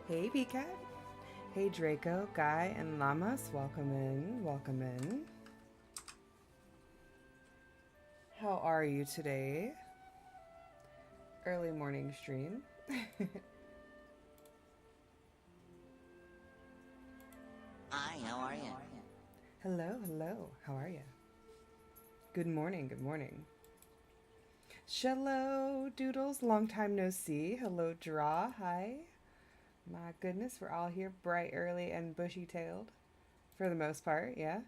Hey, VCat. Hey, Draco, Guy, and Llamas. Welcome in. Welcome in. How are you today? Early morning stream. Hi, how are you? Hello, hello. How are you? Good morning, good morning. Shello, Doodles. Long time no see. Hello, Draw. Hi. My goodness, we're all here bright, early, and bushy-tailed. For the most part, yeah.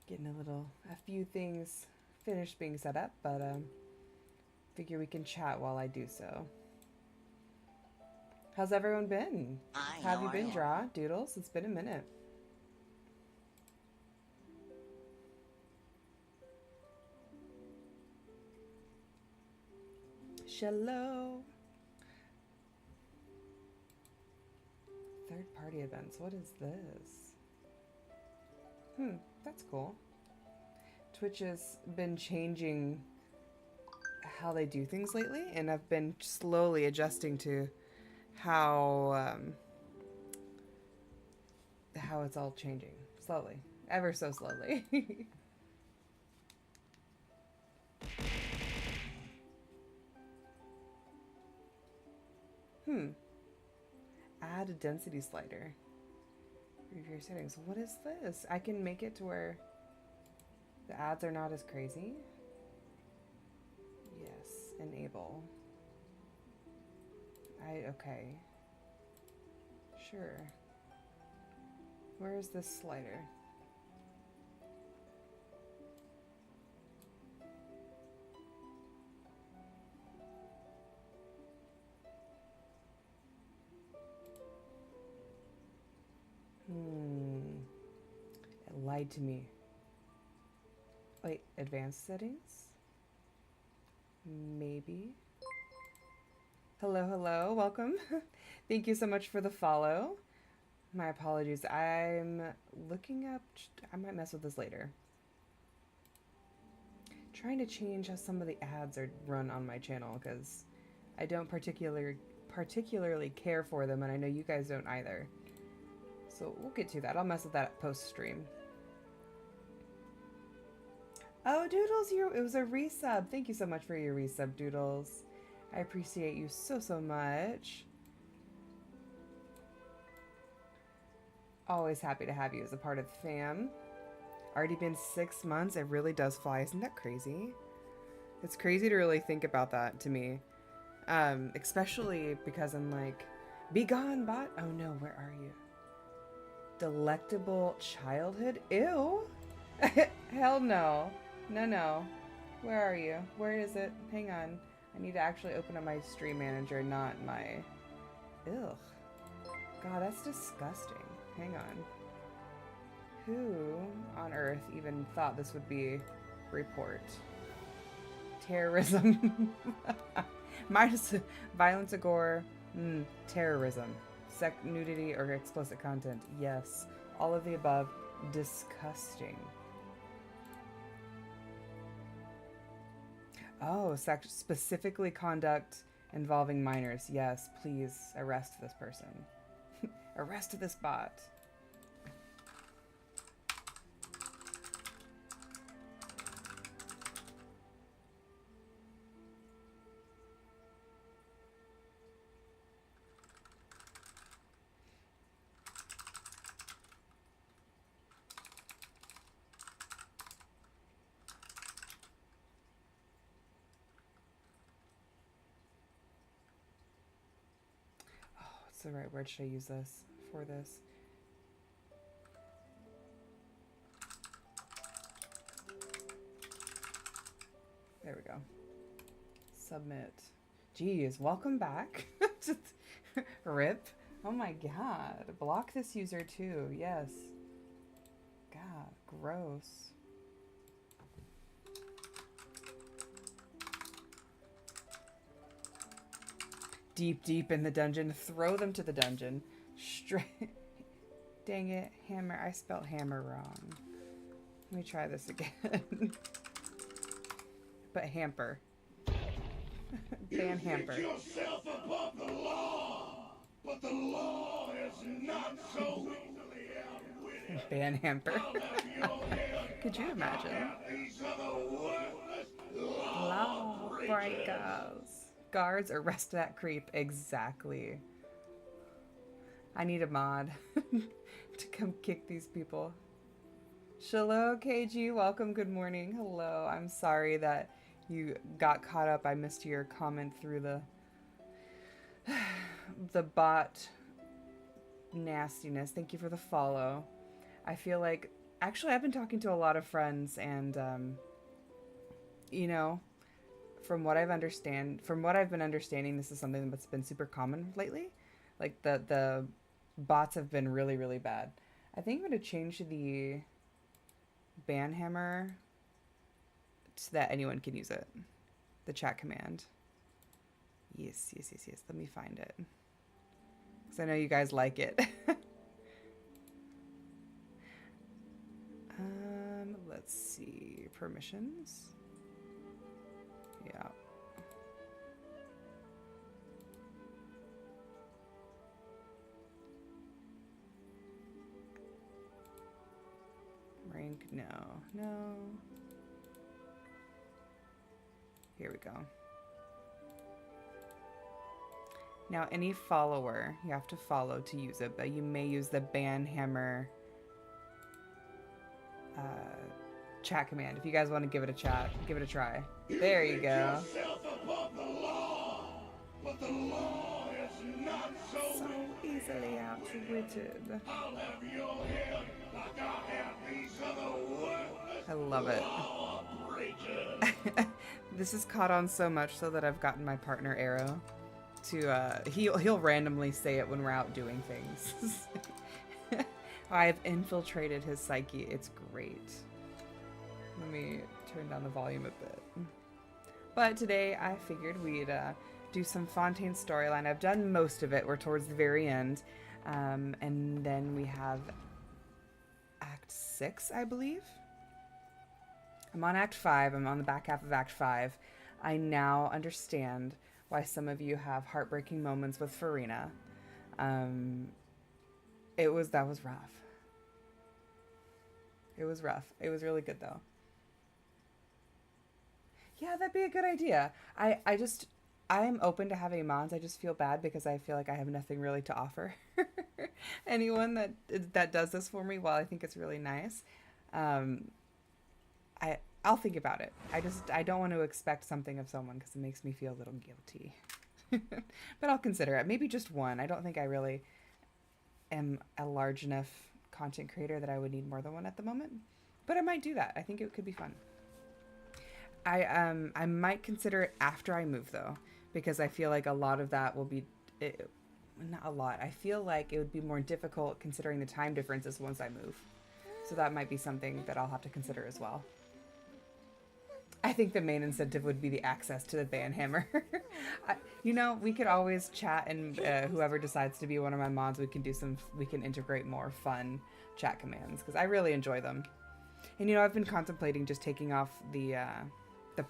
Getting a few things finished being set up, but figure we can chat while I do so. How's everyone been? Hi, How have how you are been, you? Draw? Doodles? It's been a minute. Shallow. Third party events. What is this? That's cool. Twitch has been changing how they do things lately, and I've been slowly adjusting to how how it's all changing. Slowly. Ever so slowly. Add a density slider. Review settings. What is this? I can make it to where the ads are not as crazy. Yes, enable. Okay. Sure. Where is this slider? It lied to me. Wait, advanced settings? Maybe. Hello, hello, welcome. Thank you so much for the follow. My apologies. I'm looking up. I might mess with this later. Trying to change how some of the ads are run on my channel because I don't particularly care for them, and I know you guys don't either. So we'll get to that. I'll mess with that post stream. Oh, Doodles, it was a resub. Thank you so much for your resub, Doodles. I appreciate you so much. Always happy to have you as a part of the fam. Already been 6 months. It really does fly. Isn't that crazy? It's crazy to really think about that to me. Especially because I'm like, be gone, bot. Oh no, where are you? Delectable childhood? Ew. Hell no. No. Where are you? Where is it? Hang on. I need to actually open up my stream manager, not my... Ugh. God, that's disgusting. Hang on. Who on earth even thought this would be report? Terrorism. Minus violence or gore. Terrorism. Nudity or explicit content. Yes. All of the above. Disgusting. Oh, specifically conduct involving minors. Yes, please arrest this person. Arrest this bot. What's the right word should I use this for this? There we go. Submit. Geez, welcome back. Rip. Oh my god. Block this user too. Yes. God, gross. Deep in the dungeon. Throw them to the dungeon. Straight. Dang it. Hammer. I spelled hammer wrong. Let me try this again. But hamper. Ban hamper. You think yourself above the law, but the law is not so easily outwitted. Ban hamper. I'll have your head Could you like imagine? I have these other worthless Lawbreakers. Guards, arrest that creep. Exactly. I need a mod to come kick these people. Shalom, KG. Welcome. Good morning. Hello. I'm sorry that you got caught up. I missed your comment through the bot nastiness. Thank you for the follow. I feel like, actually, I've been talking to a lot of friends, and you know, from what I've been understanding, this is something that's been super common lately. Like the bots have been really, really bad. I think I'm gonna change the ban hammer so that anyone can use it. The chat command. Yes. Let me find it. Because I know you guys like it. Let's see. Permissions. Yeah. Rank, no. Here we go. Now, any follower, you have to follow to use it, but you may use the ban hammer chat command. If you guys want to give it a try. There you go. Yourself above the law, but the law is not so easily outwitted. I'll have your head like I have these other worthless I love it. lawbreakers. This is caught on so much so that I've gotten my partner Arrow to he'll randomly say it when we're out doing things. I've infiltrated his psyche. It's great. Let me turn down the volume a bit. But today I figured we'd do some Fontaine storyline. I've done most of it. We're towards the very end. And then we have Act 6, I believe. I'm on Act 5. I'm on the back half of Act 5. I now understand why some of you have heartbreaking moments with Farina. That was rough. It was rough. It was really good though. Yeah, that'd be a good idea. I'm open to having mods. I just feel bad because I feel like I have nothing really to offer anyone that does this for me. While I think it's really nice, I'll think about it. I don't want to expect something of someone because it makes me feel a little guilty. But I'll consider it. Maybe just one. I don't think I really am a large enough content creator that I would need more than one at the moment. But I might do that. I think it could be fun. I might consider it after I move though, because I feel like a lot of that will be not a lot. I feel like it would be more difficult considering the time differences once I move. So that might be something that I'll have to consider as well. I think the main incentive would be the access to the ban hammer. We could always chat, and whoever decides to be one of my mods, we can integrate more fun chat commands because I really enjoy them. And I've been contemplating just taking off the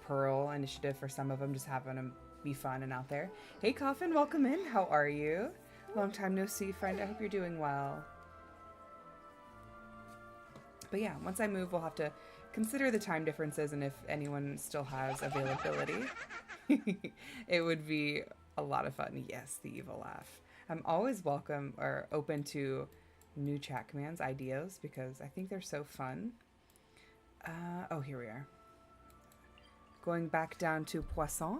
Pearl initiative for some of them, just having them be fun and out there. Hey Coffin, welcome in. How are you? Long time no see, friend. I hope you're doing well. But yeah, once I move, we'll have to consider the time differences, and if anyone still has availability, it would be a lot of fun. Yes, the evil laugh. I'm always welcome or open to new chat commands, ideas, because I think they're so fun. Oh, here we are. Going back down to Poisson.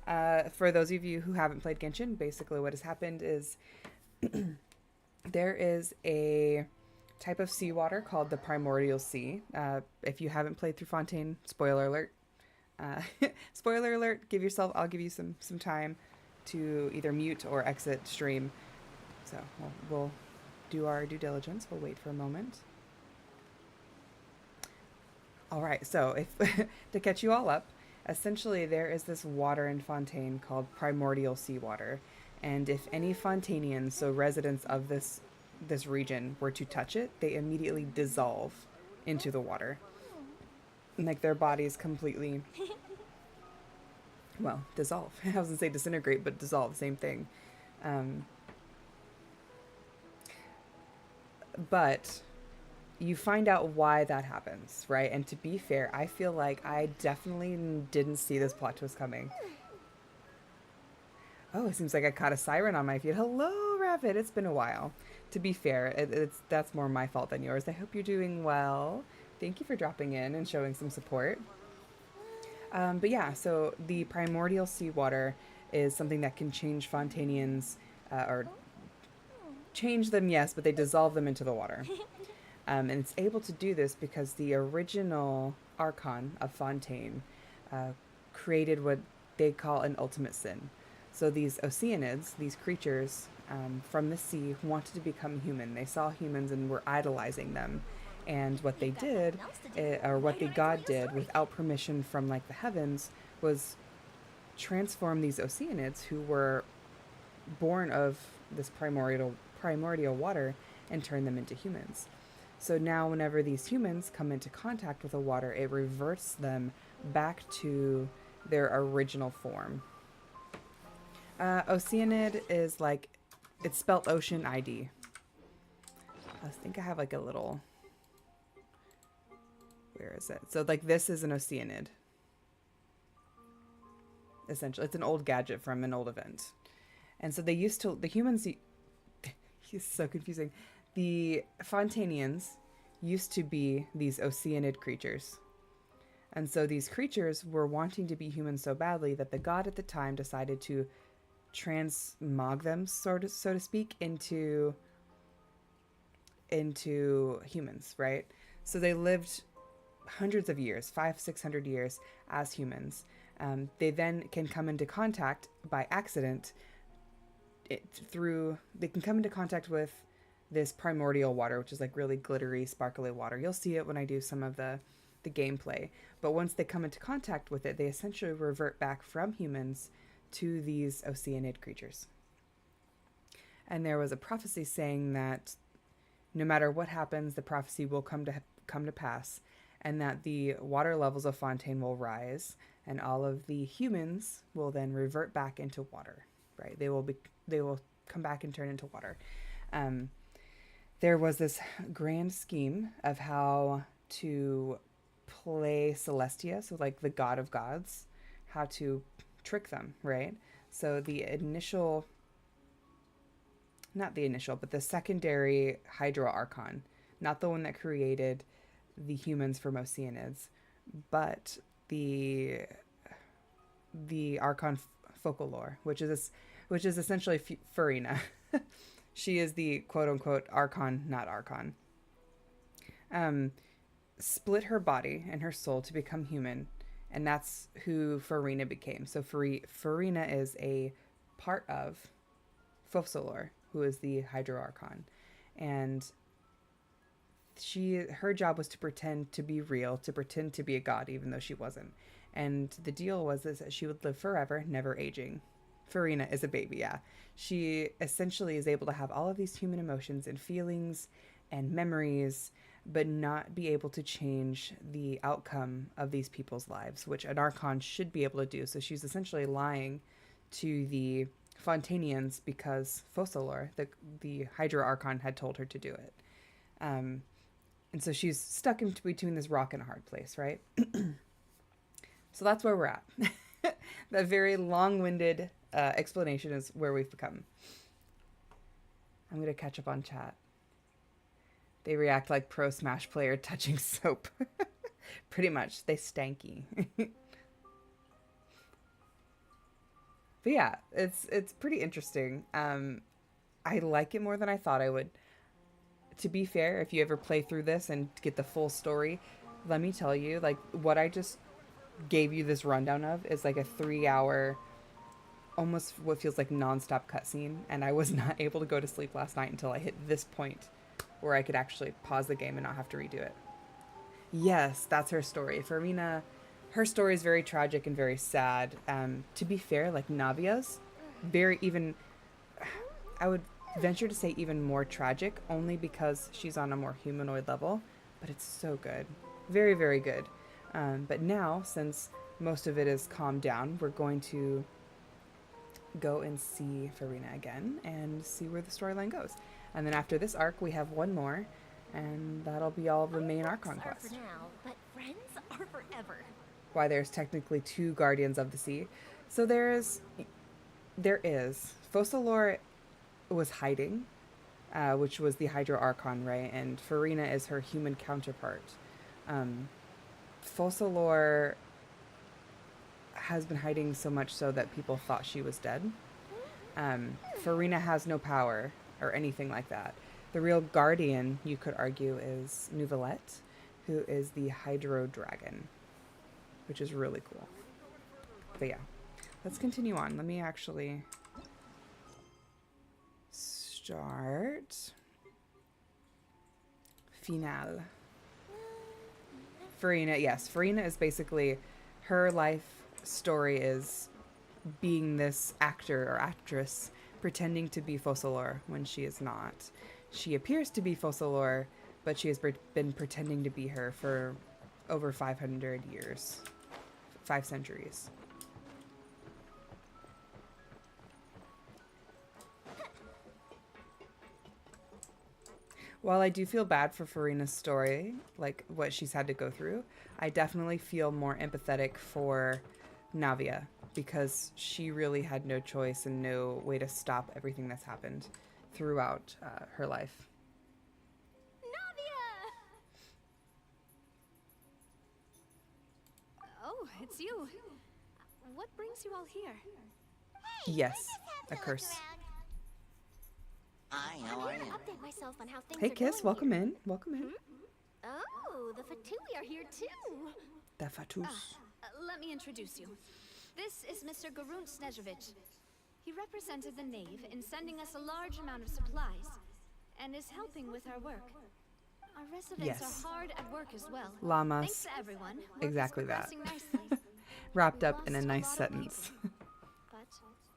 For those of you who haven't played Genshin, basically what has happened is there is a type of seawater called the Primordial Sea. If you haven't played through Fontaine, spoiler alert. Spoiler alert, I'll give you some time to either mute or exit stream. So we'll do our due diligence. We'll wait for a moment. All right, so to catch you all up, essentially there is this water in Fontaine called primordial seawater, and if any Fontainians, so residents of this region, were to touch it, they immediately dissolve into the water. Like their bodies completely well, dissolve. I was gonna say disintegrate, but dissolve, same thing. But you find out why that happens, right? And to be fair, I feel like I definitely didn't see this plot twist coming. Oh, it seems like I caught a siren on my feed. Hello, Rabbit. It's been a while. To be fair, that's more my fault than yours. I hope you're doing well. Thank you for dropping in and showing some support. But yeah, so the primordial seawater is something that can change Fontainians, or change them, yes, but they dissolve them into the water. And it's able to do this because the original Archon of Fontaine created what they call an ultimate sin. So these Oceanids, these creatures from the sea, wanted to become human. They saw humans and were idolizing them. And what they did, or what the god did, without permission from like the heavens, was transform these Oceanids who were born of this primordial water and turn them into humans. So now whenever these humans come into contact with the water, it reverts them back to their original form. Oceanid is like, it's spelled Ocean ID. I think I have like a little, where is it? So like this is an Oceanid. Essentially, it's an old gadget from an old event. And so they used to, the humans, he's so confusing. The Fontainians used to be these Oceanid creatures. And so these creatures were wanting to be human so badly that the god at the time decided to transmog them, so to speak, into humans, right? So they lived hundreds of years, 500-600 years as humans. They then can come into contact by accident they can come into contact with this primordial water, which is like really glittery, sparkly water. You'll see it when I do some of the gameplay. But once they come into contact with it, they essentially revert back from humans to these Oceanid creatures. And there was a prophecy saying that no matter what happens, the prophecy will come to pass, and that the water levels of Fontaine will rise, and all of the humans will then revert back into water. Right? They will come back and turn into water. There was this grand scheme of how to play Celestia, so like the god of gods, how to trick them, right? So the secondary Hydra Archon, not the one that created the humans from Oceanids, but the Archon Focolore, which is essentially Farina. She is the quote-unquote Archon, not Archon. Split her body and her soul to become human, and that's who Farina became. So Farina is a part of Focolore, who is the Hydro Archon, and her job was to pretend to be real, to pretend to be a god, even though she wasn't. And the deal was that she would live forever, never aging. Farina is a baby, yeah. She essentially is able to have all of these human emotions and feelings and memories, but not be able to change the outcome of these people's lives, which an Archon should be able to do. So she's essentially lying to the Fontainians because Focolore, the Hydra Archon, had told her to do it. And so she's stuck in between this rock and a hard place, right? So that's where we're at. That very long-winded explanation is where we've become. I'm going to catch up on chat. They react like pro Smash player touching soap. Pretty much. They stanky. But yeah, it's pretty interesting. I like it more than I thought I would. To be fair, if you ever play through this and get the full story, let me tell you, like, what I just gave you this rundown of is like a 3-hour, almost what feels like nonstop cutscene, and I was not able to go to sleep last night until I hit this point where I could actually pause the game and not have to redo it. Yes, that's her story. Farina, her story is very tragic and very sad. To be fair, like Navia's, I would venture to say even more tragic, only because she's on a more humanoid level, but it's so good. Very, very good. But now, since most of it is calmed down, we're going to go and see Farina again and see where the storyline goes. And then after this arc, we have one more, and that'll be all of the main Archon Friends are quest. for now, but friends are forever. Why there's technically 2 Guardians of the Sea. So there is. Focalor was hiding, which was the Hydro Archon, right? And Farina is her human counterpart. Focalor has been hiding so much so that people thought she was dead. Farina has no power or anything like that. The real Guardian, you could argue, is Nouvellette, who is the Hydro Dragon, which is really cool. But yeah, let's continue on. Let me actually start. Finale. Farina, yes. Farina is basically, her life story is being this actor or actress pretending to be Focalor when she is not. She appears to be Focalor, but she has been pretending to be her for over 500 years. 5 centuries. While I do feel bad for Farina's story, like what she's had to go through, I definitely feel more empathetic for Navia, because she really had no choice and no way to stop everything that's happened throughout her life. Navia! Oh, it's you. What brings you all here? Yes, a curse. Hi, how I'm are here to you? update myself on how things Hey are Kiss, going welcome here. in. Welcome in. Oh, the Fatui are here too. The Fatus. Let me introduce you. This is Mr. Garunt Snežević. He represented the Knave in sending us a large amount of supplies, and is helping with our work. Our residents Yes. are hard at work as well. Thanks Llamas. to everyone. Work Exactly is that. progressing nicely. Wrapped We up in a lost nice lot of sentence. people, but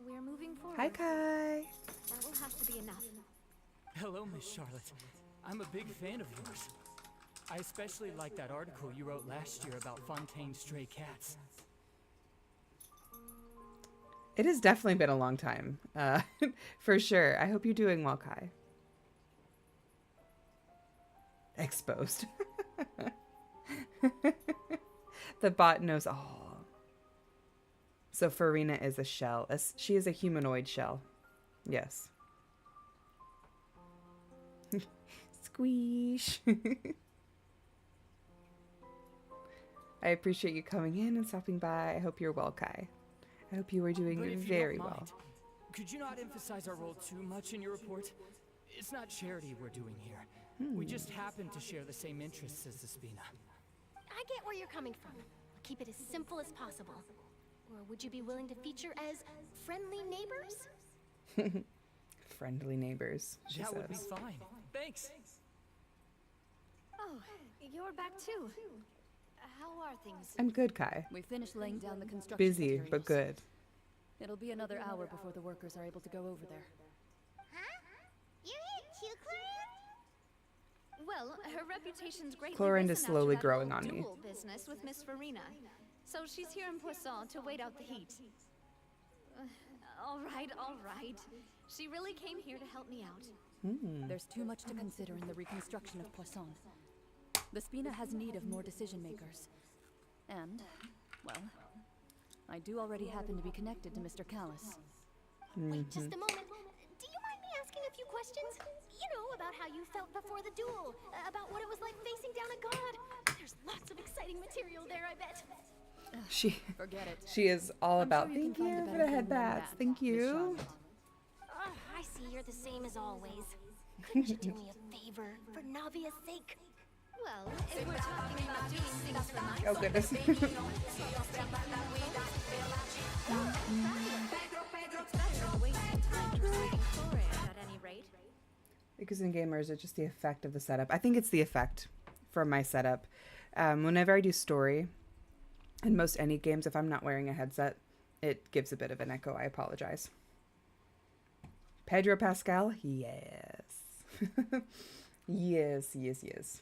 we're moving forward. Hi Kai. That will have to be enough. Hello, Miss Charlotte. I'm a big fan of yours. I especially like that article you wrote last year about Fontaine's stray cats. It has definitely been a long time, for sure. I hope you're doing well, Kai. Exposed. The bot knows all. So Farina is a shell. She is a humanoid shell. Yes. Squeesh. I appreciate you coming in and stopping by. I hope you're well, Kai. I hope you are doing But if you very don't well. mind, could you not emphasize our role too much in your report? It's not charity we're doing here. We just happen to share the same interests as the Spina. I get where you're coming from. Keep it as simple as possible. Or would you be willing to feature as friendly neighbors? Friendly neighbors, she That would be says. fine. Thanks. Oh, you're back too. How are things? I'm good, Kai. We finished laying down the construction Busy, materials. but good. It'll be another hour before the workers are able to go over there. Huh? You're here too, Clorinde? Well, her reputation's greatly Chlorinde risen is after slowly that growing whole on me. duel business with Miss Farina. So she's here in Poisson to wait out the heat. All right. She really came here to help me out. There's too much to consider in the reconstruction of Poisson. The Spina has need of more decision makers. And, well, I do already happen to be connected to Mr. Callis. Wait just a moment. Do you mind me asking a few questions? You know, about how you felt before the duel. About what it was like facing down a god. There's lots of exciting material there, I bet. She Forget it. she is all I'm about sure you thank can find you a for better the head friend than bats. that, Thank Miss you. Charlotte. I see you're the same as always. Couldn't you do me a favor for Navia's sake? Well, if we're talking about doing things for my Oh goodness. wasting time persuading Chlorinde at any rate. Because in gamers, it's just the effect of the setup. I think it's the effect from my setup. Whenever I do story, in most any games, if I'm not wearing a headset, it gives a bit of an echo. I apologize. Pedro Pascal? Yes. Yes.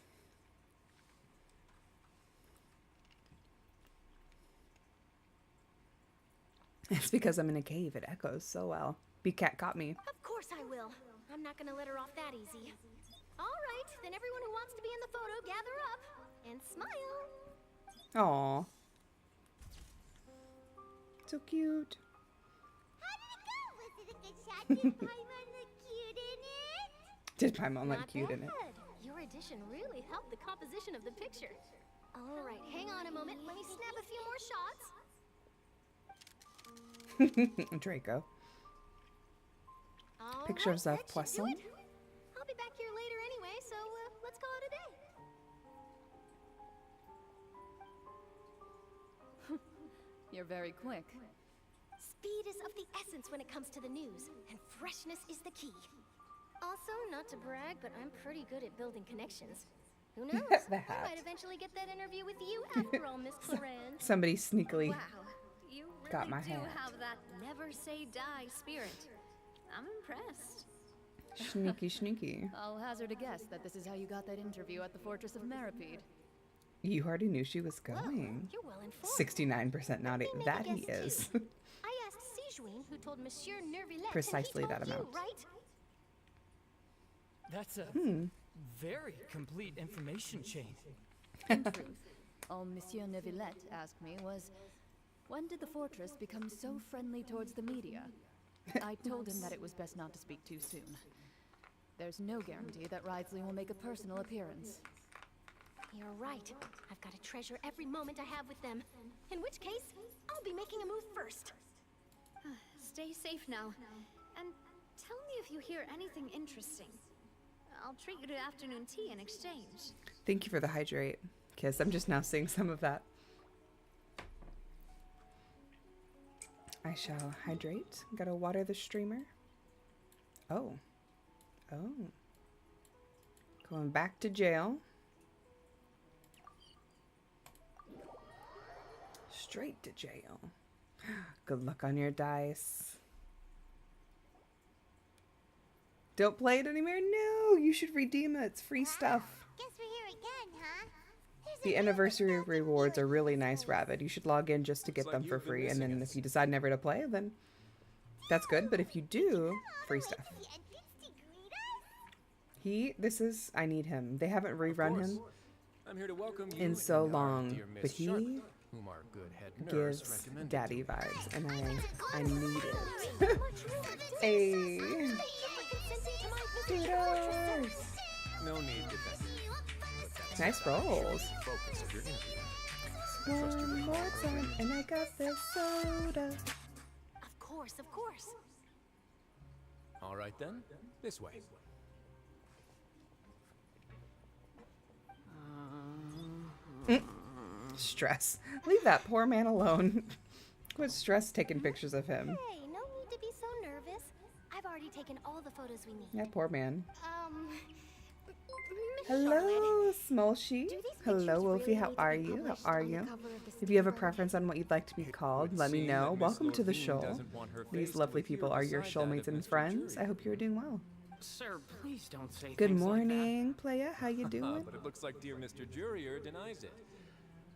It's because I'm in a cave. It echoes so well. Big cat caught me. Of course I will. I'm not gonna let her off that easy. All right, then everyone who wants to be in the photo, gather up and smile. Aw. So cute. How did it go? Was it a good shot? Did Paimon look cute in it? Did Paimon look Not cute in it? bad. Your addition really helped the composition of the picture. All right, hang on a moment. Let me snap a few more shots. Draco. All Pictures right, of that should do Poisson. it. I'll be back here later anyway, so let's call it a day. You're very quick. Speed is of the essence when it comes to the news, and freshness is the key. Also, not to brag, but I'm pretty good at building connections. Who knows? The I hat. might eventually get that interview with you after all, Miss Clarence. Somebody sneakily. Wow, you really Got my do hat. have that never say die spirit. I'm impressed. Sneaky, sneaky. I'll hazard a guess that this is how you got that interview at the Fortress of Maripede. You already knew she was Whoa, going. you're well informed. 69% naughty. Let me make That a he guess, is. too. I asked Sijuin, who told Monsieur Nervillet, Precisely and he that told you, amount. right? That's a very complete information chain. In truth, all Monsieur Neuvillette asked me was, when did the fortress become so friendly towards the media? I told him that it was best not to speak too soon. There's no guarantee that Ridesley will make a personal appearance. You're right. I've got to treasure every moment I have with them. In which case, I'll be making a move first. Stay safe now. And tell me if you hear anything interesting. I'll treat you to afternoon tea in exchange. Thank you for the hydrate kiss. I'm just now seeing some of that. I shall hydrate. Gotta water the streamer. Oh. Oh. Going back to jail. Straight to jail. Good luck on your dice. Don't play it anymore? No, you should redeem it. It's free stuff. Guess we're here again, huh? There's The a anniversary nostalgic rewards feel are in really these nice, shows. Rabbit. You should log in just to get Looks them like for you've been free, and missing then us. if you decide never to play, then that's good. But if you do, free stuff. To the entrance to greet us? This is, I need him. They haven't rerun course. him I'm here to welcome you in so and our long, dear Miss but he Charlotte, whom our good head nurse gives recommended daddy to me. vibes, and I need it. Hey, doodles. No need to thank you. But that's Nice not the rolls. focus of your interview. One more time, and I got the soda. Of course, of course. All right then, this way. Stress. Leave that poor man alone. Quit stress taking pictures of him. Hey, no need to be so nervous. I've already taken all the photos we need. That poor man. Miss Charlotte, Hello, Smolshy. do these Hello, pictures Wolfie. really How need to are be you? How published are on the you? cover of the If you have a Steamer? preference on what you'd like to be called, would let me seem know. that Miss Welcome to the Lorvine show. doesn't want her These face to lovely appear people are your beside that soulmates of and Mr. friends. I Jury. hope you're doing well. Sir, please don't say Good things like that. morning, playa. How you doing? But it looks like dear Mr. Jurier denies it.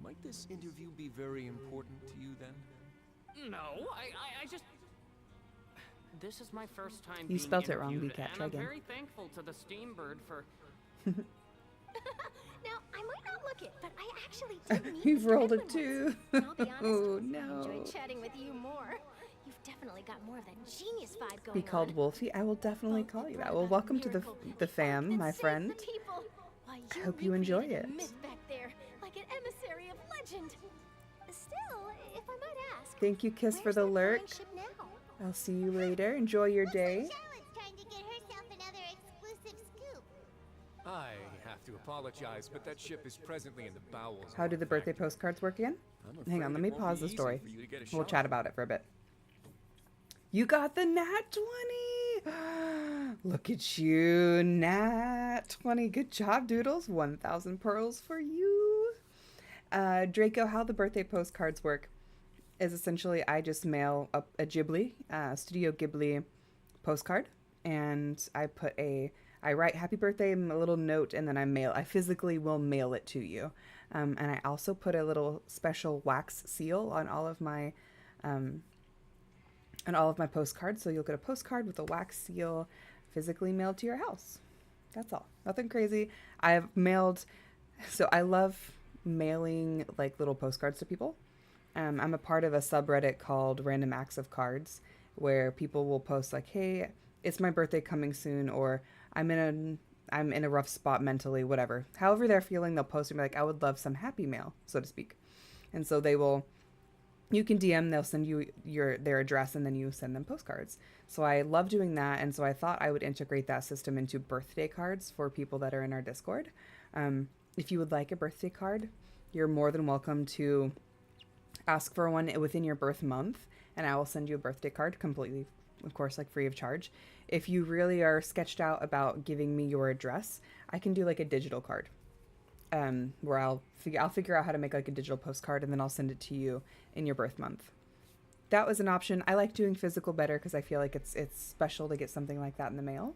Might this interview be very important to you then? No, I just... This is my first time You being spelt it wrong, interviewed, Becat. and Try I'm again. very thankful to the Steambird for... Now, I might not look it, but I actually did meet You've Mr. rolled it Edwin too. once. And I'll be honest, Oh I no. enjoyed chatting with you more. You've definitely got more of that genius vibe going Be called on. Wolfie. I will definitely Both call you you brought that. Well, about a welcome to miracle. the You fam, helped my and saved friend. the people. Why, I hope you enjoy recreated a it. myth back there, like an emissary of legend. Still, if I might ask, Thank you, Kiss, for where's the that lurk. flying ship now? I'll see you later. Enjoy your Looks like day. Charlotte's trying to get herself another exclusive scoop. I have to apologize, but that ship is presently in the bowels. of How do our the birthday factory. postcards work again? I'm Hang on, afraid let it me won't pause be the easy story. for you to get a We'll shot chat at. about it for a bit. You got the nat 20! Look at you, nat 20. Good job, Doodles. 1,000 pearls for you. Draco, how the birthday postcards work is essentially I just mail up a Ghibli, Studio Ghibli postcard, and I write happy birthday, a little note, and then I physically will mail it to you. And I also put a little special wax seal on all of my and all of my postcards. So you'll get a postcard with a wax seal physically mailed to your house. That's all. Nothing crazy. I've mailed, so I love mailing like little postcards to people. I'm a part of a subreddit called Random Acts of Cards, where people will post like, hey, it's my birthday coming soon, or I'm in a rough spot mentally, whatever. However they're feeling, they'll post and be like, I would love some happy mail, so to speak. And so you can DM, they'll send you their address, and then you send them postcards. So I love doing that, and so I thought I would integrate that system into birthday cards for people that are in our Discord. If you would like a birthday card, you're more than welcome to ask for one within your birth month, and I will send you a birthday card completely, of course, like free of charge. If you really are sketched out about giving me your address, I can do like a digital card, where I'll figure out how to make like a digital postcard, and then I'll send it to you in your birth month. That was an option. I like doing physical better because I feel like it's special to get something like that in the mail.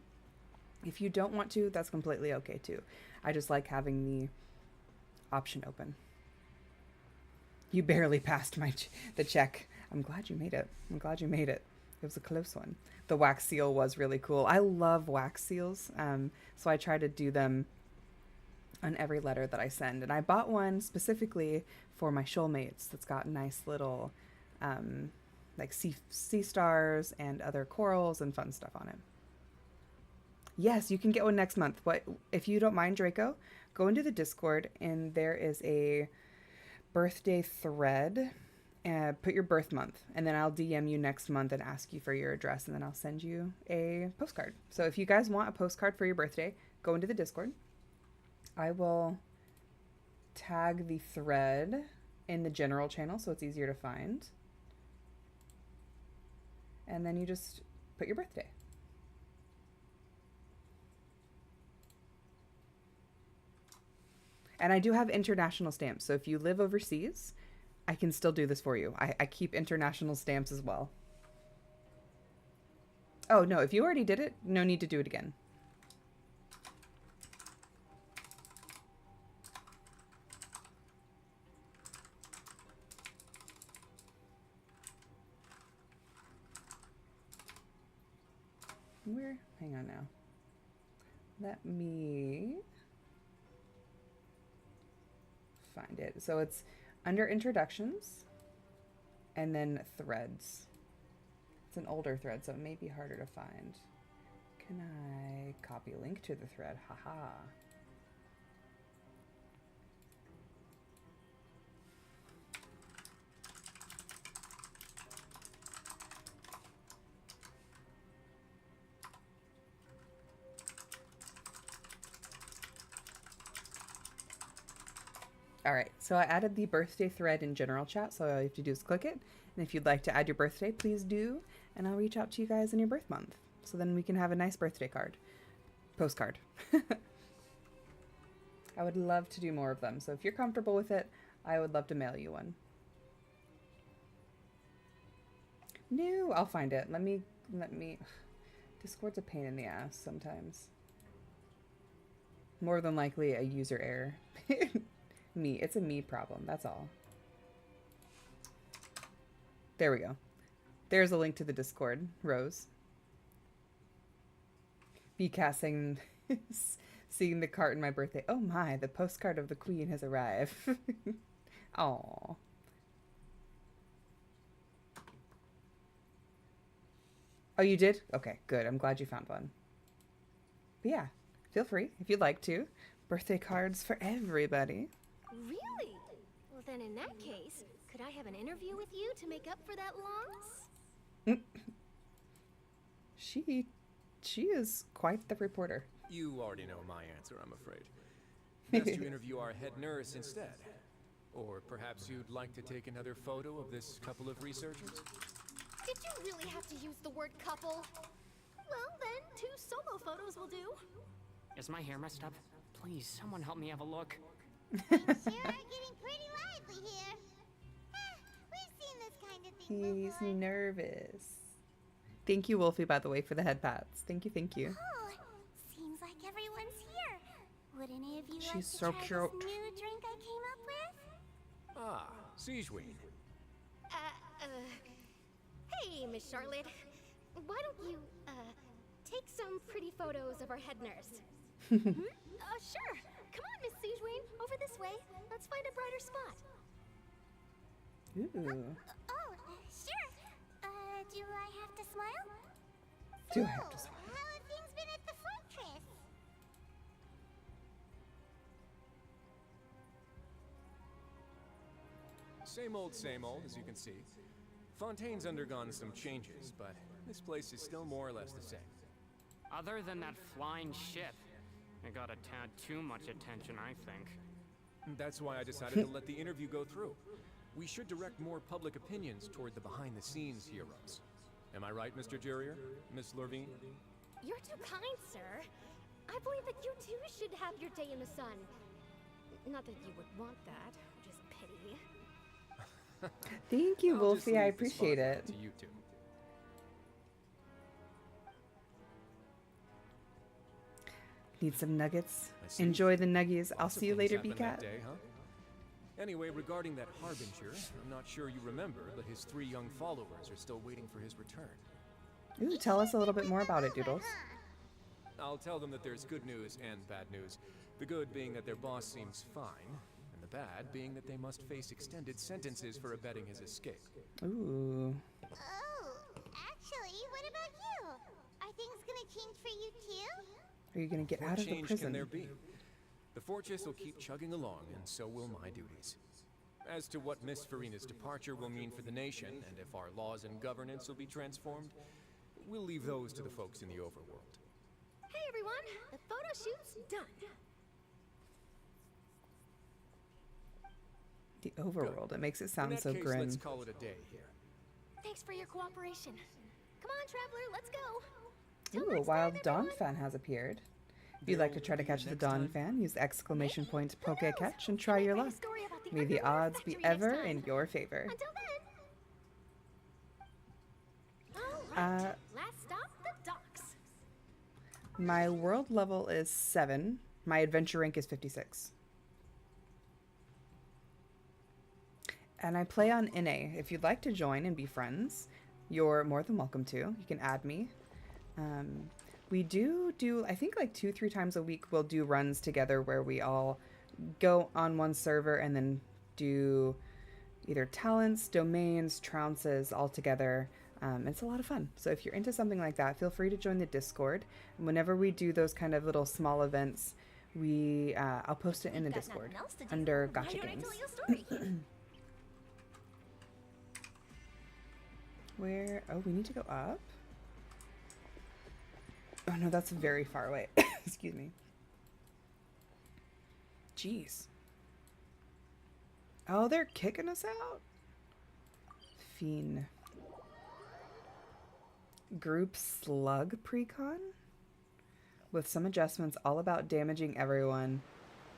If you don't want to, that's completely okay too. I just like having the option open. You barely passed the check. I'm glad you made it. It was a close one. The wax seal was really cool. I love wax seals. So I try to do them on every letter that I send. And I bought one specifically for my shoalmates that's got nice little like sea stars and other corals and fun stuff on it. Yes, you can get one next month. What if you don't mind, Draco? Go into the Discord, and there is a birthday thread, and put your birth month, and then I'll DM you next month and ask you for your address, and then I'll send you a postcard. So if you guys want a postcard for your birthday, go into the Discord. I will tag the thread in the general channel so it's easier to find, and then you just put your birthday. And I do have international stamps, so if you live overseas, I can still do this for you. I keep international stamps as well. Oh, no, if you already did it, no need to do it again. Hang on now. Let me find it. So it's under introductions and then threads. It's an older thread, so it may be harder to find. Can I copy a link to the thread? Haha. All right, so I added the birthday thread in general chat, so all you have to do is click it. And if you'd like to add your birthday, please do. And I'll reach out to you guys in your birth month. So then we can have a nice birthday card. Postcard. I would love to do more of them. So if you're comfortable with it, I would love to mail you one. No, I'll find it. Let me. Discord's a pain in the ass sometimes. More than likely a user error. It's a me problem, that's all. There we go. There's a link to the Discord, Rose. BCASing, seeing the cart in my birthday. Oh my, the postcard of the queen has arrived. Aww. Oh, you did? Okay, good. I'm glad you found one. But yeah, feel free if you'd like to. Birthday cards for everybody. Really? Well, then in that case, could I have an interview with you to make up for that loss? She is quite the reporter. You already know my answer, I'm afraid. Best you interview our head nurse instead. Or perhaps you'd like to take another photo of this couple of researchers? Did you really have to use the word couple? Well, then, 2 solo photos will do. Is my hair messed up? Please, someone help me have a look. Things sure are getting pretty lively here. We've seen this kind of thing He's before. nervous. Thank you, Wolfie, by the way, for the head pats. Thank you, thank you. Oh, seems like everyone's here. Would any of you like She's to so try cute. this new drink I came up with? Ah, Siegeween. Hey, Hey, Miss Charlotte. Why don't you, take some pretty photos of our head nurse? Sure. Come on, Miss Sijuane. Over this way. Let's find a brighter spot. Ooh. Oh, sure. Do I have to smile? Do I have to smile? How have things been at the fortress? Same old, as you can see. Fontaine's undergone some changes, but this place is still more or less the same. Other than that flying ship, it got a tad too much attention, I think. That's why I decided to let the interview go through. We should direct more public opinions toward the behind-the-scenes heroes. Am I right, Mr. Jurrier? Miss Lurvine? You're too kind, sir. I believe that you too should have your day in the sun. Not that you would want that, just pity. Thank you, I'll just Wolfie. I leave the appreciate it. spotlight to you two. Need some nuggets? I see. Enjoy the nuggies. I'll Lots of see you things later, happened that BCat. day, huh? Anyway, regarding that Harbinger, I'm not sure you remember, but his 3 young followers are still waiting for his return. Ooh, tell us a little bit more about it, Doodles. I'll tell them that there's good news and bad news. The good being that their boss seems fine, and the bad being that they must face extended sentences for abetting his escape. Ooh. Oh, actually, what about you? Are things gonna change for you too? Are you gonna get What out of the change prison? can there be? The fortress will keep chugging along, and so will my duties. As to what Miss Farina's departure will mean for the nation, and if our laws and governance will be transformed, we'll leave those to the folks in the overworld. Hey, everyone. The photo shoot's done. The overworld. It makes it In sound that so case, grim. let's call it a day here. Thanks for your cooperation. Come on, traveler, let's go. Till Ooh, a next wild time, Dawn everyone. fan has appeared. If you'd like to try to catch the Dawn fan, use exclamation point poke catch and try your luck. May the odds be ever in your favor. Until then. All right. Last stop, the docks. My world level is 7. My adventure rank is 56. And I play on NA. If you'd like to join and be friends, you're more than welcome to. You can add me. We do, I think like 2-3 times a week, we'll do runs together where we all go on one server and then do either talents, domains, trounces all together. It's a lot of fun. So if you're into something like that, feel free to join the Discord. And whenever we do those kind of little small events, I'll post it in the Discord under Gotcha Games. Where? Oh, we need to go up? Oh no, that's very far away. Excuse me. Jeez. Oh, they're kicking us out? Fiend. Group slug precon? With some adjustments all about damaging everyone,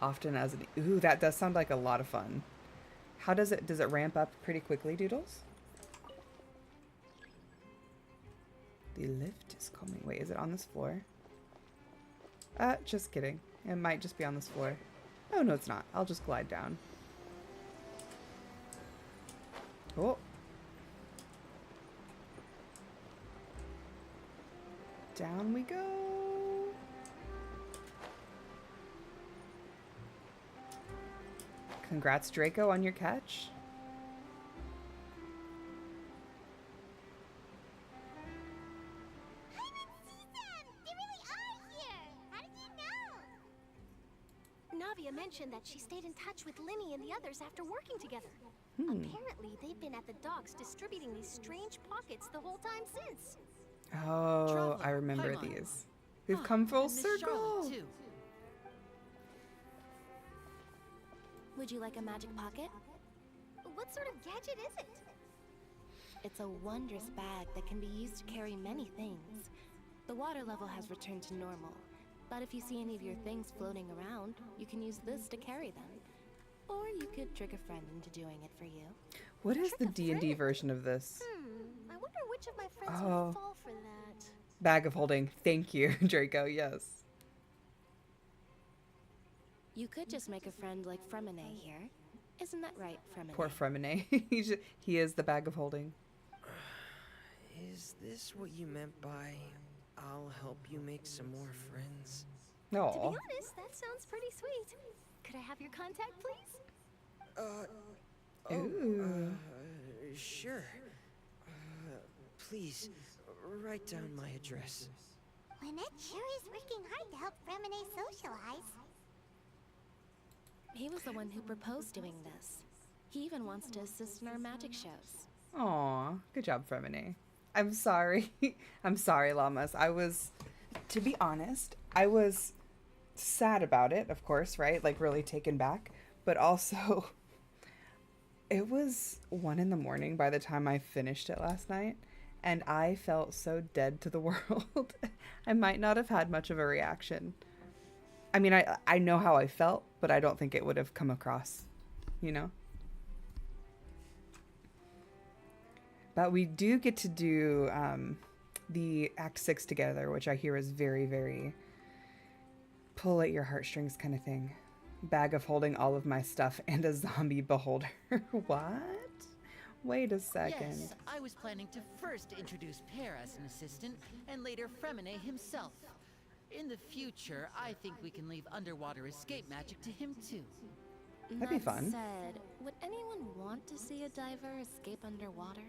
often as an... Ooh, that does sound like a lot of fun. How does it ramp up pretty quickly, Doodles? The lift is coming. Wait, is it on this floor? Just kidding. It might just be on this floor. Oh, no, it's not. I'll just glide down. Oh. Down we go. Congrats, Draco, on your catch. Navia mentioned that she stayed in touch with Linny and the others after working together. Apparently, they've been at the docks distributing these strange pockets the whole time since. Oh, Traveler, I remember Paimon. these. We've come full And Miss Charlotte, circle. too. Would you like a magic pocket? What sort of gadget is it? It's a wondrous bag that can be used to carry many things. The water level has returned to normal, but if you see any of your things floating around, you can use this to carry them. Or you could trick a friend into doing it for you. What is the D&D version of this? I wonder which of my friends Oh. would fall for that. Bag of holding. Thank you, Draco. Yes. You could just make a friend like Fremine here. Isn't that right, Fremine? Poor Fremine. He is the bag of holding. Is this what you meant by I'll help you make some more friends? No. To be honest, that sounds pretty sweet. Could I have your contact, please? Sure. Please, write down my address. Lynette sure is working hard to help Fremine socialize. He was the one who proposed doing this. He even wants to assist in our magic shows. Aw, good job, Fremine. I'm sorry. I'm sorry, Llamas. To be honest, I was sad about it, of course, right? Like, really taken back. But also, it was 1 in the morning by the time I finished it last night. And I felt so dead to the world. I might not have had much of a reaction. I mean, I know how I felt, but I don't think it would have come across, you know? But we do get to do the Act 6 together, which I hear is very, very pull at your heartstrings kind of thing. Bag of holding all of my stuff and a zombie beholder. What? Wait a second. Yes, I was planning to first introduce Pear as an assistant, and later Fremine himself. In the future, I think we can leave underwater escape magic to him too. That'd be fun. That said, would anyone want to see a diver escape underwater?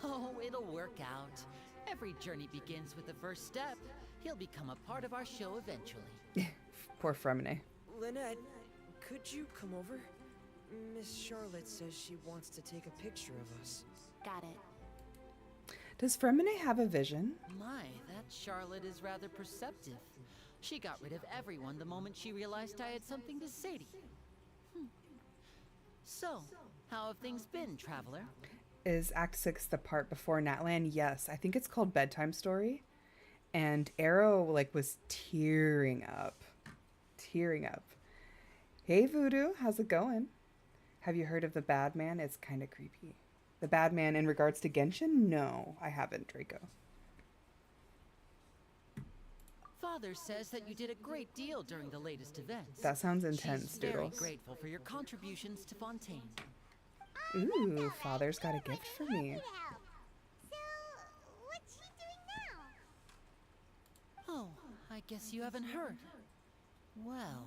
Oh, it'll work out. Every journey begins with the first step. He'll become a part of our show eventually. Poor Fremine. Lynette, could you come over? Miss Charlotte says she wants to take a picture of us. Got it. Does Fremine have a vision? My, that Charlotte is rather perceptive. She got rid of everyone the moment she realized I had something to say to you. So, how have things been, Traveler? Is Act 6 the part before Natlan? Yes, I think it's called Bedtime Story. And Arrow, like, was tearing up. Tearing up. Hey, Voodoo, how's it going? Have you heard of the Bad Man? It's kind of creepy. The Bad Man in regards to Genshin? No, I haven't, Draco. Father says that you did a great deal during the latest events. That sounds intense, She's Doodles. very grateful for your contributions to Fontaine. Ooh, Father's got a gift for me. So, what's she doing now? Oh, I guess you haven't heard. Well,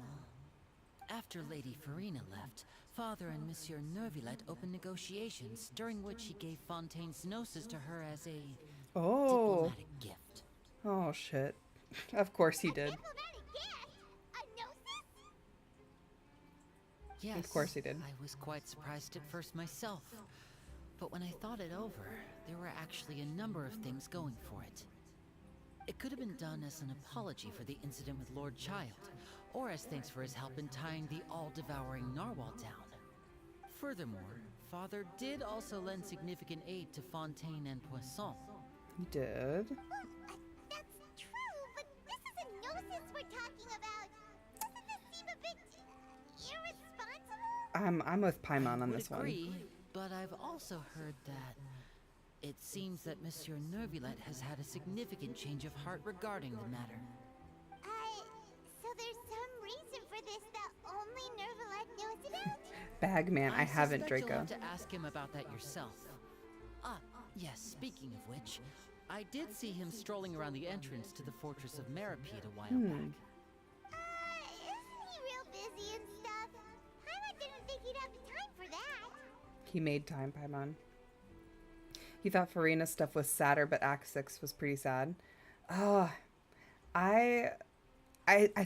after Lady Farina left, Father and Monsieur Nervilette opened negotiations, during which he gave Fontaine's gnosis to her as a diplomatic gift. Oh, shit. Of course he did. Yes, of course he did. I was quite surprised at first myself. But when I thought it over, there were actually a number of things going for it. It could have been done as an apology for the incident with Lord Child, or as thanks for his help in tying the all-devouring narwhal down. Furthermore, Father did also lend significant aid to Fontaine and Poisson. He did? That's true, but this is a gnosis we're talking about. Doesn't this seem a bit irresponsible? I'm with Paimon on this one. I would agree, but I've also heard that it seems that Monsieur Nervilette has had a significant change of heart regarding the matter. So there's some reason for this that only Nervilette knows about? Bagman, I haven't, suspect Draco. You'll have to ask him about that yourself. Ah, yes, speaking of which, I did see him strolling around the entrance to the Fortress of Meripede a while back. Isn't he real busy and stuff? Paimon didn't think he'd have time for that. He made time, Paimon. He thought Farina's stuff was sadder, but Act 6 was pretty sad. Oh, I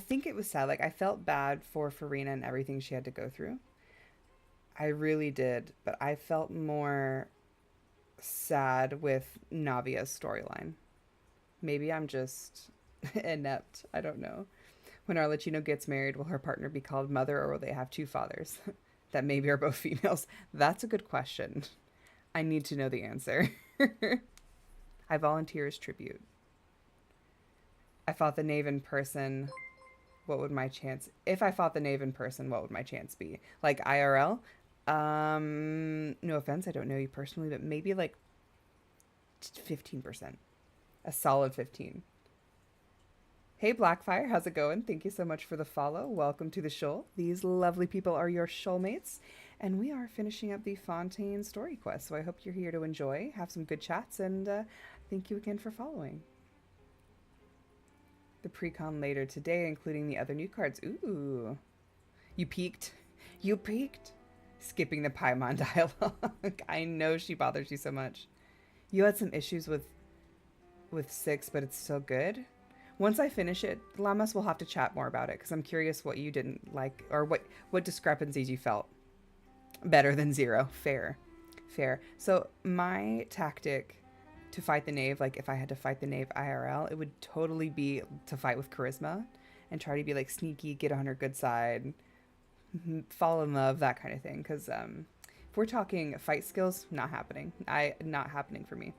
think it was sad. Like, I felt bad for Farina and everything she had to go through. I really did, but I felt more sad with Navia's storyline. Maybe I'm just inept. I don't know. When Arlecchino gets married, will her partner be called Mother, or will they have two fathers that maybe are both females? That's a good question. I need to know the answer. I volunteer as tribute. I fought the knave in person. What would my chance... If I fought the knave in person, what would my chance be? Like IRL? No offense, I don't know you personally, but maybe like 15%. A solid 15. Hey Blackfire, how's it going? Thank you so much for the follow. Welcome to the show. These lovely people are your showmates. and we are finishing up the Fontaine story quest. So I hope you're here to enjoy, have some good chats, and thank you again for following. The pre-con later today, including the other new cards. Ooh. You peeked. You peeked. Skipping the Paimon dialogue. I know she bothers you so much. You had some issues with 6, but it's still good. Once I finish it, Lamas, will have to chat more about it, because I'm curious what you didn't like, or what discrepancies you felt better than 0. Fair. Fair. So my tactic to fight the knave, like if I had to fight the knave IRL, it would totally be to fight with charisma and try to be like sneaky, get on her good side, fall in love, that kind of thing. Because if we're talking fight skills, not happening. Not happening for me.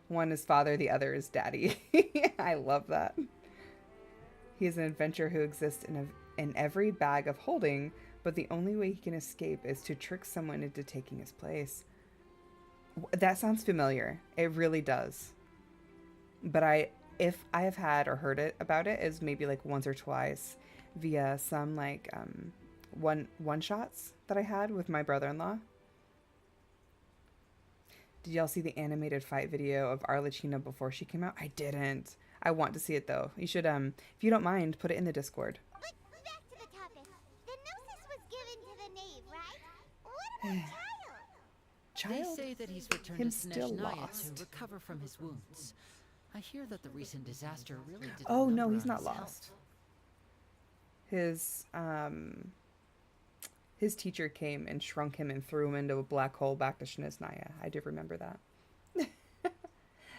One is father, the other is daddy. I love that. He is an adventurer who exists in every bag of holding, but the only way he can escape is to trick someone into taking his place. That sounds familiar. It really does. But if I have had or heard about it is maybe like once or twice via some like one shots that I had with my brother-in-law. Did y'all see the animated fight video of Arlecchino before she came out? I didn't. I want to see it though. You should if you don't mind, put it in the Discord. But back to the topic. The gnosis was given to the knave, right? What about Child? They say that he's returned Him to still Snezhnaya lost. to recover from his wounds. I hear that the recent disaster really did. Oh no, he's not lost. His teacher came and shrunk him and threw him into a black hole back to Snezhnaya. I do remember that.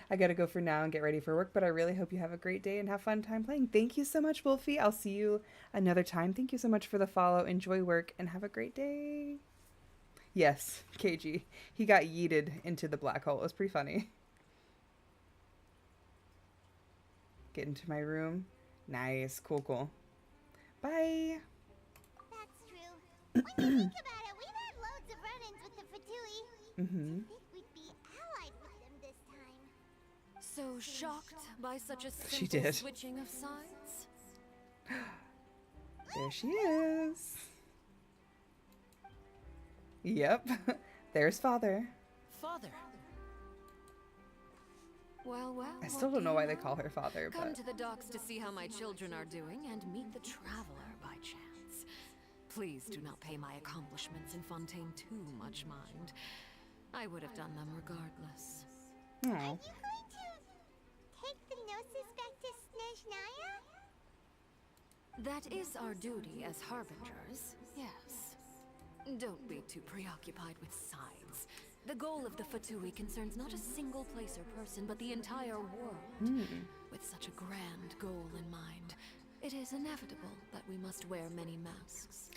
I gotta go for now and get ready for work, but I really hope you have a great day and have fun time playing. Thank you so much, Wolfie. I'll see you another time. Thank you so much for the follow. Enjoy work and have a great day. Yes, KG. He got yeeted into the black hole. It was pretty funny. Get into my room. Nice. Cool, cool. Bye. That's true. When you think about it, we've had loads of run-ins with the Fatui. Mm-hmm. I think we'd be allied with them this time. So shocked by such a She simple did. switching of sides? There she is. Yep. There's father. Father. Well, well. I still what don't know do why you they call her father, Come but to the docks to see how my children are doing and meet the traveler by chance. Please do not pay my accomplishments in Fontaine too much mind. I would have done them regardless. Aw. Are you going to take the gnosis back to Snezhnaya? That is our duty as harbingers, yes. Don't be too preoccupied with sides. The goal of the Fatui concerns not a single place or person, but the entire world. With such a grand goal in mind, it is inevitable that we must wear many masks.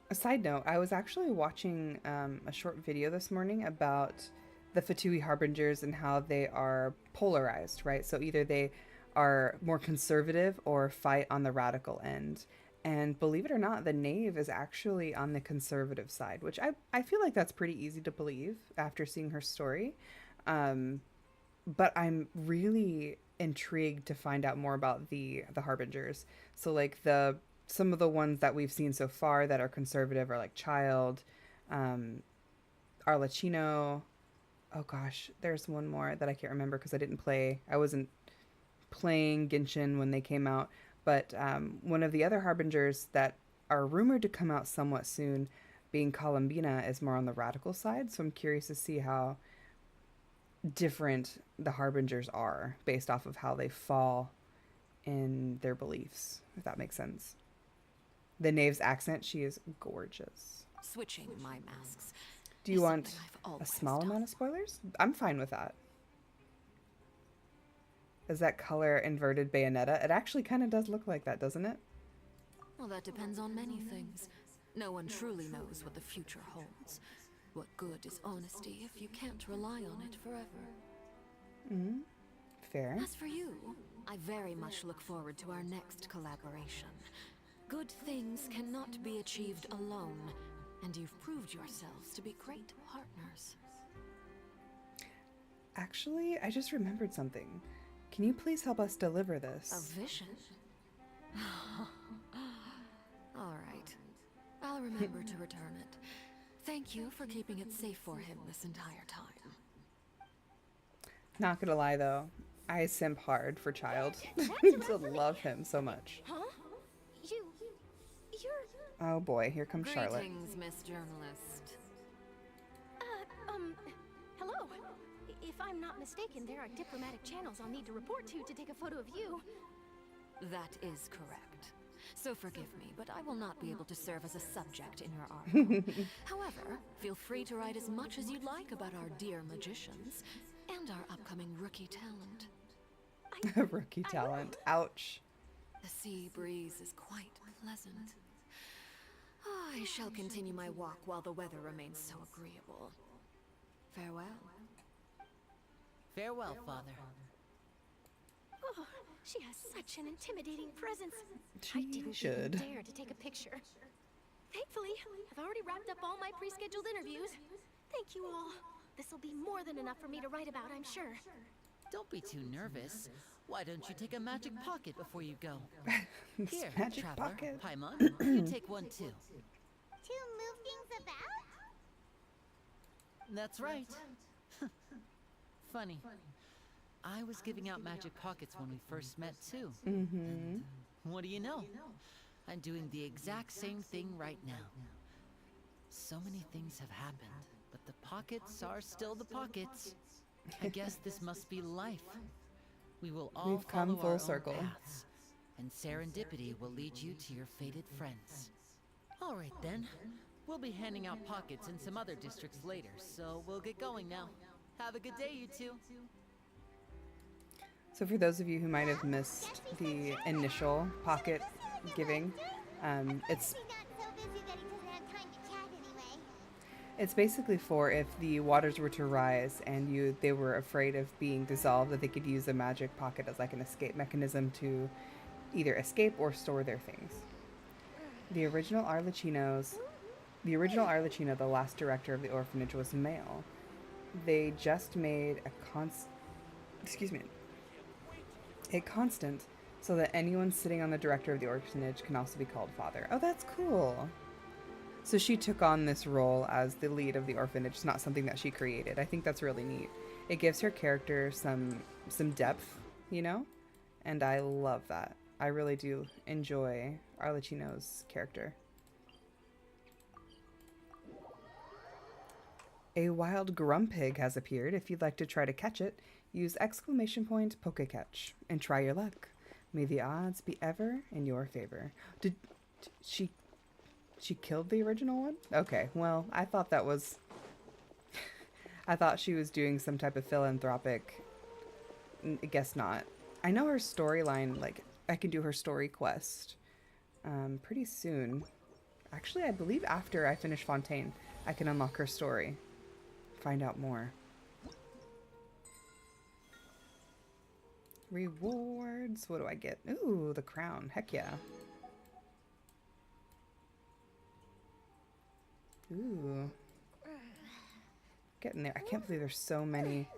A side note, I was actually watching a short video this morning about the Fatui Harbingers and how they are polarized, right? So either they are more conservative or fight on the radical end. And believe it or not, the knave is actually on the conservative side, which I feel like that's pretty easy to believe after seeing her story. But I'm really intrigued to find out more about the Harbingers. So like some of the ones that we've seen so far that are conservative are like Child, Arlecchino. Oh gosh, there's one more that I can't remember because I wasn't playing Genshin when they came out. But one of the other Harbingers that are rumored to come out somewhat soon, being Columbina, is more on the radical side. So I'm curious to see how different the Harbingers are based off of how they fall in their beliefs, if that makes sense. The knave's accent, she is gorgeous. Switching my masks. Do you is want something I've a always small done. amount of spoilers? I'm fine with that. Is that color inverted bayonetta? It actually kind of does look like that, doesn't it? Well, that depends on many things. No one truly knows what the future holds. What good is honesty if you can't rely on it forever? Mm-hmm. Fair. As for you, I very much look forward to our next collaboration. Good things cannot be achieved alone, and you've proved yourselves to be great partners. Actually, I just remembered something. Can you please help us deliver this? A vision? All right. I'll remember remember to return it. Thank you for keeping it safe for him this entire time. Not gonna lie though, I simp hard for Child. To love him so much. Huh? You're... Oh boy, here comes Charlotte. Greetings, Miss Journalist. Hello. If I'm not mistaken, there are diplomatic channels I'll need to report to take a photo of you. That is correct. So forgive me, but I will not be able to serve as a subject in your article. However, feel free to write as much as you'd like about our dear magicians and our upcoming rookie talent. Rookie talent. Ouch. The sea breeze is quite pleasant. I shall continue my walk while the weather remains so agreeable. Farewell. Farewell, Father. Oh, she has such an intimidating presence. She I didn't should. even dare to take a picture. Thankfully, I've already wrapped up all my pre-scheduled interviews. Thank you all. This will be more than enough for me to write about, I'm sure. Don't be too nervous. Why don't you take a magic pocket before you go? Here, magic Traveler, pocket. Paimon, you take one too. To move things about? That's right. Funny. I was giving out magic pockets when we first met too. And, what do you know? I'm doing the exact same thing right now. So many things have happened, but the pockets are still the pockets. I guess this must be life. We will all We've come follow full our circle. own paths, and serendipity will lead you to your fated friends. All right then. We'll be handing out pockets in some other districts later, so we'll get going now. Have a good day, you two. So for those of you who might have missed the initial pocket giving, it's basically for if the waters were to rise and they were afraid of being dissolved, that they could use a magic pocket as like an escape mechanism to either escape or store their things. The original Arlecchino, the last director of the orphanage, was male. They just made a constant so that anyone sitting on the director of the orphanage can also be called father. Oh, that's cool. So she took on this role as the lead of the orphanage. It's not something that she created. I think that's really neat. It gives her character some depth, you know? And I love that. I really do enjoy Arlecchino's character. A wild grumpig has appeared. If you'd like to try to catch it, use ! Pokecatch and try your luck. May the odds be ever in your favor. Did she killed the original one? Okay, well, I thought that was... I thought she was doing some type of philanthropic... I guess not. I know her storyline, like, I can do her story quest pretty soon. Actually, I believe after I finish Fontaine, I can unlock her story. Find out more. Rewards. What do I get? Ooh, the crown. Heck yeah. Ooh. Getting there. I can't believe there's so many.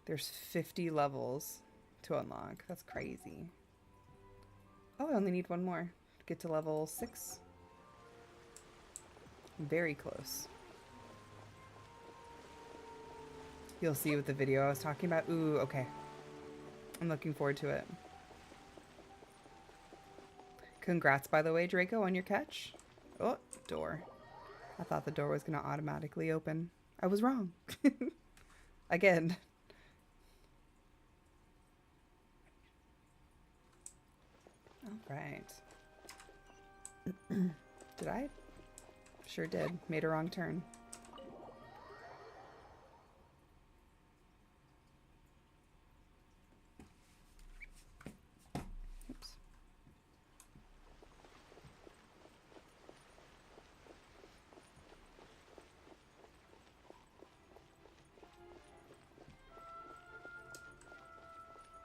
There's 50 levels to unlock. That's crazy. Oh, I only need one more to get to level 6. Very close. You'll see with the video I was talking about. Ooh, okay. I'm looking forward to it. Congrats, by the way, Draco, on your catch. Oh, door. I thought the door was going to automatically open. I was wrong. Again. All right. Did I? Sure did. Made a wrong turn. Oops.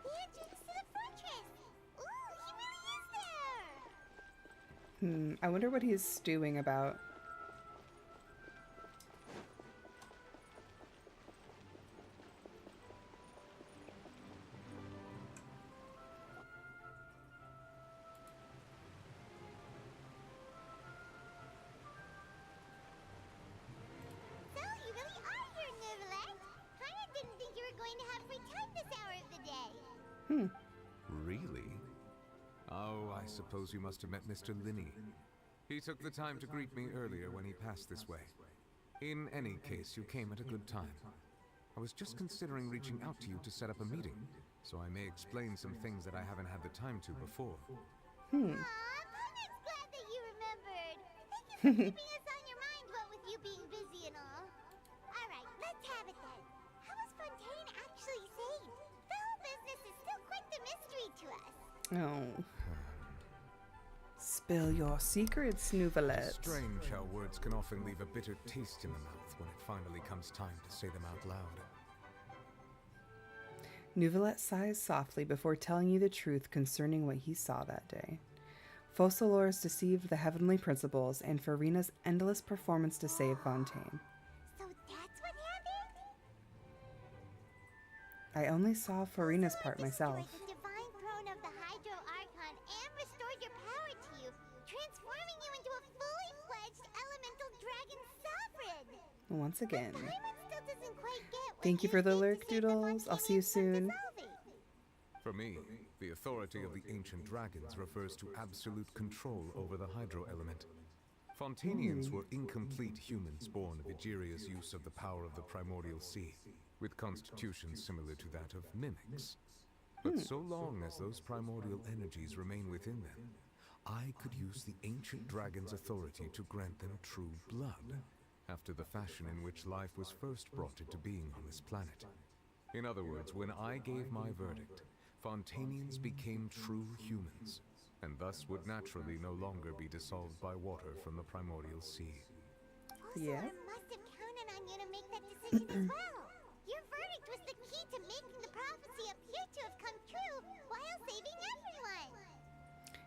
The entrance to the fortress! Ooh, he really is there! I wonder what he's stewing about. going to have free time this hour of the day. Really? Oh, I suppose you must have met Mr. Linney. He took the time to greet me earlier when he passed this way. In any case, you came at a good time. I was just considering reaching out to you to set up a meeting, so I may explain some things that I haven't had the time to before. Aw, Paimon's glad that you remembered. Thank you for keeping us on your mind, what with you being busy and all. Alright, let's have it then. How was Fontaine actually saved? The whole business is still quite the mystery to us. Oh. Spill your secrets, Nouvelette. Strange how words can often leave a bitter taste in the mouth when it finally comes time to say them out loud. Nouvelette sighs softly before telling you the truth concerning what he saw that day. Focalors deceived the heavenly principles and Farina's endless performance to save Fontaine. So that's what happened? I only saw Farina's part myself. The divine throne of the Hydro Archon and restored your power to you, transforming you into a fully fledged elemental dragon sovereign. Once again. Paimon still doesn't quite get what Thank you for the lurk, Doodles. I'll see you soon. For me, the authority of the ancient dragons refers to absolute control over the hydro element. Fontainians were incomplete humans born of Egeria's use of the power of the primordial sea, with constitutions similar to that of mimics. But so long as those primordial energies remain within them, I could use the ancient dragon's authority to grant them true blood, after the fashion in which life was first brought into being on this planet. In other words, when I gave my verdict, Fontainians became true humans, and thus would naturally no longer be dissolved by water from the primordial sea. Yeah. Must have counted on you to make that decision as well. Your verdict was the key to making the prophecy appear to have come true while saving everyone.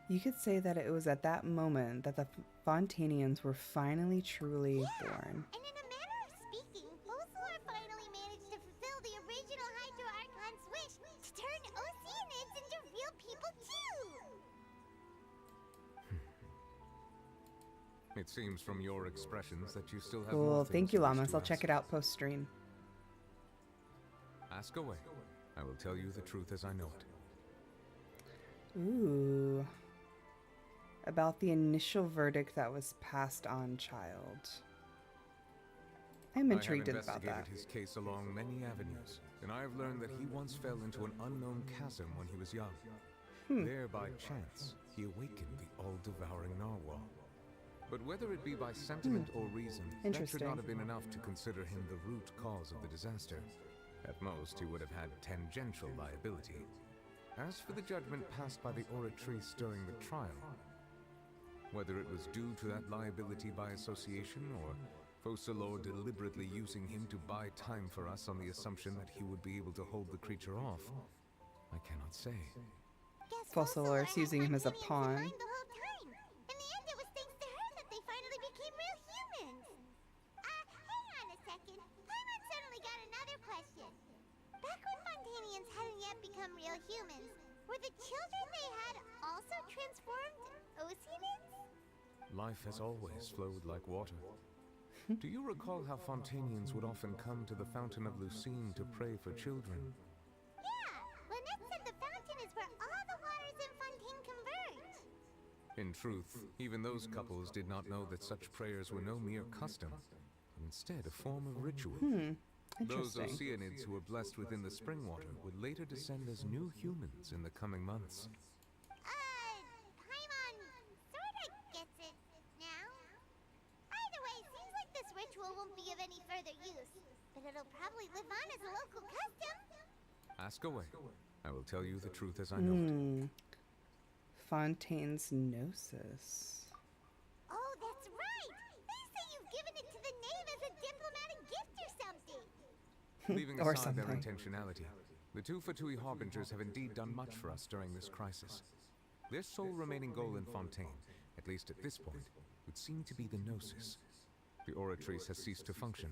You could say that it was at that moment that the Fontainians were finally truly born. And in a manner of speaking, Focalor finally managed to fulfill the original Hydro Archon's wish to turn Oceanids into real people too! It seems from your expressions that you still have Cool. more Thank things you, you wish Llamas. to I'll check ask. it out post-stream. Ask away. I will tell you the truth as I know it. Ooh. About the initial verdict that was passed on, child. I'm intrigued I have about that. investigated his case along many avenues, and I have learned that he once fell into an unknown chasm when he was young. There, by chance, he awakened the all-devouring narwhal. But whether it be by sentiment or reason, that should Interesting. not have been enough to consider him the root cause of the disaster. At most, he would have had tangential liability. As for the judgment passed by the Oratrice during the trial, whether it was due to that liability by association, or Focalor deliberately using him to buy time for us on the assumption that he would be able to hold the creature off, I cannot say. Focalor's using him as a pawn. The whole time. In the end, it was thanks to her that they finally became real humans. Hang on a second. Paimon suddenly got another question. Back when Fontainians hadn't yet become real humans, were the children they had also transformed Oceanids? Life has always flowed like water. Do you recall how Fontainians would often come to the Fountain of Lucine to pray for children? Yeah, Lynette said the fountain is where all the waters in Fontaine converge. In truth, even those couples did not know that such prayers were no mere custom, but instead a form of ritual. Those Interesting. Oceanids who were blessed within the spring water would later descend as new humans in the coming months. Paimon sorta gets it now. Either way, seems like this ritual won't be of any further use, but it'll probably live on as a local custom. Ask away. I will tell you the truth as I know it. Fontaine's Gnosis. Oh, that's right! They say you've given it to the knave as a diplomatic gift or something. Leaving Or aside their something. intentionality, the two Fatui Harbingers have indeed done much for us during this crisis. Their sole remaining goal in Fontaine, at least at this point, would seem to be the Gnosis. The Oratrice has ceased to function.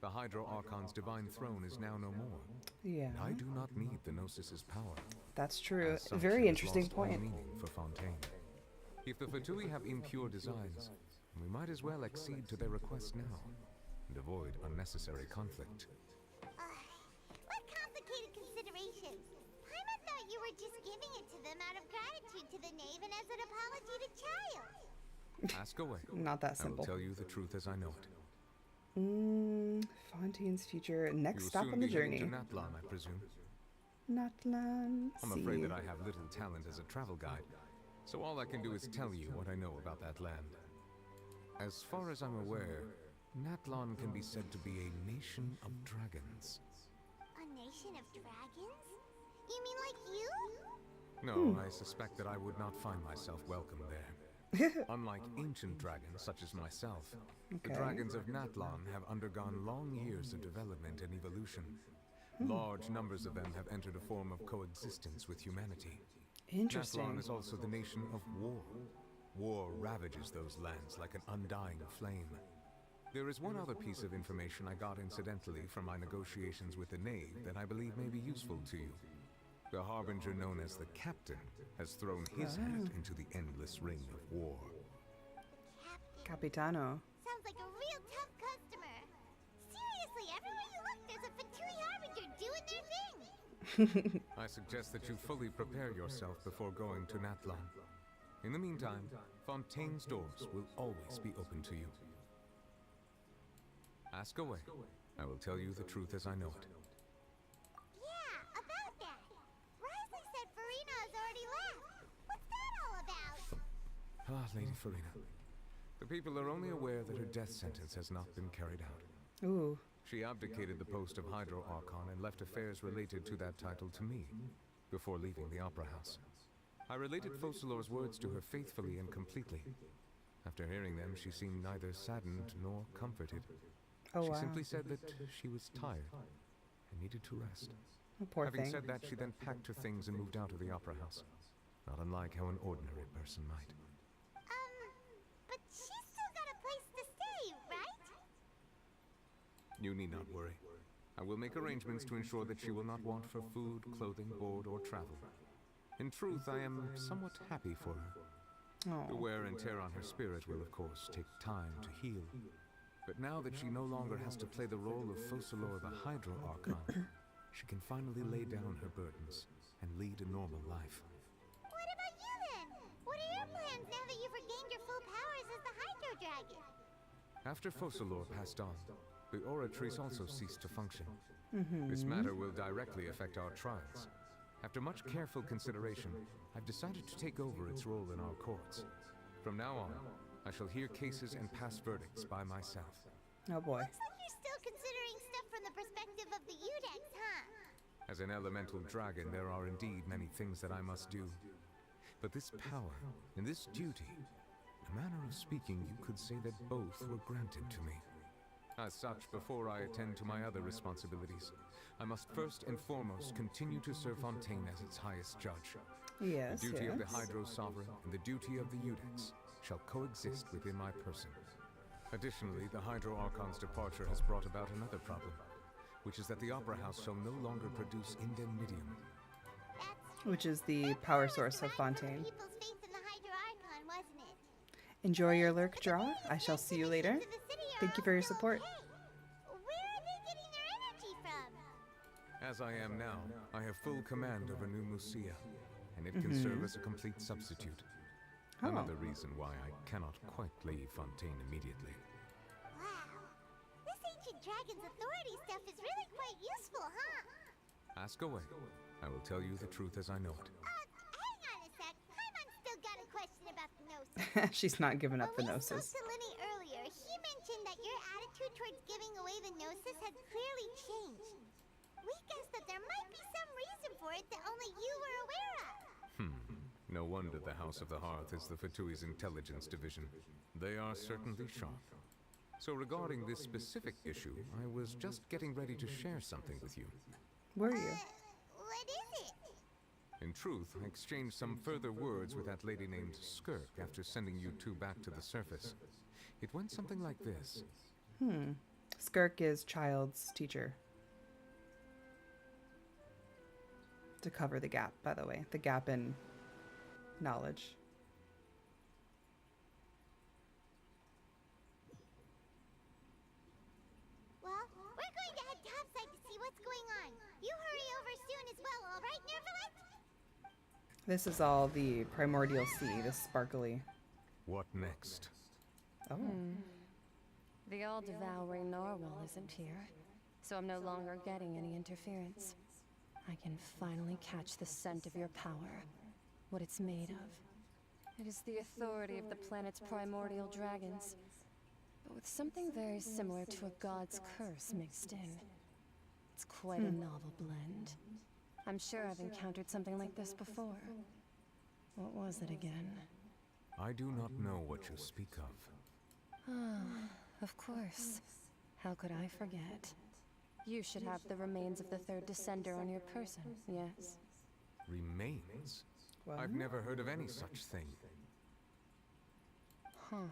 The Hydro Archon's divine throne is now no more. Yeah. And I do not need the Gnosis's power. That's true. As such, Very it has interesting lost all point. meaning for Fontaine. If the Fatui have impure designs, we might as well accede to their request now and avoid unnecessary conflict. What complicated just giving it to them out of gratitude to the knave and as an apology to Child. Ask away. Not that simple. I will tell you the truth as I know it. Fontaine's future. Next You'll stop soon on the be heading journey. to Natlan, I presume. Natlan. I'm afraid that I have little talent as a travel guide, so all I can do is tell you what I know about that land. As far as I'm aware, Natlan can be said to be a nation of dragons. A nation of dragons? You mean like you? No, I suspect that I would not find myself welcome there. Unlike ancient dragons such as myself, the dragons of Natlan have undergone long years of development and evolution. Large numbers of them have entered a form of coexistence with humanity. Interesting. Natlan is also the nation of war. War ravages those lands like an undying flame. There is one other piece of information I got incidentally from my negotiations with the knave that I believe may be useful to you. The harbinger known as the Captain has thrown his hat into the endless ring of war. Capitano. Sounds like a real tough customer. Seriously, everywhere you look, there's a Fatui harbinger doing their thing. I suggest that you fully prepare yourself before going to Natlan. In the meantime, Fontaine's doors will always be open to you. Ask away. I will tell you the truth as I know it. Yeah, about that. Risley said Farina has already left. What's that all about? Ah, Lady Farina. The people are only aware that her death sentence has not been carried out. Ooh. She abdicated the post of Hydro Archon and left affairs related to that title to me, before leaving the Opera House. I related Focalor's words to her faithfully and completely. After hearing them, she seemed neither saddened nor comforted. Oh, she wow. simply said that she was tired and needed to rest. Oh, poor Having thing. said that, she then packed her things and moved out of the Opera House. Not unlike how an ordinary person might. But she's still got a place to stay, right? You need not worry. I will make arrangements to ensure that she will not want for food, clothing, board, or travel. In truth, I am somewhat happy for her. The wear and tear on her spirit will, of course, take time to heal. But now that she no longer has to play the role of Focalor the Hydro Archon, she can finally lay down her burdens and lead a normal life. What about you then? What are your plans now that you've regained your full powers as the Hydro Dragon? After Focalor passed on, the Oratrice also ceased to function. This matter will directly affect our trials. After much careful consideration, I've decided to take over its role in our courts. From now on, I shall hear cases and pass verdicts by myself. Oh boy. Looks like you're still considering stuff from the perspective of the Udex, huh? As an elemental dragon, there are indeed many things that I must do. But this power and this duty, in a manner of speaking, you could say that both were granted to me. As such, before I attend to my other responsibilities, I must first and foremost continue to serve Fontaine as its highest judge. Yes, The duty of the yes. Hydro Sovereign and the duty of the Udex shall coexist within my person. Additionally, the Hydro Archon's departure has brought about another problem, which is that the Opera House shall no longer produce indemnitium. Which is the power source of Fontaine. People's faith in the Hydro Archon, wasn't it? Enjoy your lurk draw. I shall see you later. Thank you for your support. Where are they getting their energy from? As I am now, I have full command over New Musia, and it can serve as a complete substitute. Another reason why I cannot quite leave Fontaine immediately. Wow. This ancient dragon's authority stuff is really quite useful, huh? Ask away. I will tell you the truth as I know it. Hang on a sec. Paimon's still got a question about the Gnosis. She's not giving up the When we Gnosis. spoke to Lenny earlier, he mentioned that your attitude towards giving away the Gnosis had clearly changed. We guessed that there might be some reason for it that only you were aware of. No wonder the House of the Hearth is the Fatui's intelligence division. They are certainly sharp. So regarding this specific issue, I was just getting ready to share something with you. Were you? What is it? In truth, I exchanged some further words with that lady named Skirk after sending you two back to the surface. It went something like this. Skirk is Child's teacher. To cover the gap, by the way. The gap in knowledge. Well, we're going to head topside to see what's going on. You hurry over soon as well, all right, Nervalet? This is all the primordial sea, this sparkly. What next? Oh. The all-devouring narwhal isn't here, so I'm no longer getting any interference. I can finally catch the scent of your power, what it's made of. It is the authority of the planet's primordial dragons, but with something very similar to a god's curse mixed in. It's quite a novel blend. I'm sure I've encountered something like this before. What was it again? I do not know what you speak of. Of course. How could I forget? You should have the remains of the third descender on your person, yes? Remains? What? I've never heard of any such thing. Huh.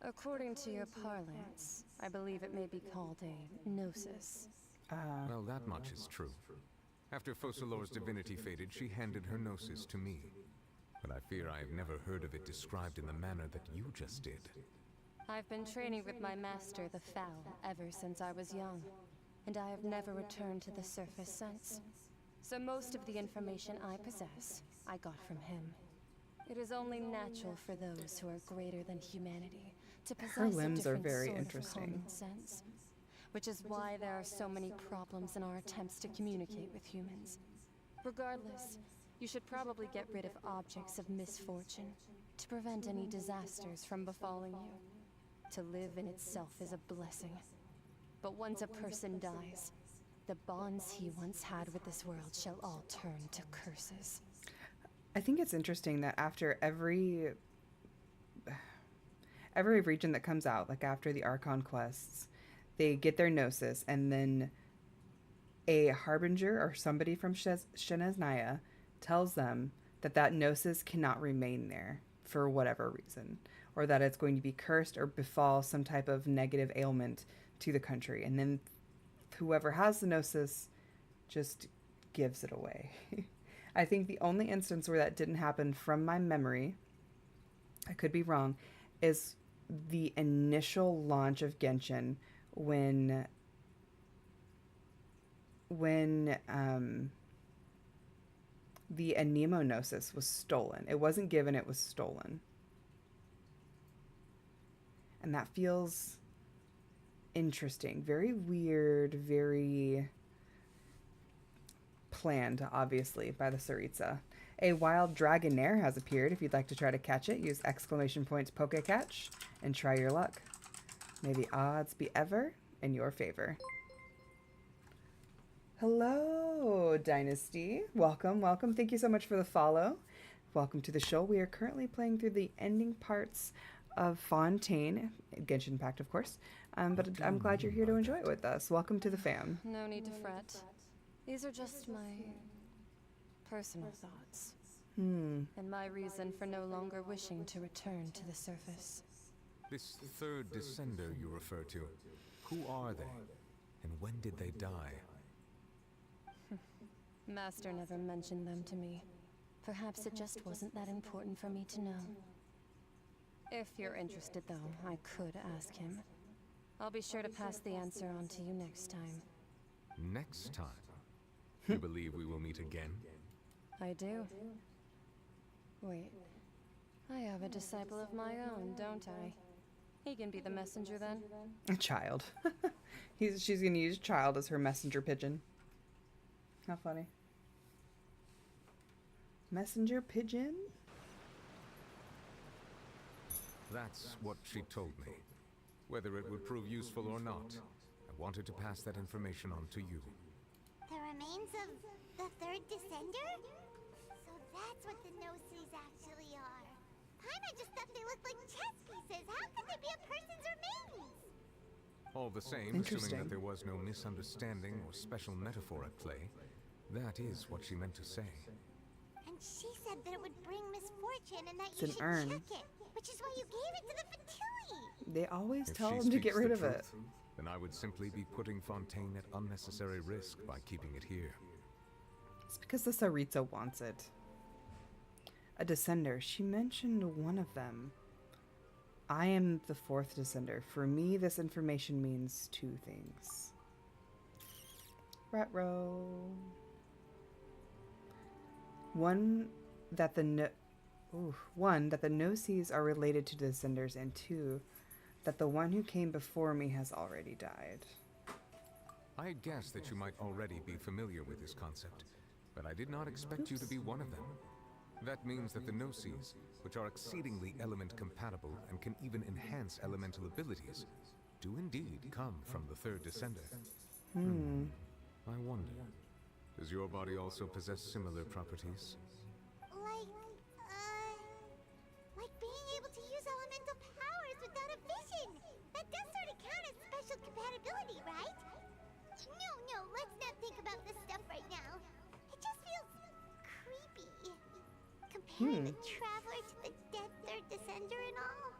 According to your parlance, I believe it may be called a gnosis. Well, that much is true. After Focalor's divinity faded, she handed her gnosis to me. But I fear I have never heard of it described in the manner that you just did. I've been training with my master, the Foul, ever since I was young, and I have never returned to the surface since. So most of the information I possess, I got from him. It is only natural for those who are greater than humanity to possess Her limbs a are different very sort interesting. of common sense, which is why there are so many problems in our attempts to communicate with humans. Regardless, you should probably get rid of objects of misfortune to prevent any disasters from befalling you. To live in itself is a blessing. But once a person dies, the bonds he once had with this world shall all turn to curses. I think it's interesting that after every region that comes out, like after the Archon quests, they get their gnosis, and then a harbinger or somebody from Shenaznia tells them that that gnosis cannot remain there for whatever reason, or that it's going to be cursed or befall some type of negative ailment to the country. And then whoever has the gnosis just gives it away. I think the only instance where that didn't happen from my memory, I could be wrong, is the initial launch of Genshin when the anemonosis was stolen. It wasn't given, it was stolen. And that feels interesting. Very weird, very planned, obviously, by the Tsaritsa. A wild dragonair has appeared. If you'd like to try to catch it, use ! Pokecatch and try your luck. May the odds be ever in your favor. Hello, Dynasty. Welcome, welcome. Thank you so much for the follow. Welcome to the show. We are currently playing through the ending parts of Fontaine, Genshin Impact, of course. But I'm glad you're here to enjoy it with us. Welcome to the fam. No need to fret. These are just my personal thoughts. And my reason for no longer wishing to return to the surface. This third descender you refer to, who are they? And when did they die? Master never mentioned them to me. Perhaps it just wasn't that important for me to know. If you're interested, though, I could ask him. I'll be sure to pass the answer on to you next time. Next time? You believe we will meet again? I do. Wait. I have a disciple of my own, don't I? He can be the messenger then. A child. She's going to use child as her messenger pigeon. How funny. Messenger pigeon? That's what she told me. Whether it would prove useful or not, I wanted to pass that information on to you. The remains of the third descender? So that's what the Gnosis actually are. Paimon just thought they looked like chess pieces. How could they be a person's remains? All the same, assuming that there was no misunderstanding or special metaphor at play, that is what she meant to say. And she said that it would bring misfortune and that It's you an should urn. check it, which is why you gave it to the Fatui. They always If tell she them to get speaks rid the of it. truth, then I would simply be putting Fontaine at unnecessary risk by keeping it here. It's because the Tsaritsa wants it. A descender. She mentioned one of them. I am the fourth descender. For me, this information means two things. Retro. One, that the no-sees are related to descenders, and two, that the one who came before me has already died. I had guessed that you might already be familiar with this concept, but I did not expect you to be one of them. That means that the no-sees, which are exceedingly element-compatible and can even enhance elemental abilities, do indeed come from the third descender. I wonder, does your body also possess similar properties? Like being able to use elemental powers without a vision. That does sort of count as special compatibility, right? No, let's not think about this stuff right now. It just feels creepy. Comparing the Traveler to the dead third descender and all.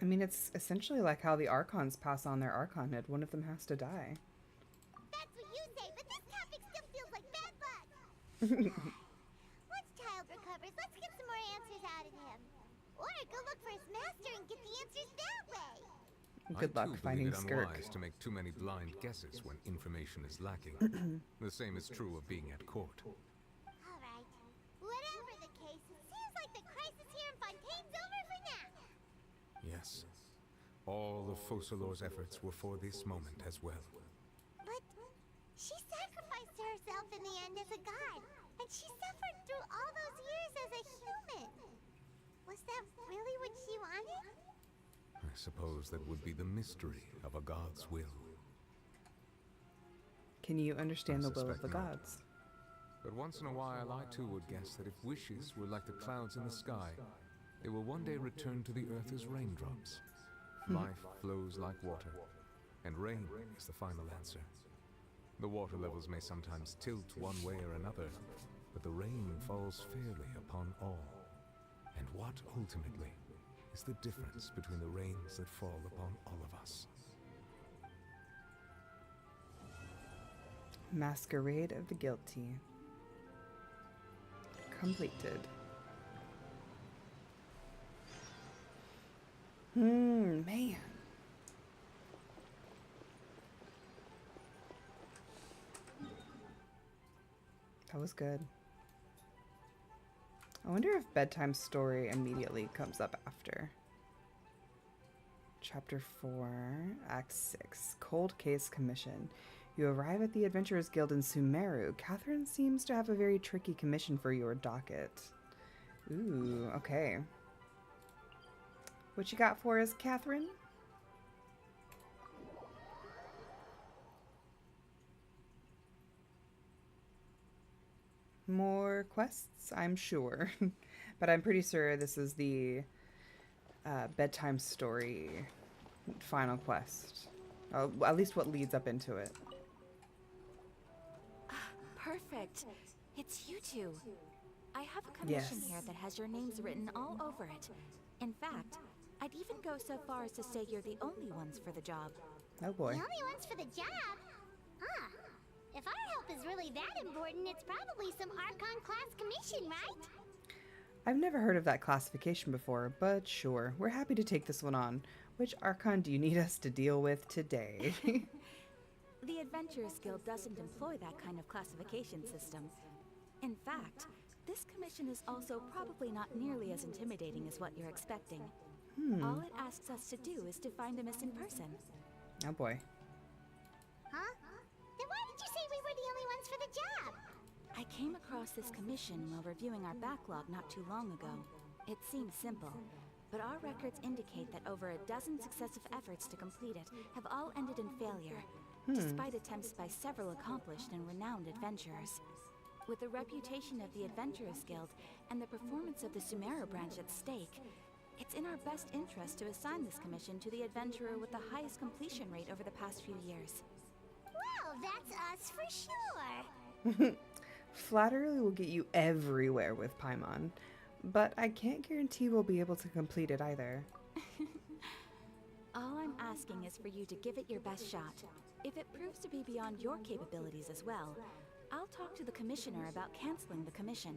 I mean, it's essentially like how the Archons pass on their Archonhood. One of them has to die. That's what you say, but this topic still feels like bad luck. Once Child recovers, let's get some more answers out of him. Or go look for his master and get the answers that way. Good luck finding it Skirk. unwise to make too many blind guesses when information is lacking. The same is true of being at court. Alright. Whatever the case, it seems like the crisis here in Fontaine's over for now. Yes. All of Focalor's efforts were for this moment as well. But she sacrificed herself in the end as a god, and she suffered through all those years as a human. Was that really what she wanted? I suppose that would be the mystery of a god's will. Can you understand the will of the suspect not. gods? But once in a while, I too would guess that if wishes were like the clouds in the sky, they will one day return to the earth as raindrops. Life flows like water, and rain is the final answer. The water levels may sometimes tilt one way or another, but the rain falls fairly upon all. And what ultimately is the difference between the rains that fall upon all of us? Masquerade of the Guilty. Completed. Man. That was good. I wonder if bedtime story immediately comes up after. Chapter 4, Act 6, Cold Case Commission. You arrive at the Adventurers Guild in Sumeru. Catherine seems to have a very tricky commission for your docket. Ooh, okay. What you got for us, Catherine? More quests, I'm sure. But I'm pretty sure this is the bedtime story final quest. At least what leads up into it. Perfect. It's you two. I have a commission Yes. here that has your names written all over it. In fact, I'd even go so far as to say you're the only ones for the job. Oh boy. The only ones for the job? Huh. If our help is really that important, it's probably some Archon class commission, right? I've never heard of that classification before, but sure, we're happy to take this one on. Which Archon do you need us to deal with today? The Adventurers Guild doesn't employ that kind of classification system. In fact, this commission is also probably not nearly as intimidating as what you're expecting. All it asks us to do is to find a missing person. Oh boy. Huh? Then why did you say we were the only ones for the job? I came across this commission while reviewing our backlog not too long ago. It seems simple, but our records indicate that over a dozen successive efforts to complete it have all ended in failure, despite attempts by several accomplished and renowned adventurers. With the reputation of the Adventurers Guild and the performance of the Sumeru branch at stake, it's in our best interest to assign this commission to the adventurer with the highest completion rate over the past few years. Well, that's us for sure. Flattery will get you everywhere with Paimon, but I can't guarantee we'll be able to complete it either. All I'm asking is for you to give it your best shot. If it proves to be beyond your capabilities as well, I'll talk to the commissioner about canceling the commission.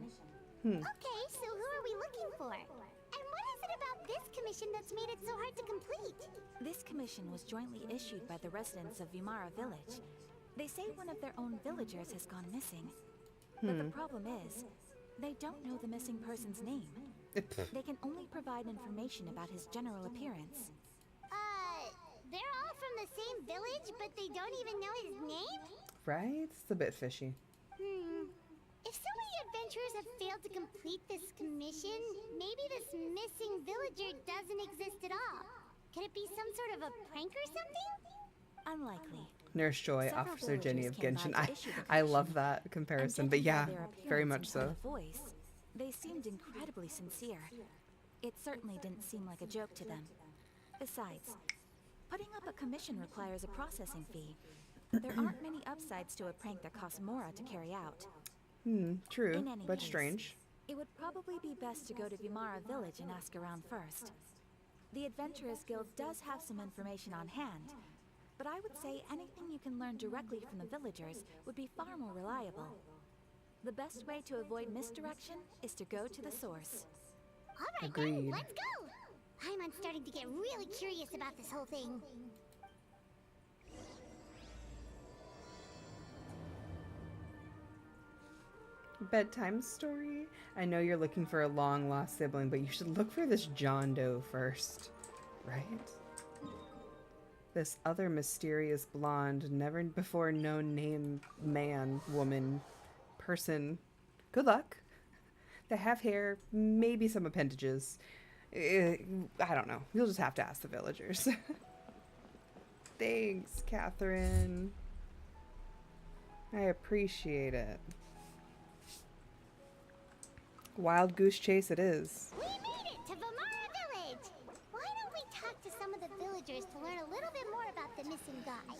Okay, so who are we looking for? And what is it about this commission that's made it so hard to complete? This commission was jointly issued by the residents of Vimara Village. They say one of their own villagers has gone missing. But the problem is, they don't know the missing person's name. They can only provide information about his general appearance. They're all from the same village, but they don't even know his name? Right? It's a bit fishy. If so many adventurers have failed to complete this commission, maybe this missing villager doesn't exist at all. Could it be some sort of a prank or something? Unlikely. Nurse Joy, Several Officer Jenny of villagers came Genshin. by to issue the I commission. love that comparison, And but judging by yeah, their very appearance much and tone so. of voice, they seemed incredibly sincere. It certainly didn't seem like a joke to them. Besides, putting up a commission requires a processing fee. There aren't many upsides to a prank that costs Mora to carry out. True, In any but case, strange. It would probably be best to go to Vimara village and ask around first. The Adventurers Guild does have some information on hand, but I would say anything you can learn directly from the villagers would be far more reliable. The best way to avoid misdirection is to go to the source. Alright then, let's go! I'm starting to get really curious about this whole thing. Bedtime story? I know you're looking for a long-lost sibling, but you should look for this John Doe first, right? This other mysterious blonde, never before known name man, woman, person. Good luck. They have hair, maybe some appendages. I don't know. You'll just have to ask the villagers. Thanks, Catherine. I appreciate it. Wild goose chase it is. We made it to Vimara village! Why don't we talk to some of the villagers to learn a little bit more about the missing guy?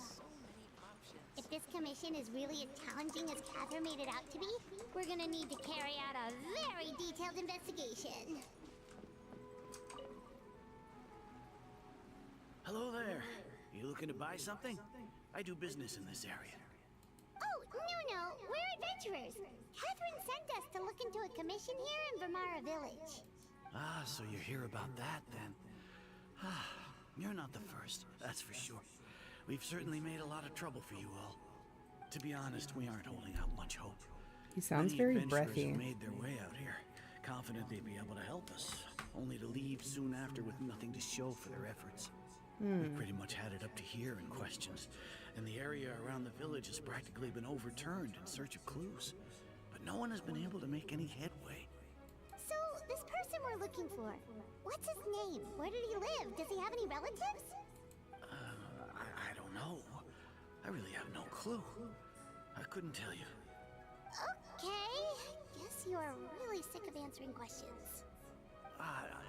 If this commission is really as challenging as Catherine made it out to be, we're gonna need to carry out a very detailed investigation. Hello there. You looking to buy something? I do business in this area. Oh, no, we're adventurers. Catherine sent us to look into a commission here in Vimara village. Ah, so you're here about that then. Ah, you're not the first, that's for sure. We've certainly made a lot of trouble for you all. To be honest, we aren't holding out much hope. He sounds Many very adventurers breathy. have made their way out here, confident they'd be able to help us, only to leave soon after with nothing to show for their efforts. We've pretty much had it up to here in questions, and the area around the village has practically been overturned in search of clues. But no one has been able to make any headway. So, this person we're looking for, what's his name? Where did he live? Does he have any relatives? I don't know. I really have no clue. I couldn't tell you. Okay, guess you are really sick of answering questions.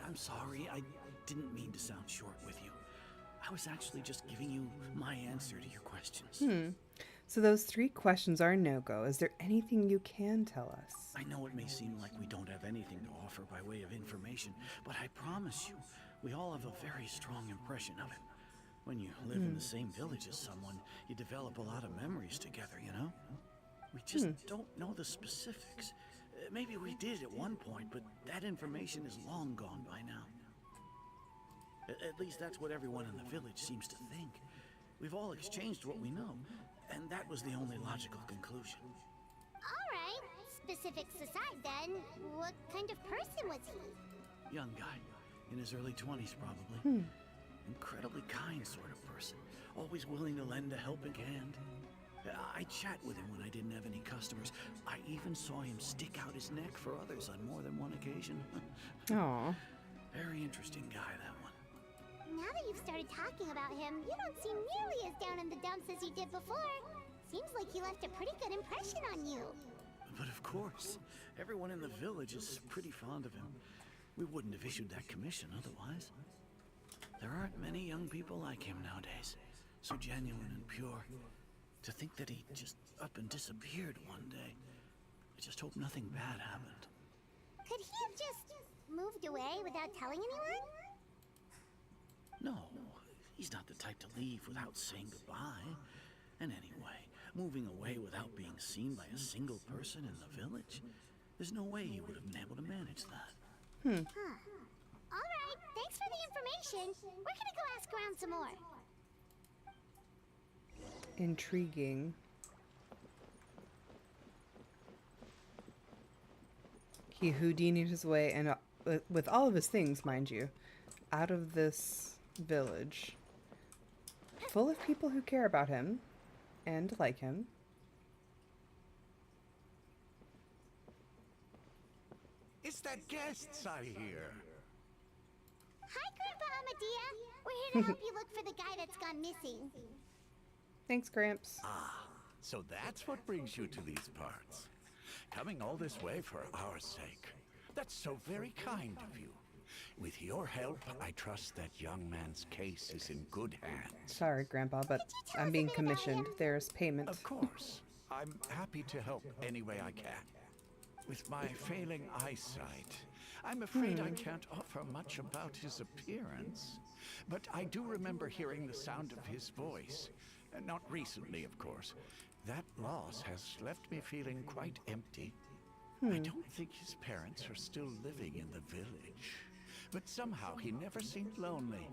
I'm sorry. I didn't mean to sound short with you. I was actually just giving you my answer to your questions. So those 3 questions are a no-go. Is there anything you can tell us? I know it may seem like we don't have anything to offer by way of information, but I promise you, we all have a very strong impression of him. When you live in the same village as someone, you develop a lot of memories together, you know? We just don't know the specifics. Maybe we did at one point, but that information is long gone by now. At least that's what everyone in the village seems to think. We've all exchanged what we know, and that was the only logical conclusion. Alright, specifics aside then, what kind of person was he? Young guy, in his early 20s probably. Incredibly kind sort of person, always willing to lend a helping hand. I chat with him when I didn't have any customers. I even saw him stick out his neck for others on more than one occasion. Aw. Very interesting guy, that one. Now that you've started talking about him, you don't seem nearly as down in the dumps as you did before. Seems like he left a pretty good impression on you. But of course, everyone in the village is pretty fond of him. We wouldn't have issued that commission otherwise. There aren't many young people like him nowadays, so genuine and pure. To think that he just up and disappeared one day. I just hope nothing bad happened. Could he have just moved away without telling anyone? No, he's not the type to leave without saying goodbye. And anyway, moving away without being seen by a single person in the village, there's no way he would have been able to manage that. Alright, thanks for the information. We're gonna go ask around some more. Intriguing. He Houdini'd his way, and with all of his things, mind you, out of this village, full of people who care about him and like him. It's the guests I hear. Hi, Grandpa Amadea. We're here to help you look for the guy that's gone missing. Thanks, Gramps. Ah, so that's what brings you to these parts. Coming all this way for our sake. That's so very kind of you. With your help, I trust that young man's case is in good hands. Sorry, Grandpa, but I'm being commissioned. There's payment. Of course. I'm happy to help any way I can. With my failing eyesight, I'm afraid I can't offer much about his appearance. But I do remember hearing the sound of his voice. Not recently, of course. That loss has left me feeling quite empty. I don't think his parents are still living in the village. But somehow he never seemed lonely.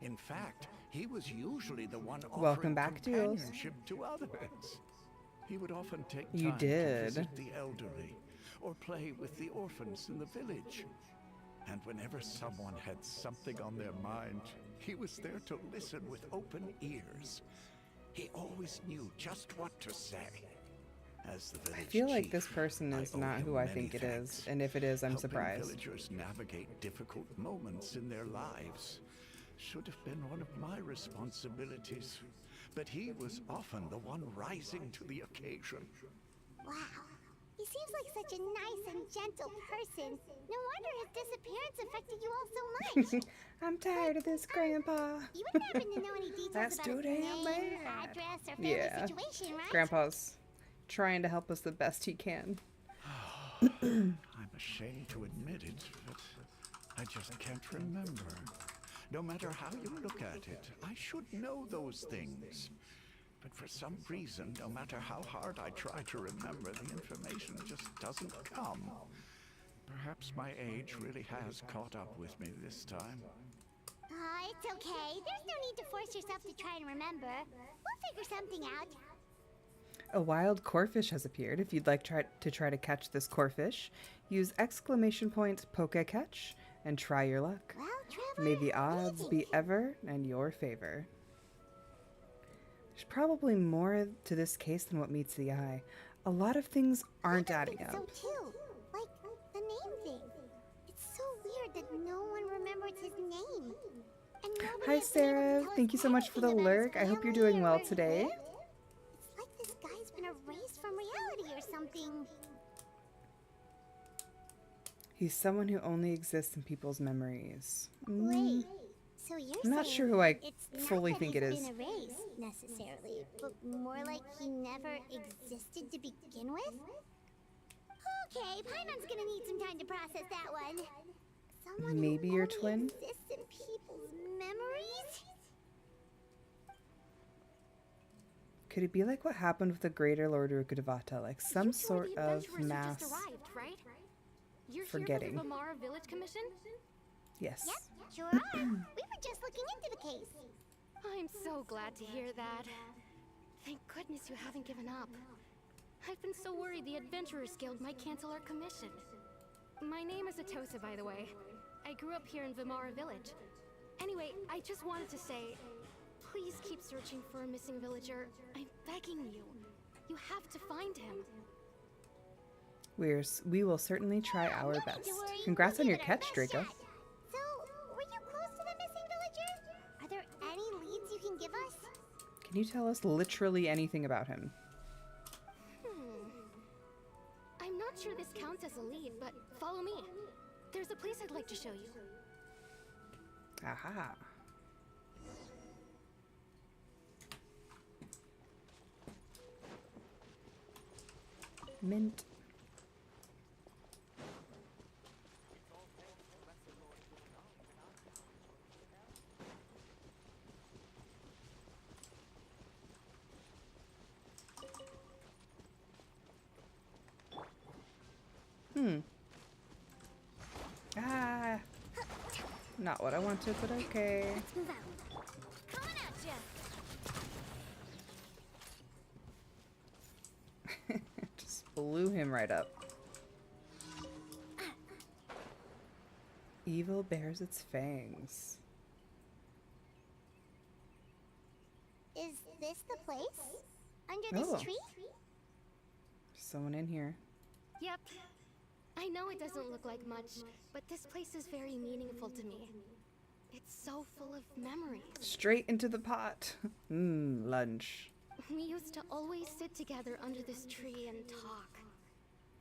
In fact, he was usually the one offering companionship to others. He would often take time to visit the elderly or play with the orphans in the village. And whenever someone had something on their mind, he was there to listen with open ears. He always knew just what to say. As the village I feel like chief, this person is not who I think it is, and if it is, I'm surprised. Helping villagers navigate difficult moments in their lives should have been one of my responsibilities, but he was often the one rising to the occasion. Wow. He seems like such a nice and gentle person. No wonder his disappearance affected you all so much. I'm tired of this, Grandpa. You wouldn't happen to know any details That's about too his damn name, bad. address, or family situation, right? Grandpa's trying to help us the best he can. I'm ashamed to admit it, but I just can't remember. No matter how you look at it, I should know those things. But for some reason, no matter how hard I try to remember, the information just doesn't come. Perhaps my age really has caught up with me this time. It's okay. There's no need to force yourself to try and remember. We'll figure something out. A wild corfish has appeared. If you'd like to try to catch this corfish, use !Poke-catch and try your luck. Well, May the odds be ever in your favor. There's probably more to this case than what meets the eye. A lot of things aren't adding up. So too. Like the name thing. It's so weird that no one remembers his name. And Hi Sarah, thank you so much for the lurk. I hope you're doing well today. It's like this guy's been erased from reality or something. He's someone who only exists in people's memories. Wait, so you're I'm not saying sure who I it's fully not that think it he's is. been erased necessarily, but more like he never existed to begin with? Okay, Paimon's gonna need some time to process that one. Someone Maybe who your only twin? exists in people's memories? Could it be like what happened with the Greater Lord Rukkhadevata, like some sort of mass Just arrived, right? You're forgetting? here for the Vamara Village Commission? Yes. Yep, sure are. We were just looking into the case. I'm so glad to hear that. Thank goodness you haven't given up. I've been so worried the Adventurers Guild might cancel our commission. My name is Atosa, by the way. I grew up here in Vamara Village. Anyway, I just wanted to say, please keep searching for a missing villager. I'm begging you. You have to find him. We will certainly try our best. Congrats on your catch, Draco. So, were you close to the missing villager? Are there any leads you can give us? Can you tell us literally anything about him? I'm not sure this counts as a lead, but follow me. There's a place I'd like to show you. Aha. Mint. Ah. Not what I wanted, but okay. Let's move out. Coming at ya. Just blew him right up. Evil bears its fangs. Is this the place? Under this Oh. tree? Someone in here. Yep. I know it doesn't look like much, but this place is very meaningful to me. It's so full of memories. Straight into the pot. Lunch. We used to always sit together under this tree and talk.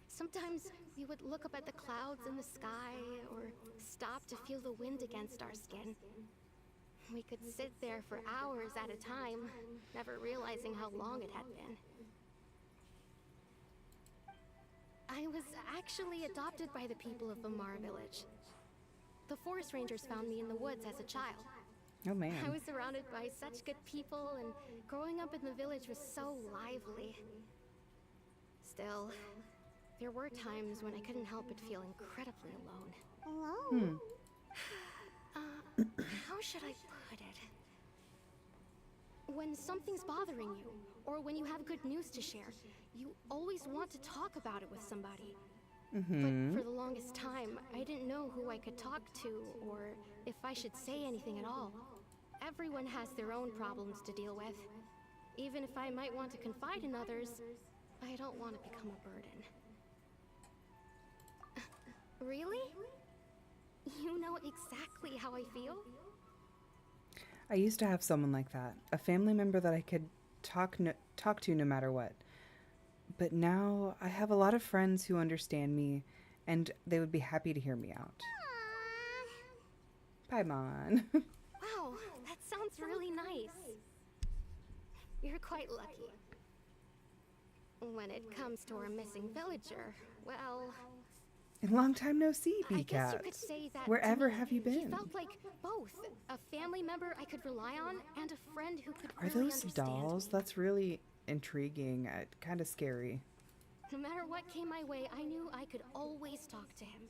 Sometimes we would look up at the clouds in the sky or stop to feel the wind against our skin. We could sit there for hours at a time, never realizing how long it had been. I was actually adopted by the people of Amara Village. The forest rangers found me in the woods as a child. Oh man. I was surrounded by such good people, and growing up in the village was so lively. Still, there were times when I couldn't help but feel incredibly alone. Alone? How should I put it? When something's bothering you, or when you have good news to share, you always want to talk about it with somebody. But for the longest time, I didn't know who I could talk to, or if I should say anything at all. Everyone has their own problems to deal with. Even if I might want to confide in others, I don't want to become a burden. Really? You know exactly how I feel? I used to have someone like that. A family member that I could talk to no matter what. But now I have a lot of friends who understand me, and they would be happy to hear me out. Bye, Mon. Wow, that sounds really nice. You're quite lucky. When it comes to our missing villager, well... Long time no see, I guess you Cat. could say that Wherever to me, have you He been? felt like both. A family member I could rely on, and a friend who could Are really those understand dolls? me. That's really intriguing. Kind of scary. No matter what came my way, I knew I could always talk to him.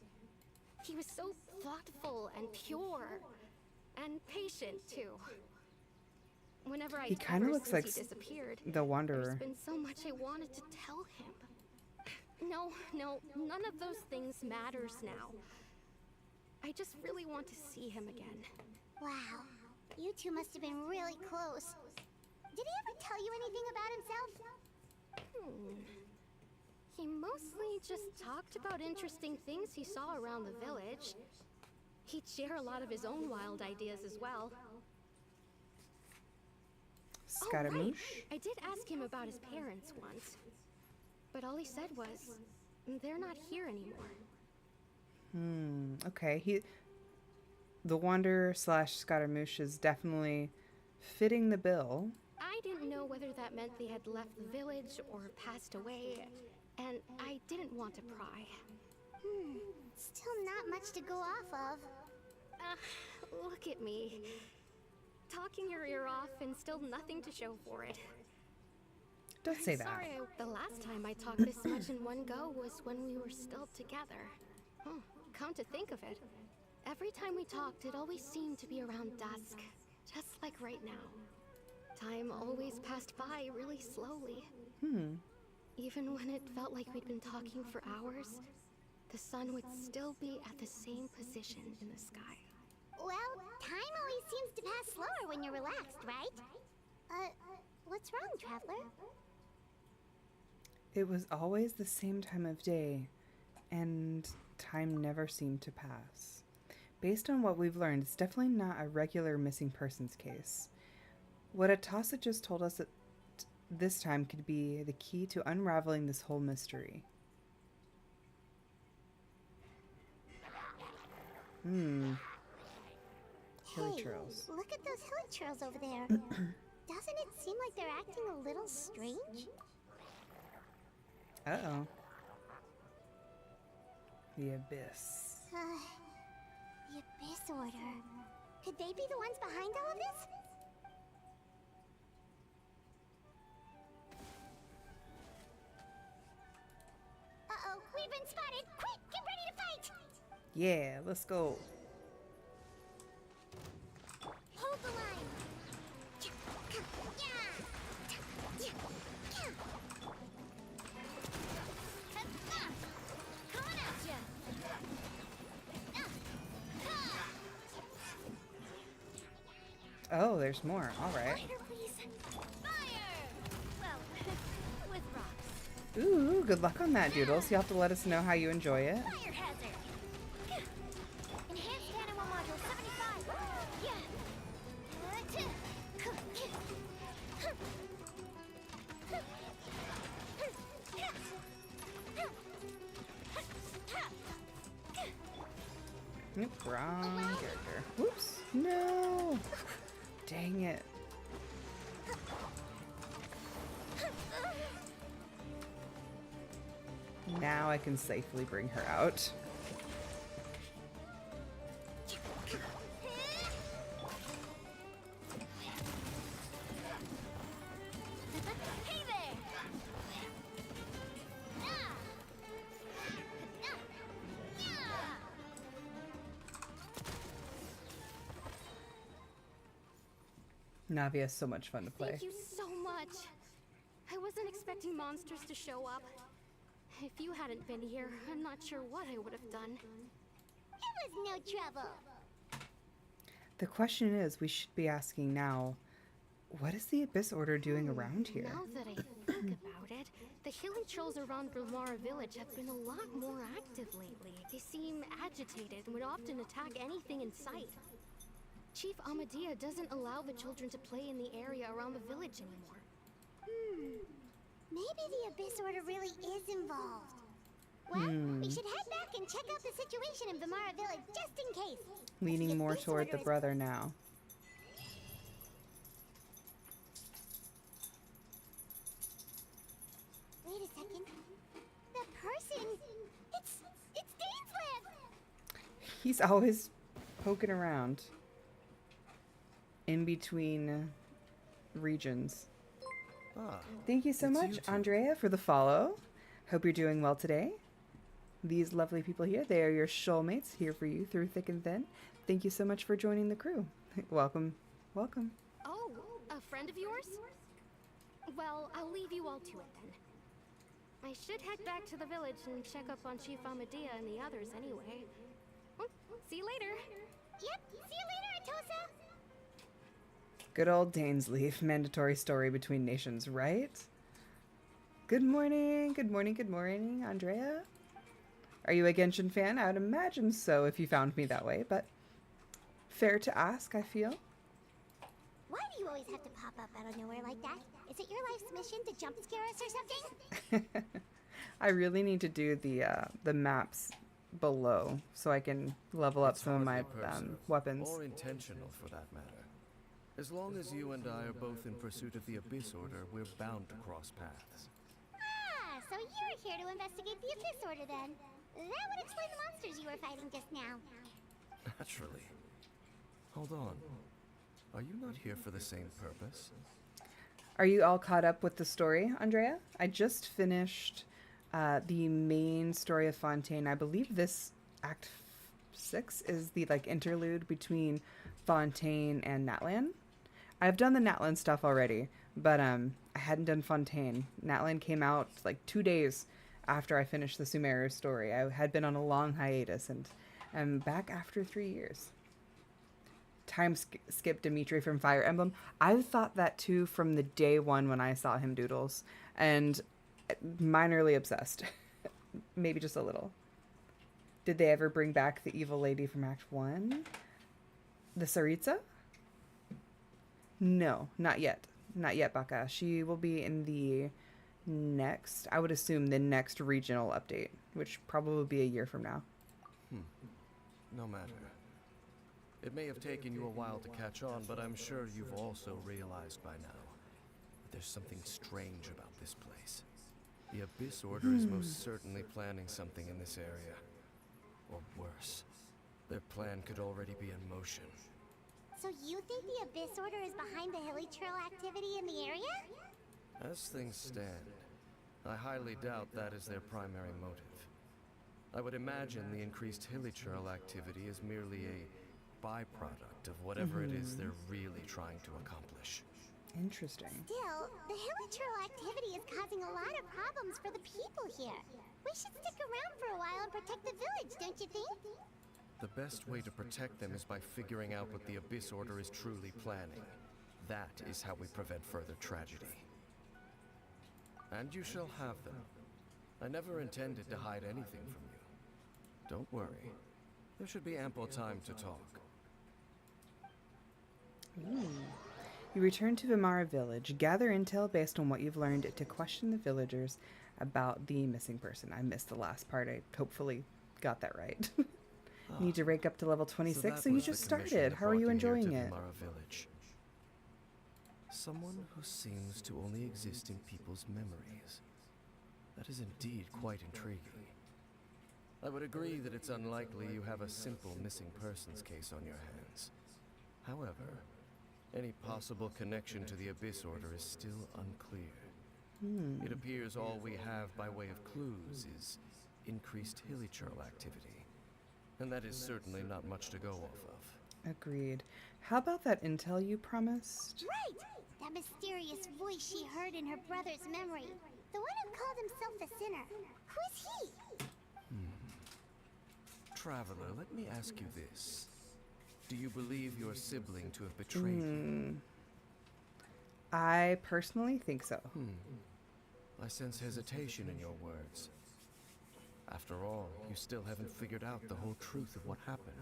He was so thoughtful and pure. And patient, too. Whenever He kind of looks like he disappeared, the Wanderer. there's been so much I wanted to tell him. No, none of those things matters now. I just really want to see him again. Wow, you two must have been really close. Did he ever tell you anything about himself? He mostly just talked about interesting things he saw around the village. He'd share a lot of his own wild ideas as well. Scaramouche? I did ask him about his parents once. But all he said was, they're not here anymore. Okay. The Wanderer / Scaramouche is definitely fitting the bill. I didn't know whether that meant they had left the village or passed away, and I didn't want to pry. Still not much to go off of. Look at me. Talking your ear off and still nothing to show for it. Don't say that. Sorry, the last time I talked this much in one go was when we were still together. Come to think of it, every time we talked, it always seemed to be around dusk, just like right now. Time always passed by really slowly. Even when it felt like we'd been talking for hours, the sun would still be at the same position in the sky. Well, time always seems to pass slower when you're relaxed, right? What's wrong, Traveler? It was always the same time of day, and time never seemed to pass. Based on what we've learned, it's definitely not a regular missing persons case. What Atasa just told us this time could be the key to unraveling this whole mystery. Hilly churls. Look at those hilly churls over there. Doesn't it seem like they're acting a little strange? Uh-oh. The Abyss. The Abyss Order. Could they be the ones behind all of this? Uh-oh, we've been spotted! Quick, get ready to fight! Yeah, let's go. Hold the line! Coming at ya! Oh, there's more. All right. Fire, please. Fire! Well, with rocks. Ooh, good luck on that, Doodles. You'll have to let us know how you enjoy it. Fire hazard. Enhanced cannon module 75. Yeah. Nope, wrong character. Whoops. No. Dang it. Now I can safely bring her out. Hey there. Navi is so much fun to play. Thank you so much. I wasn't expecting monsters to show up. If you hadn't been here, I'm not sure what I would have done. It was no trouble. The question is, we should be asking now, what is the Abyss Order doing around here? Now that I think about it, the healing trolls around Grimara village have been a lot more active lately. They seem agitated and would often attack anything in sight. Chief Amadea doesn't allow the children to play in the area around the village anymore. Maybe the Abyss Order really is involved. Well, we should head back and check out the situation in Vimara village just in case. Leaning more toward the brother now. Wait a second. The person, it's Dainsland. He's always poking around in between regions. Thank you so much, Andrea, for the follow. Hope you're doing well today. These lovely people here, they are your soulmates here for you through thick and thin. Thank you so much for joining the crew. Welcome. Welcome. Oh, a friend of yours? Well, I'll leave you all to it then. I should head back to the village and check up on Chief Amadea and the others anyway. Well, see you later. Yep, see you later, Atosa. Good old Dainsleif, mandatory story between nations, right? Good morning, good morning, good morning, Andrea. Are you a Genshin fan? I would imagine so if you found me that way, but fair to ask, I feel. Why do you always have to pop up out of nowhere like that? Is it your life's mission to jump scare us or something? I really need to do the maps below so I can level up some of my weapons. Or intentional, for that matter. As long as you and I are both in pursuit of the Abyss Order, we're bound to cross paths. Ah, so you're here to investigate the Abyss Order then. That would explain the monsters you were fighting just now. Naturally. Hold on. Are you not here for the same purpose? Are you all caught up with the story, Andrea? I just finished the main story of Fontaine. I believe this Act 6 is the interlude between Fontaine and Natlan. I've done the Natlan stuff already, but I hadn't done Fontaine. Natlan came out 2 days after I finished the Sumeru story. I had been on a long hiatus and I'm back after 3 years. Time skip Dimitri from Fire Emblem. I thought that too from the day one when I saw him, Doodles, and minorly obsessed. Maybe just a little. Did they ever bring back the evil lady from Act 1? The Saritsa? No, not yet. Not yet, Baka. She will be in the next, I would assume, the next regional update, which probably will be a year from now. No matter. It may have taken you a while to catch on, but I'm sure you've also realized by now that there's something strange about this place. The Abyss Order is most certainly planning something in this area. Or worse, their plan could already be in motion. So you think the Abyss Order is behind the hilly trail activity in the area? As things stand, I highly doubt that is their primary motive. I would imagine the increased hilly trail activity is merely a byproduct of whatever it is they're really trying to accomplish. Interesting. Still, the hilly trail activity is causing a lot of problems for the people here. We should stick around for a while and protect the village, don't you think? The best way to protect them is by figuring out what the Abyss Order is truly planning. That is how we prevent further tragedy. And you shall have them. I never intended to hide anything from you. Don't worry. There should be ample time to talk. You return to Vimara village. Gather intel based on what you've learned to question the villagers about the missing person. I missed the last part. I hopefully got that right. Need to rank up to level 26, so you just started. How are you enjoying it? Vimara village. Someone who seems to only exist in people's memories. That is indeed quite intriguing. I would agree that it's unlikely you have a simple missing persons case on your hands. However, any possible connection to the Abyss Order is still unclear. It appears all we have by way of clues is increased hilichurl activity. And that is certainly not much to go off of. Agreed. How about that intel you promised? Right! That mysterious voice she heard in her brother's memory. The one who called himself a sinner. Who is he? Traveler, let me ask you this. Do you believe your sibling to have betrayed you? I personally think so. I sense hesitation in your words. After all, you still haven't figured out the whole truth of what happened.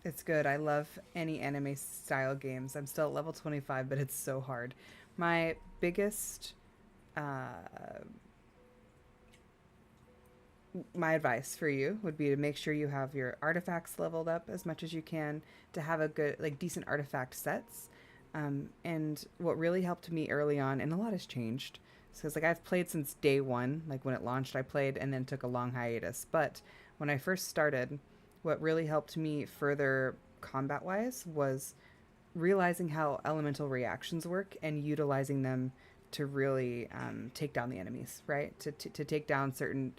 It's good. I love any anime style games. I'm still at level 25, but it's so hard. My biggest my advice for you would be to make sure you have your artifacts leveled up as much as you can, to have a good, like, decent artifact sets. And what really helped me early on, and a lot has changed, because like I've played since day one, like when it launched I played and then took a long hiatus. But when I first started, what really helped me further combat wise was realizing how elemental reactions work and utilizing them to really take down the enemies, right? To take down certain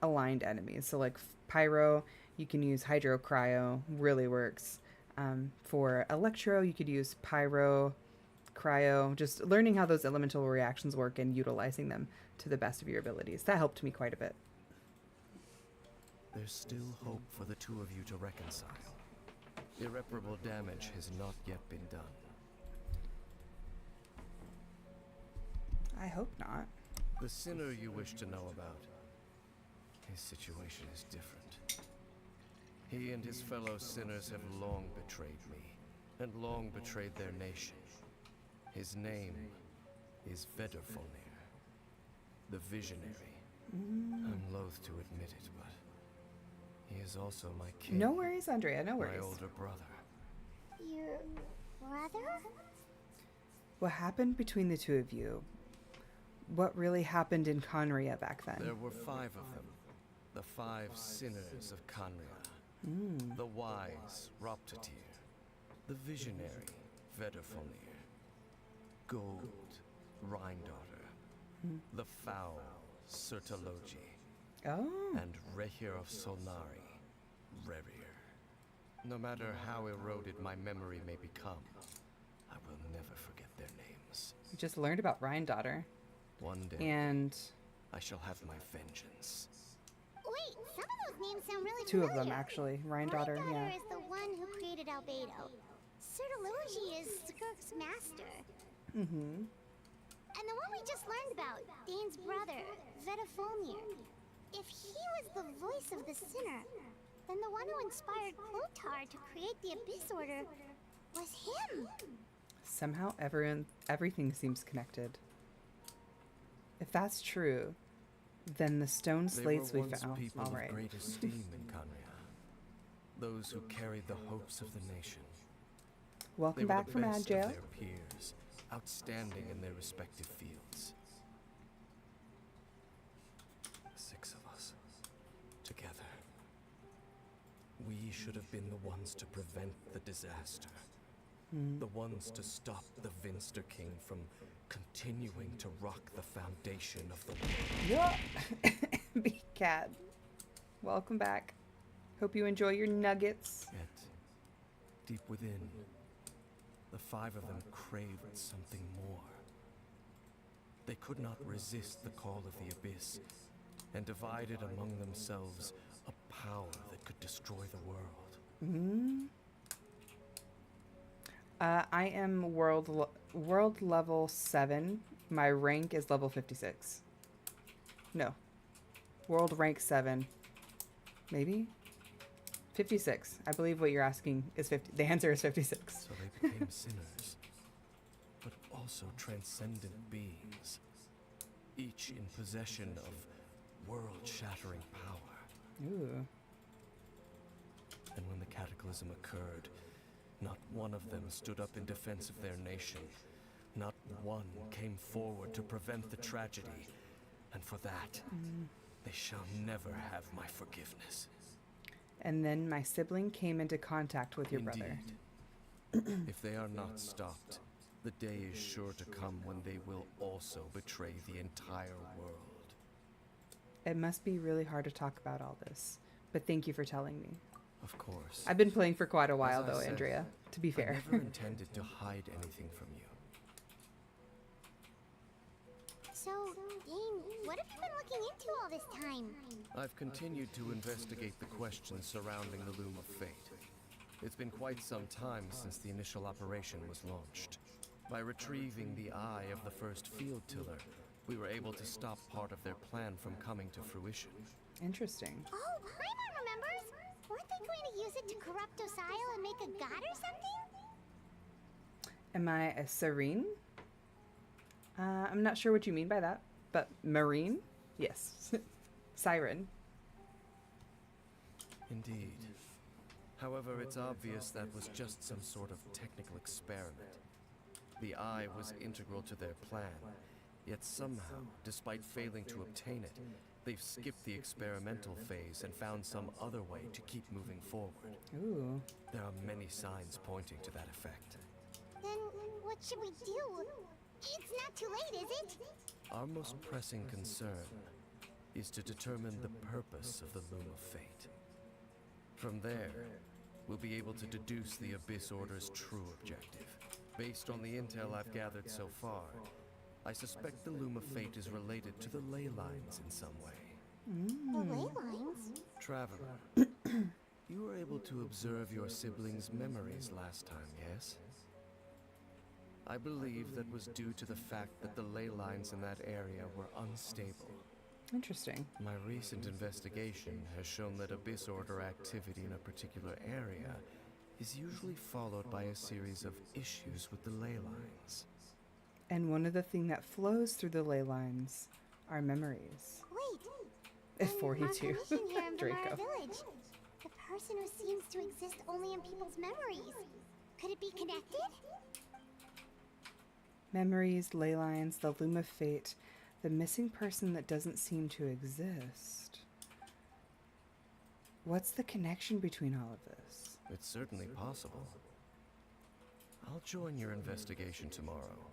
aligned enemies. So like pyro, you can use hydro cryo, really works. For electro, you could use pyro, cryo, just learning how those elemental reactions work and utilizing them to the best of your abilities. That helped me quite a bit. There's still hope for the two of you to reconcile. Irreparable damage has not yet been done. I hope not. The sinner you wish to know about, his situation is different. He and his fellow sinners have long betrayed me, and long betrayed their nation. His name is Vedderfolnir, the Visionary. I'm loath to admit it, but he is also my king. No worries, Andrea, no worries. My older brother. Your brother? What happened between the two of you? What really happened in Conria back then? There were 5 of them. The 5 sinners of Conria. The wise Roptatir. The visionary Vedderfolnir. Gold Rhindaughter. The foul Sertologi. And Rehir of Solnari, Rerir. No matter how eroded my memory may become, I will never forget their names. You just learned about Rhindaughter. One day, and I shall have my vengeance. Wait, some of those names sound really 2 familiar. of them, actually. Rhindaughter, yeah. Is the one who created Albedo. Sertologi is Skirk's master. And the one we just learned about, Dane's brother, Vedderfolnir. If he was the voice of the sinner, then the one who inspired Clotar to create the Abyss Order was him. Somehow everything seems connected. If that's true, then the stone slates we found. People All right. of great esteem in Conria. Those who carried the hopes of the nation. Welcome back from ad jail. Their peers, outstanding in their respective fields. 6 of us, together. We should have been the ones to prevent the disaster. The ones to stop the Vinster King from continuing to rock the foundation of the world. Yeah. Big cat. Welcome back. Hope you enjoy your nuggets. Yet, deep within, the 5 of them craved something more. They could not resist the call of the Abyss, and divided among themselves, A power that could destroy the world. I am world level 7. My rank is level 56. No. World rank 7. Maybe? 56. I believe what you're asking is 50. The answer is 56. So they became sinners, but also transcendent beings, each in possession of world-shattering power. Ooh. And when the cataclysm occurred, not one of them stood up in defense of their nation. Not one came forward to prevent the tragedy. And for that, they shall never have my forgiveness. And then my sibling came into contact with your brother. If they are not stopped, the day is sure to come when they will also betray the entire world. It must be really hard to talk about all this, but thank you for telling me. Of course. I've been playing for quite a while, As I though, said, Andrea, to be fair. I never intended to hide anything from you. So, Dane, what have you been looking into all this time? I've continued to investigate the questions surrounding the Loom of Fate. It's been quite some time since the initial operation was launched. By retrieving the eye of the first field tiller, we were able to stop part of their plan from coming to fruition. Interesting. Oh, Paimon remembers! Weren't they going to use it to corrupt Osile and make a god or something? Am I a serene? I'm not sure what you mean by that, but marine? Yes. Siren. Indeed. However, it's obvious that was just some sort of technical experiment. The eye was integral to their plan, yet somehow, despite failing to obtain it, they've skipped the experimental phase and found some other way to keep moving forward. Ooh. There are many signs pointing to that effect. Then what should we do? It's not too late, is it? Our most pressing concern is to determine the purpose of the Loom of Fate. From there, we'll be able to deduce the Abyss Order's true objective. Based on the intel I've gathered so far, I suspect the Loom of Fate is related to the ley lines in some way. The ley lines? Traveler, you were able to observe your siblings' memories last time, yes? I believe that was due to the fact that the ley lines in that area were unstable. Interesting. My recent investigation has shown that Abyss Order activity in a particular area is usually followed by a series of issues with the ley lines. And one of the things that flows through the ley lines are memories. Wait. 42. Here in Draco. Vamara Village. The person who seems to exist only in people's memories. Could it be connected? Memories, ley lines, the Loom of Fate, the missing person that doesn't seem to exist. What's the connection between all of this? It's certainly possible. I'll join your investigation tomorrow.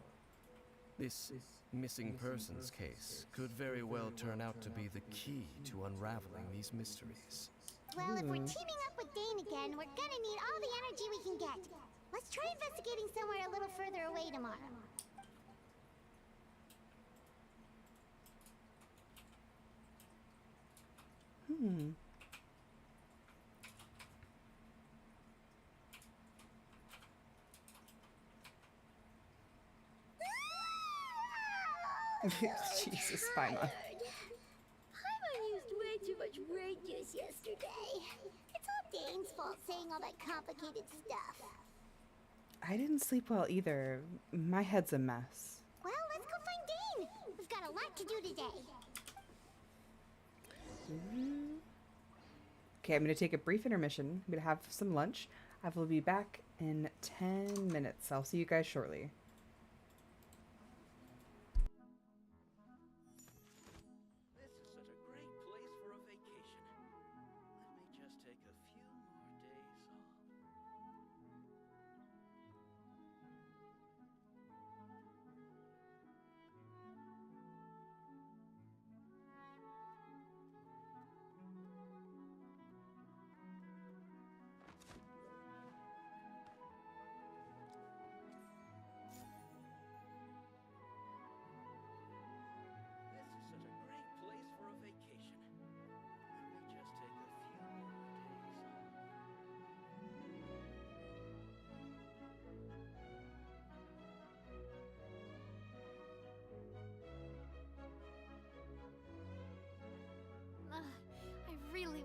This missing persons case could very well turn out to be the key to unraveling these mysteries. Well, if we're teaming up with Dane again, we're gonna need all the energy we can get. Let's try investigating somewhere a little further away tomorrow. Jesus, Paimon. Paimon used way too much brain juice yesterday. It's all Dane's fault saying all that complicated stuff. I didn't sleep well either. My head's a mess. Well, let's go find Dane. We've got a lot to do today. Okay, I'm going to take a brief intermission. I'm going to have some lunch. I will be back in 10 minutes. I'll see you guys shortly. This is such a great place for a vacation. Let me just take a few more days off.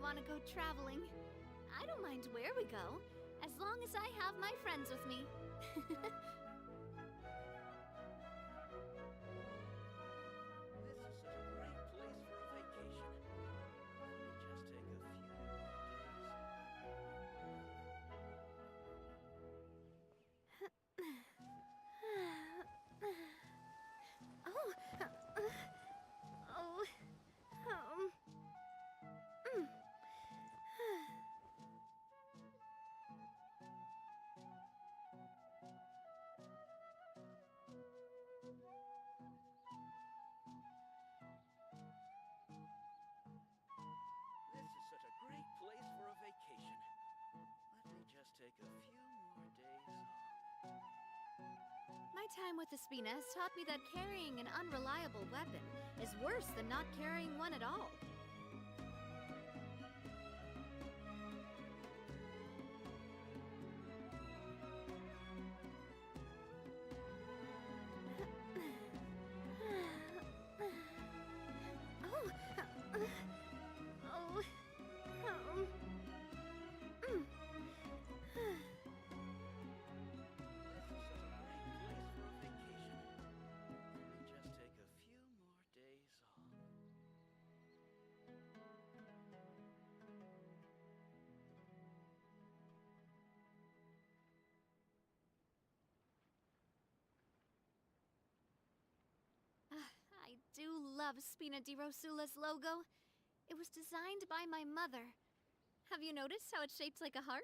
want to go traveling. I don't mind where we go, as long as I have my friends with me. This is such a great place for a vacation. Let me just take a few more days off. My time with the Spina has taught me that carrying an unreliable weapon is worse than not carrying one at all. Just take a few more days off. I do love Spina di Rosula's logo. It was designed by my mother. Have you noticed how it's shaped like a heart?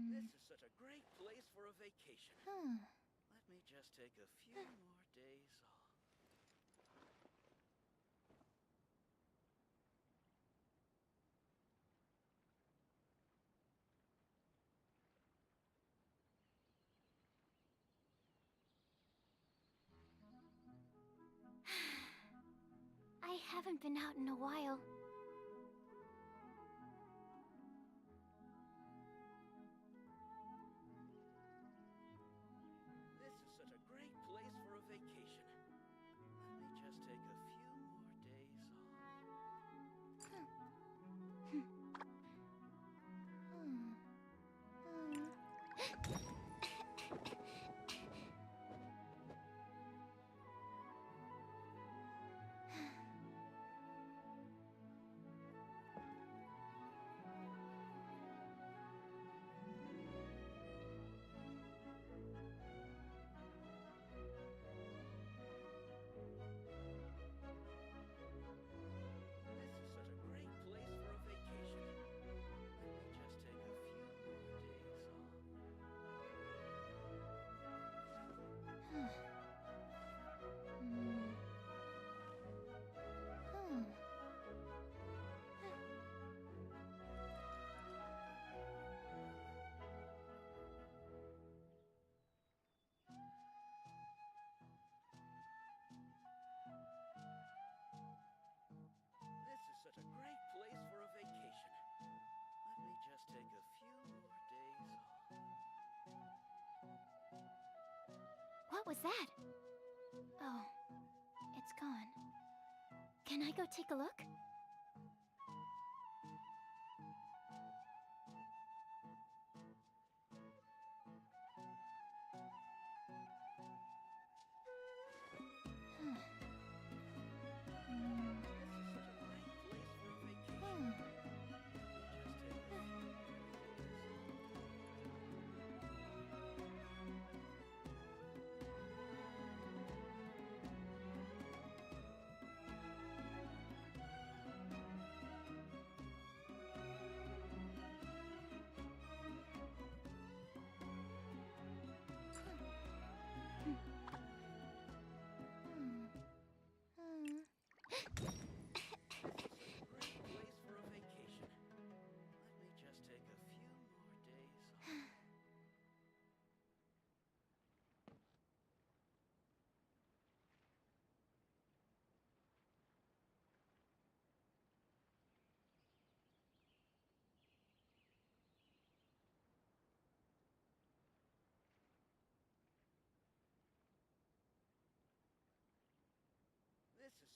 This is such a great place for a vacation. Let me just take a few more days off. This is such a great place for a vacation. Let me just take a few more days off. I haven't been out in a while. This is such a great place for a vacation. Let me just take a few more days This is such a great place for a vacation. Let me just take a few more days This is such a great place for a vacation. Let me just take a few more days off. What was that? Oh, it's gone. Can I go take a look?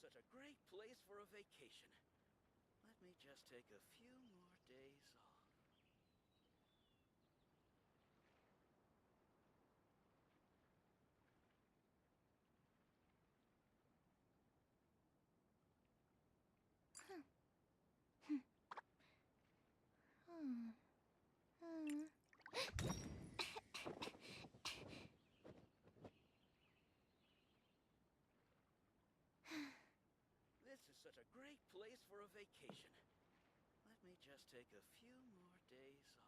such a great place for a vacation. Let me just take a few more days off. This is such a great place for a vacation. Let me just take a few more days off.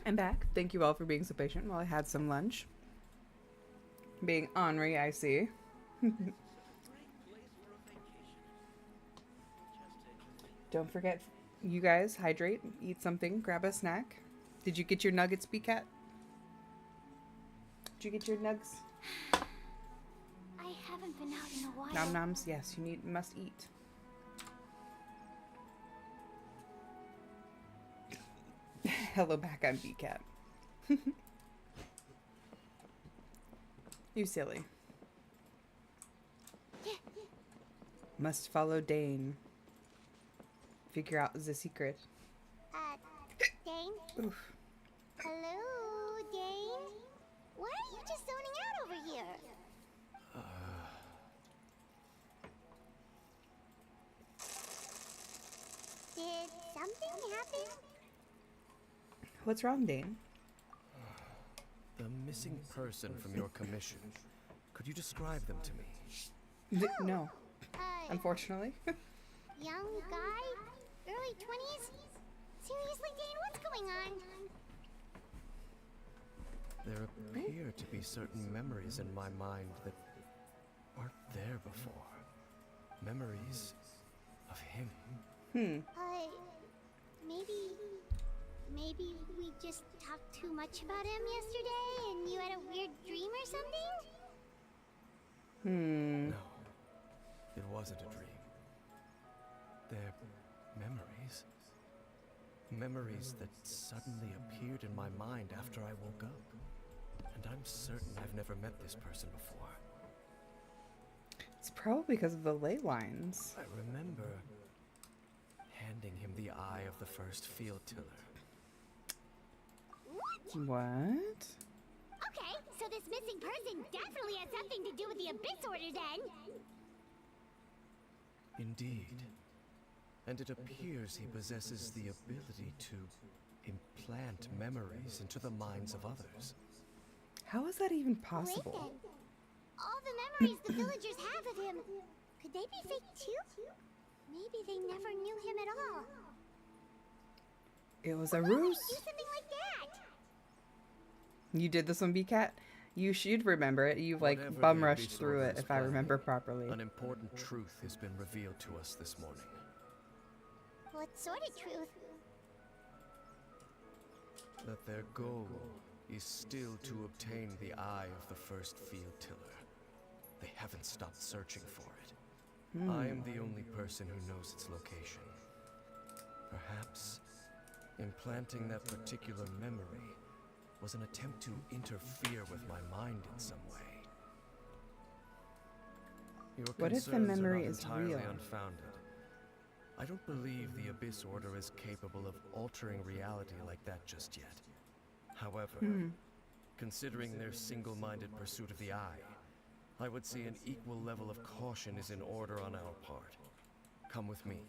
I'm back. Thank you all for being so patient while I had some lunch. Being ornery, I see. Don't forget, you guys, hydrate, eat something, grab a snack. Did you get your nuggets, B-Cat? Did you get your nugs? I haven't been out in a while. Nom noms, yes, you must eat. Hello back, I'm B-Cat. You silly. Must follow Dane. Figure out the secret. Dane? Oof. Hello, Dane? Why are you just zoning out over here? Did something happen? What's wrong, Dane? The missing person from your commission. Could you describe them to me? No. Unfortunately. Young guy? Early 20s? Seriously, Dane, what's going on? There appear to be certain memories in my mind that aren't there before. Memories of him. Maybe we just talked too much about him yesterday and you had a weird dream or something? No, it wasn't a dream. They're memories. Memories that suddenly appeared in my mind after I woke up. And I'm certain I've never met this person before. It's probably because of the ley lines. I remember handing him the eye of the first field tiller. What? Okay, so this missing person definitely has something to do with the Abyss Order then. Indeed. And it appears he possesses the ability to implant memories into the minds of others. How is that even possible? Wait then. All the memories the villagers have of him, could they be fake too? Maybe they never knew him at all. It was a Why would ruse. he do something like that? You did this one, B-Cat? You should remember it. You've like Whatever bum the rushed Abyss through Order it, is if I remember planning, properly. An important truth has been revealed to us this morning. What sort of truth? That their goal is still to obtain the eye of the first field tiller. They haven't stopped searching for it. I am the only person who knows its location. Perhaps implanting that particular memory was an attempt to interfere with my mind in some way. Your What if the concerns memory are not is entirely real? unfounded. I don't believe the Abyss Order is capable of altering reality like that just yet. However, considering their single-minded pursuit of the eye, I would say an equal level of caution is in order on our part. Come with me.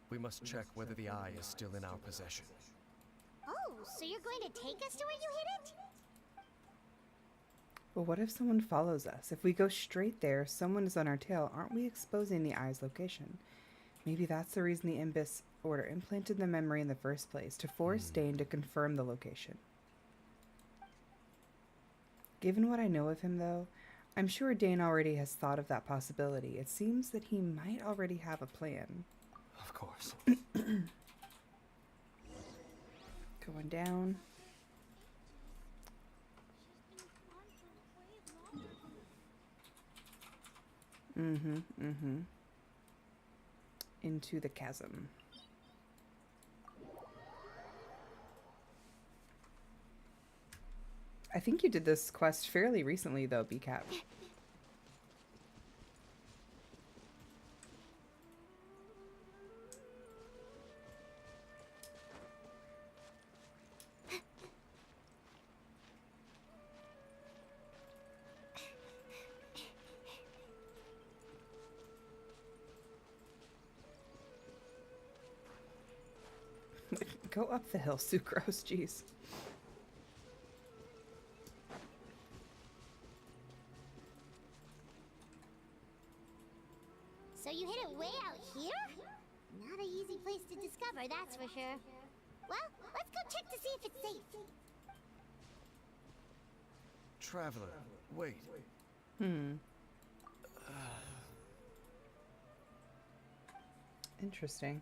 We must check whether the eye is still in our possession. Oh, so you're going to take us to where you hid it? But what if someone follows us? If we go straight there, someone is on our tail. Aren't we exposing the eye's location? Maybe that's the reason the Abyss Order implanted the memory in the first place, to force Dane to confirm the location. Given what I know of him, though, I'm sure Dane already has thought of that possibility. It seems that he might already have a plan. Of course. Going down. Into the chasm. I think you did this quest fairly recently, though, BCAP. Go up the hill, Sucrose, jeez. So you hid it way out here? Not an easy place to discover, that's for sure. Well, let's go check to see if it's safe. Traveler, wait. Interesting.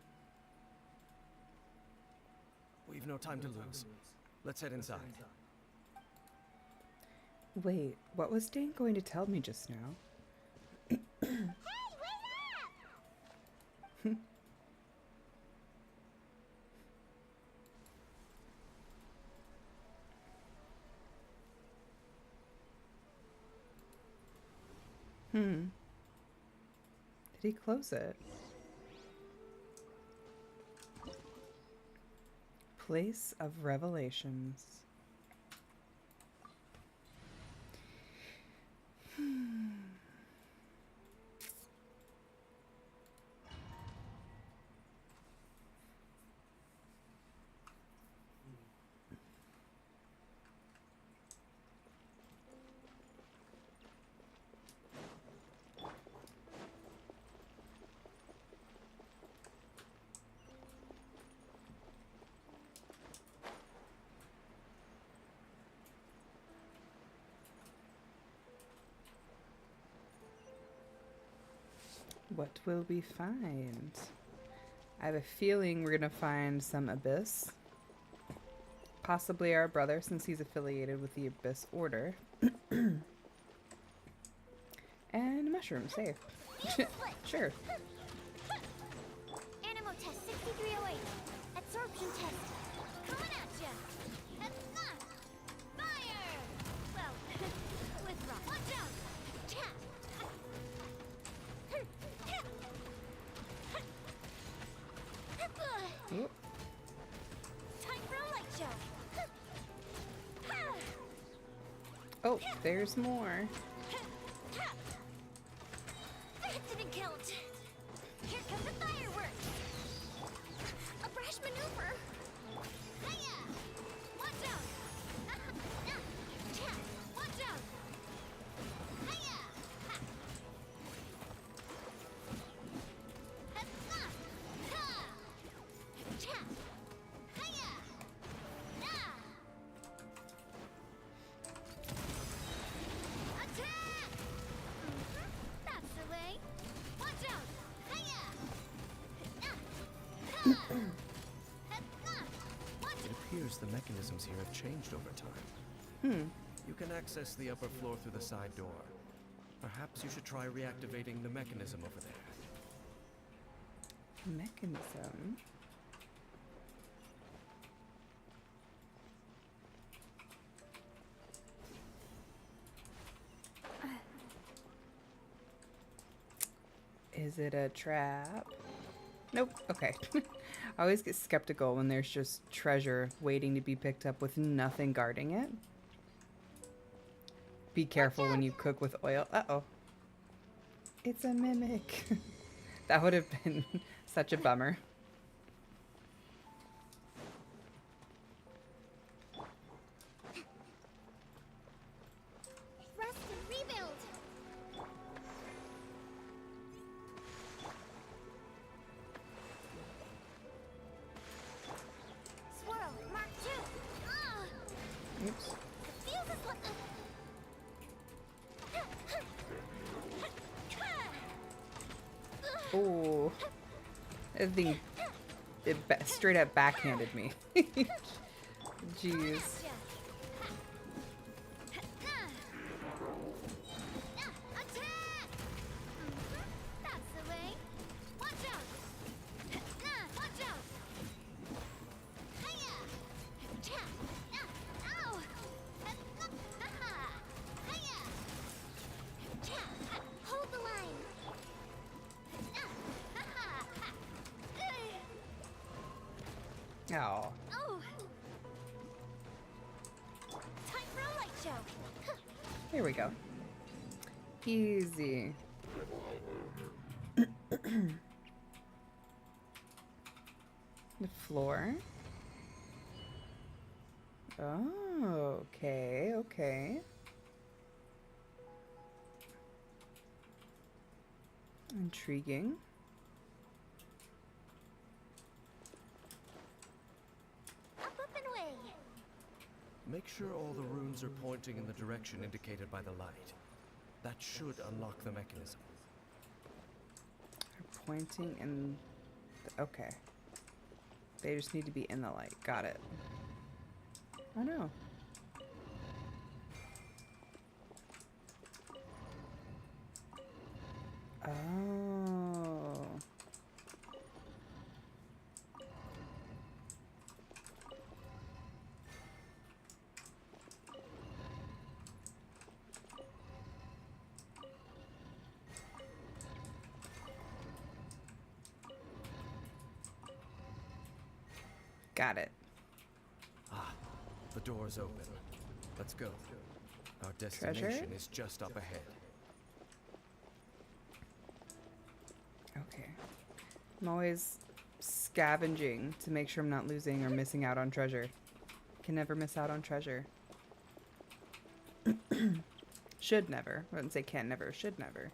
We've no time to lose. Let's head inside. Wait, what was Dane going to tell me just now? Hey, wait up! Did he close it? Place of Revelations. What will we find? I have a feeling we're gonna find some Abyss. Possibly our brother, since he's affiliated with the Abyss Order. And a mushroom, safe. Sure. Animal test 6308. Absorption test. Coming at ya. Fire! Well, with rock. Watch out! Oop. Time for a light show. Oh, there's more. That didn't count. Here comes the fireworks. A brash maneuver. Hiya! Watch out! Watch out! Hiya! That's the way. Watch out! Hiya! It appears the mechanisms here have changed over time. You can access the upper floor through the side door. Perhaps you should try reactivating the mechanism over there. Mechanism? Is it a trap? Nope. Okay. I always get skeptical when there's just treasure waiting to be picked up with nothing guarding it. Be careful when you cook with oil. Uh-oh. It's a mimic. That would have been such a bummer. Rest and rebuild. Swirl, Mark 2. Oops. The fuse is what Oh. That thing straight up backhanded me. Jeez. How? Oh. Time for a light show. Here we go. Easy. The floor. Oh, okay, okay. Intriguing. Up and away. Make sure all the runes are pointing in the direction indicated by the light. That should unlock the mechanism. They're pointing in... okay. They just need to be in the light. Got it. Oh no. Oh. Got it. Ah, the door's open. Let's go. Our destination Treasure? is just up ahead. Okay. I'm always scavenging to make sure I'm not losing or missing out on treasure. Can never miss out on treasure. Should never. I wouldn't say can never. Should never.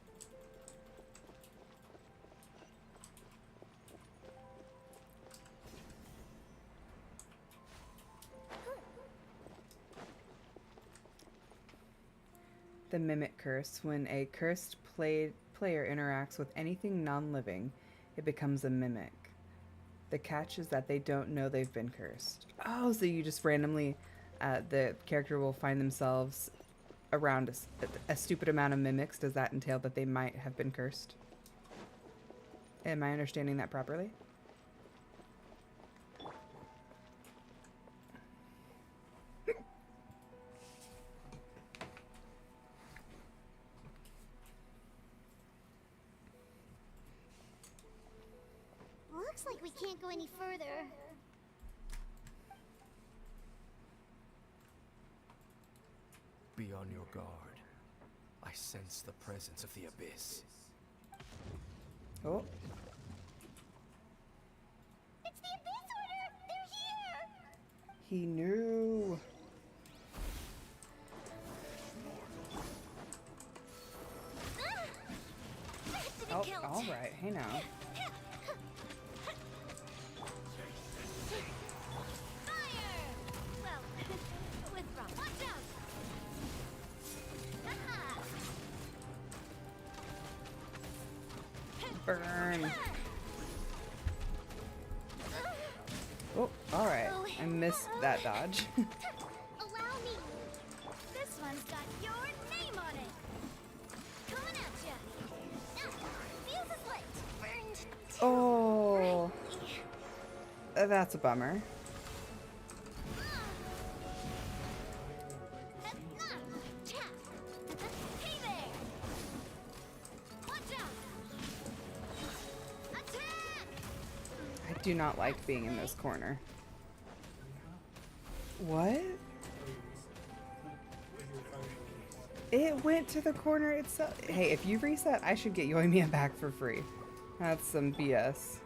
The Mimic Curse. When a cursed player interacts with anything non-living, it becomes a mimic. The catch is that they don't know they've been cursed. Oh, so you just randomly, the character will find themselves around a stupid amount of mimics. Does that entail that they might have been cursed? Am I understanding that properly? Looks like we can't go any further. Be on your guard. I sense the presence of the abyss. Oh. It's the Abyss Order! They're here! He knew. Oh, all right. Hey now. Burn. Oh, all right. I missed that dodge. Allow me. This one's got your name on it. Coming at ya. Feels as light. Burned. Oh. That's a bummer. I do not like being in this corner. What? It went to the corner itself. Hey, if you reset, I should get Yoimiya back for free. That's some BS.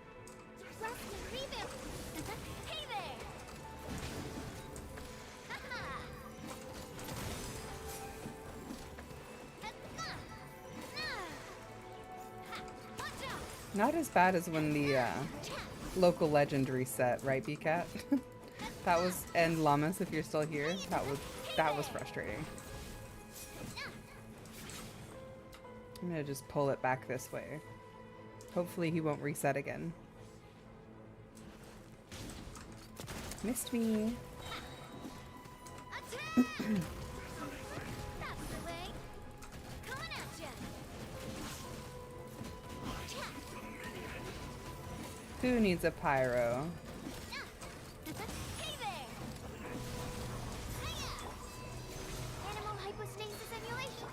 Not as bad as when the local legend reset, right, BCat? That was, and Llamas, if you're still here, that was frustrating. I'm gonna just pull it back this way. Hopefully he won't reset again. Missed me. Who needs a pyro? Animal hypostasis emulation.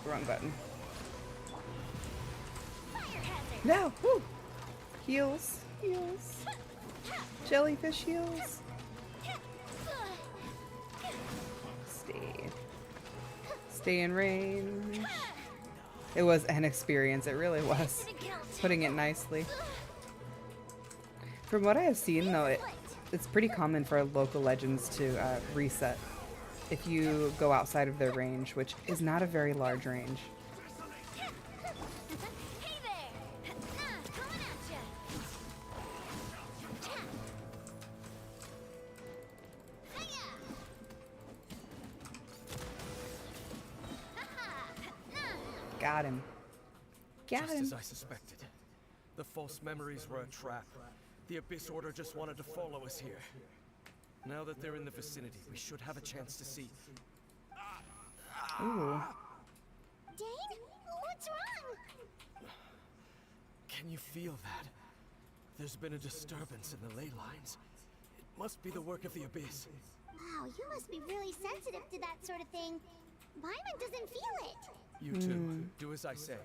Wrong button. Fire hazard. No! Woo! Heals. Heels. Jellyfish heels. Stay in range. It was an experience, it really was. Putting it nicely. From what I have seen though, it's pretty common for local legends to reset if you go outside of their range, which is not a very large range. Got him. Just as I suspected. The false memories were a trap. The Abyss Order just wanted to follow us here. Now that they're in the vicinity, we should have a chance to see. Ooh. Dane? What's wrong? Can you feel that? There's been a disturbance in the ley lines. It must be the work of the Abyss. Wow, you must be really sensitive to that sort of thing. Paimon doesn't feel it. You too. Do as I say.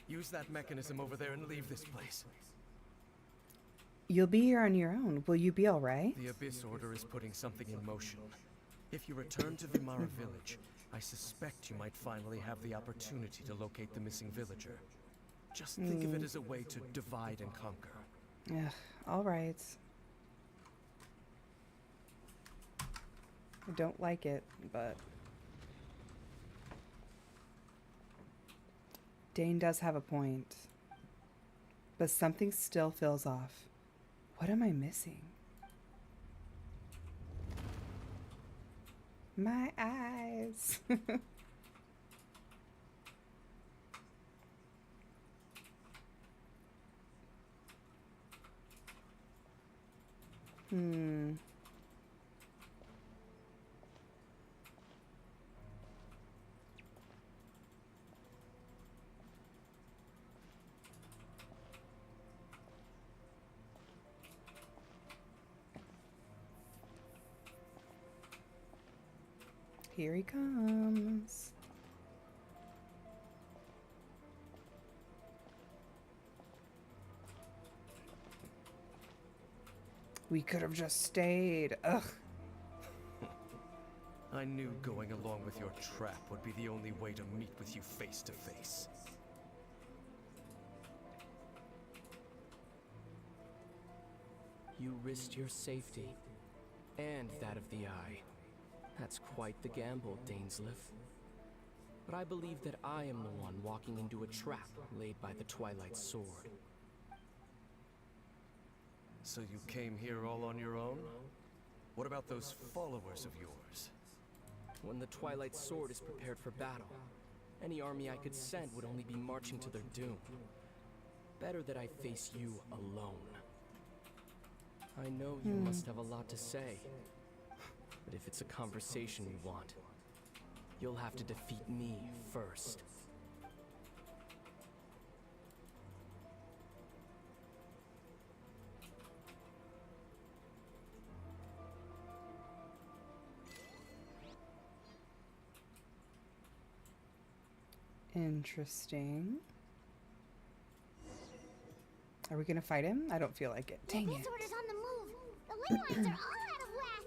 Use that mechanism over there and leave this place. You'll be here on your own. Will you be alright? The Abyss Order is putting something in motion. If you return to Vimara village, I suspect you might finally have the opportunity to locate the missing villager. Just think of it as a way to divide and conquer. Ugh, alright. I don't like it, but... Dane does have a point. But something still feels off. What am I missing? My eyes. Here he comes. We could have just stayed. Ugh. I knew going along with your trap would be the only way to meet with you face to face. You risked your safety, and that of the Eye. That's quite the gamble, Dainsleif. But I believe that I am the one walking into a trap laid by the Twilight Sword. So you came here all on your own? What about those followers of yours? When the Twilight Sword is prepared for battle, any army I could send would only be marching to their doom. Better that I face you alone. I know you must have a lot to say. But if it's a conversation you want, you'll have to defeat me first. Interesting. Are we gonna fight him? I don't feel like it. Dang it. This order's on the move. The ley lines are all out of whack.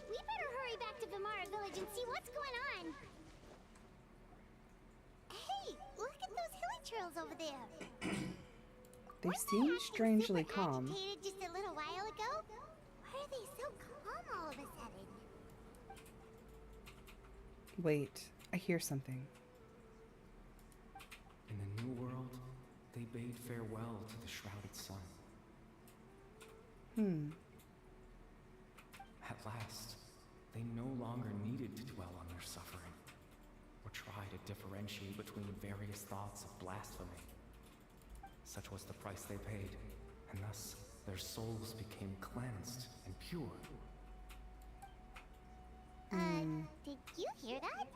We better hurry back to Vimara village and see what's going on. Hey, look at those hilly trails over there. They seem strangely calm. Agitated just a little while ago. Why are they so calm all of a sudden? Wait, I hear something. In the New World, they bade farewell to the shrouded sun. At last, they no longer needed to dwell on their suffering, or try to differentiate between various thoughts of blasphemy. Such was the price they paid, and thus their souls became cleansed and pure. Did you hear that?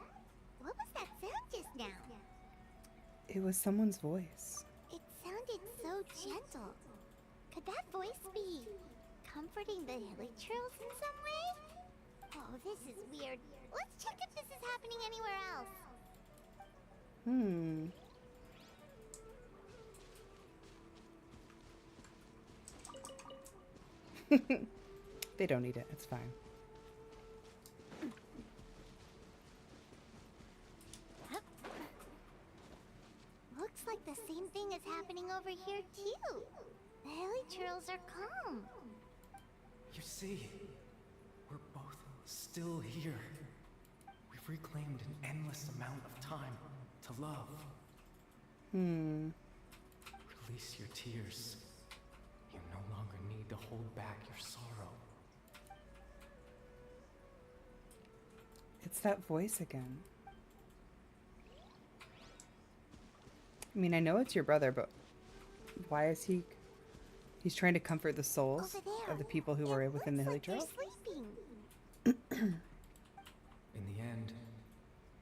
What was that sound just now? It was someone's voice. It sounded so gentle. Could that voice be comforting the hilly trails in some way? Oh, this is weird. Let's check if this is happening anywhere else. They don't need it. It's fine. Looks like the same thing is happening over here too. The hilly churls are calm. You see, we're both still here. We've reclaimed an endless amount of time to love. Release your tears. You no longer need to hold back your sorrow. It's that voice again. I mean, I know it's your brother, but why is he... He's trying to comfort the souls of the people who were within the hilly trail? In the end,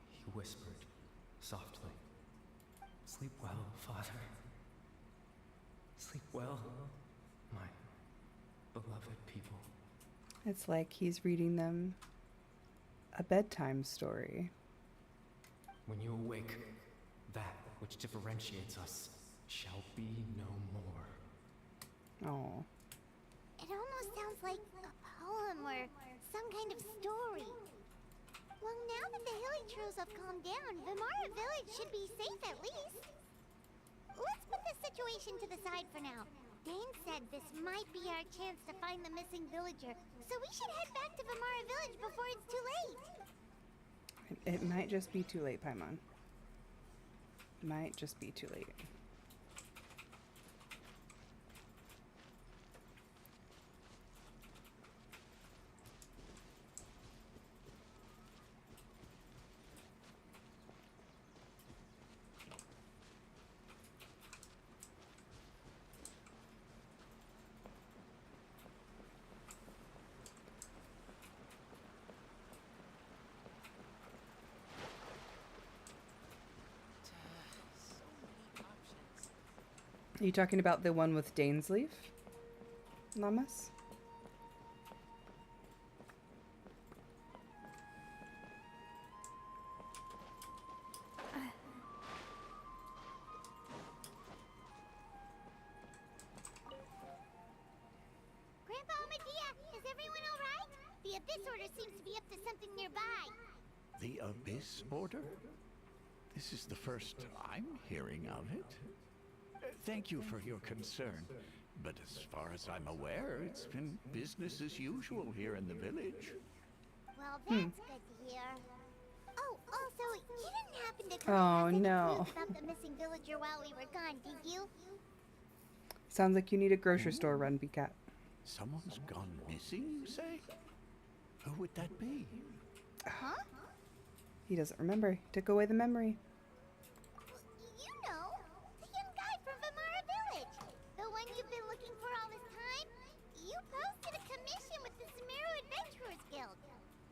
he whispered softly, "Sleep well, Father. Sleep well, my beloved people." It's like he's reading them a bedtime story. When you awake, that which differentiates us shall be no more. Oh. It almost sounds like a poem or some kind of story. Well, now that the hilly churls have calmed down, Vimara village should be safe at least. Let's put the situation to the side for now. Dane said this might be our chance to find the missing villager, so we should head back to Vimara village before it's too late. It might just be too late, Paimon. Might just be too late. Are you talking about the one with Dane's leaf? Llamas? Grandpa Medea, is everyone alright? The Abyss Order seems to be up to something nearby. The Abyss Order? This is the first I'm hearing of it. Thank you for your concern, but as far as I'm aware, it's been business as usual here in the village. Well, that's good to hear. Oh, also, you didn't happen to come Oh, across any no. clues about the missing villager while we were gone, did you? Sounds like you need a grocery store run, BCat. Someone's gone missing, you say? Who would that be? Huh? He doesn't remember. He took away the memory. You know, the young guy from Vimara village. The one you've been looking for all this time. You posted a commission with the Sumeru Adventurers Guild.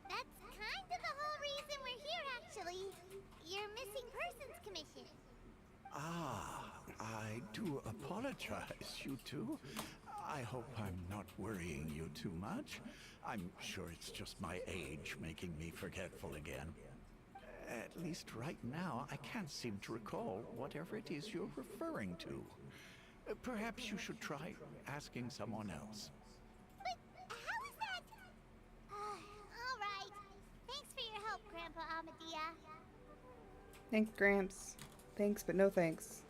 That's kind of the whole reason we're here, actually. Your missing persons commission. Ah, I do apologize, you two. I hope I'm not worrying you too much. I'm sure it's just my age making me forgetful again. At least right now, I can't seem to recall whatever it is you're referring to. Perhaps you should try asking someone else. But how is that? All right. Thanks for your help, Grandpa Amadea. Thanks, Gramps. Thanks, but no thanks.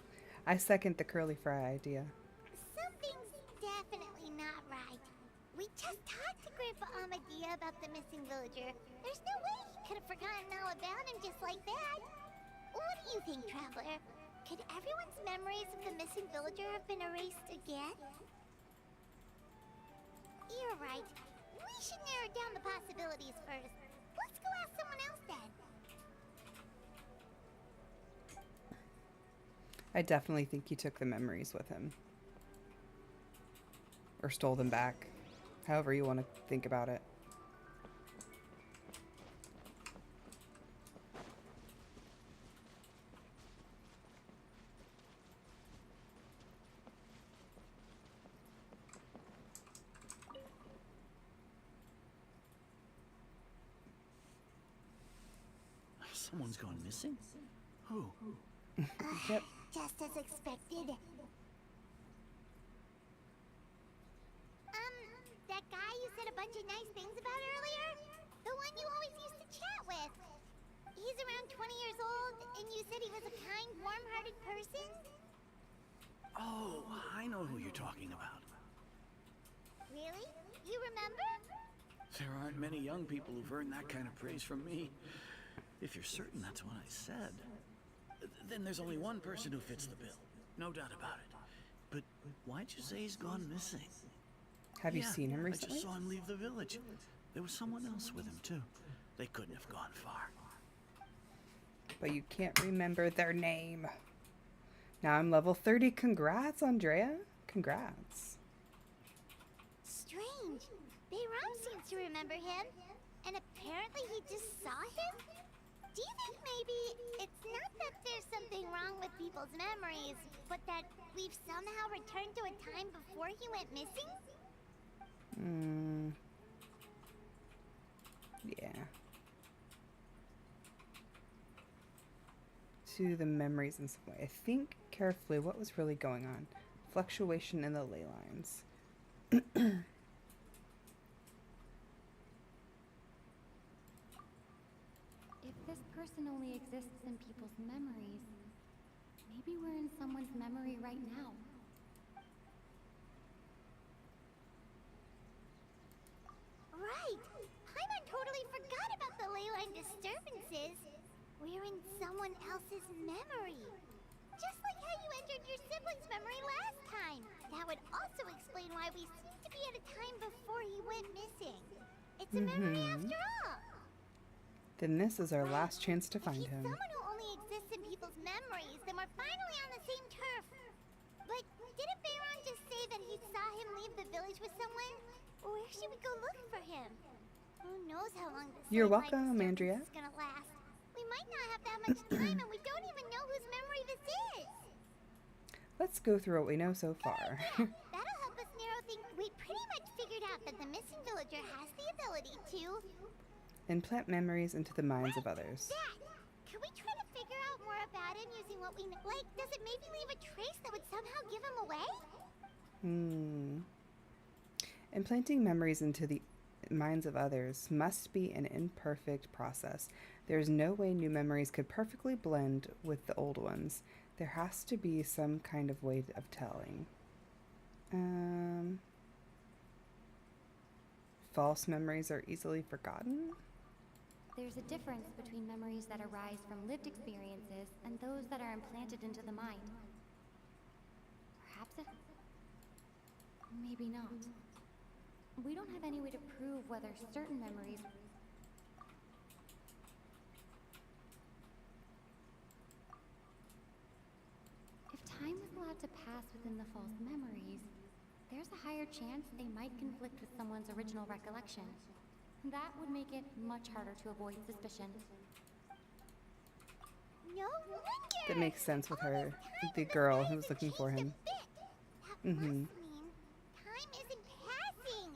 I second the curly fry idea. Something's definitely not right. We just talked to Grandpa Amadea about the missing villager. There's no way he could have forgotten all about him just like that. What do you think, Traveler? Could everyone's memories of the missing villager have been erased again? You're right. We should narrow down the possibilities first. Let's go ask someone else then. I definitely think he took the memories with him. Or stole them back. However you want to think about it. Someone's gone missing? Who? Yep. Just as expected. That bunch of nice things about earlier? The one you always used to chat with. He's around 20 years old, and you said he was a kind, warm-hearted person? Oh, I know who you're talking about. Really? You remember? There aren't many young people who've earned that kind of praise from me. If you're certain that's what I said, then there's only one person who fits the bill. No doubt about it. But why'd you say he's gone missing? Have you seen him recently? I just saw him leave the village. There was someone else with him, too. They couldn't have gone far. But you can't remember their name. Now I'm level 30. Congrats, Andrea. Congrats. Strange. Bayram seems to remember him, and apparently he just saw him? Do you think maybe it's not that there's something wrong with people's memories, but that we've somehow returned to a time before he went missing? Yeah. To the memories in some way. I think carefully what was really going on. Fluctuation in the ley lines. If this person only exists in people's memories, maybe we're in someone's memory right now. Right! Paimon totally forgot about the ley line disturbances. We're in someone else's memory. Just like how you entered your sibling's memory last time. That would also explain why we seem to be at a time before he went missing. It's a memory after all. Then this is our last chance to find him. Someone who only exists in people's memories, then we're finally on the same turf. But didn't Bayron just say that he saw him leave the village with someone? Where should we go look for him? Who knows how long this You're ley line welcome, disturbance Andrea. is gonna last. We might not have that much time, and we don't even know whose memory this is. Let's go through what we know so far. That'll help us narrow things. We pretty much figured out that the missing villager has the ability to Implant memories into the minds of others. Can we try to figure out more about him using what we know? Like, does it maybe leave a trace that would somehow give him away? Implanting memories into the minds of others must be an imperfect process. There's no way new memories could perfectly blend with the old ones. There has to be some kind of way of telling. False memories are easily forgotten? There's a difference between memories that arise from lived experiences and those that are implanted into the mind. Perhaps it... maybe not. We don't have any way to prove whether certain memories... If time was allowed to pass within the false memories, there's a higher chance they might conflict with someone's original recollection. That would make it much harder to avoid suspicion. No wonder! That makes sense with her, the girl who was looking for him. Time isn't passing.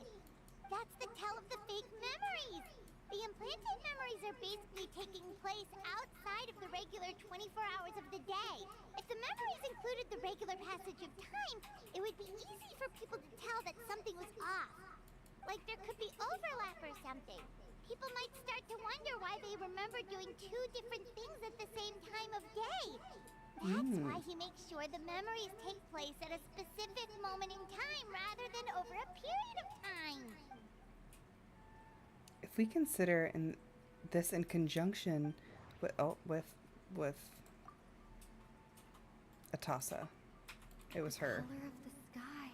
That's the tell of the fake memories. The implanted memories are basically taking place outside of the regular 24 hours of the day. If the memories included the regular passage of time, it would be easy for people to tell that something was off. Like there could be overlap or something. People might start to wonder why they remember doing two different things at the same time of day. That's why he makes sure the memories take place at a specific moment in time rather than over a period of time. If we consider this in conjunction with Atasa, it was her. The color of the sky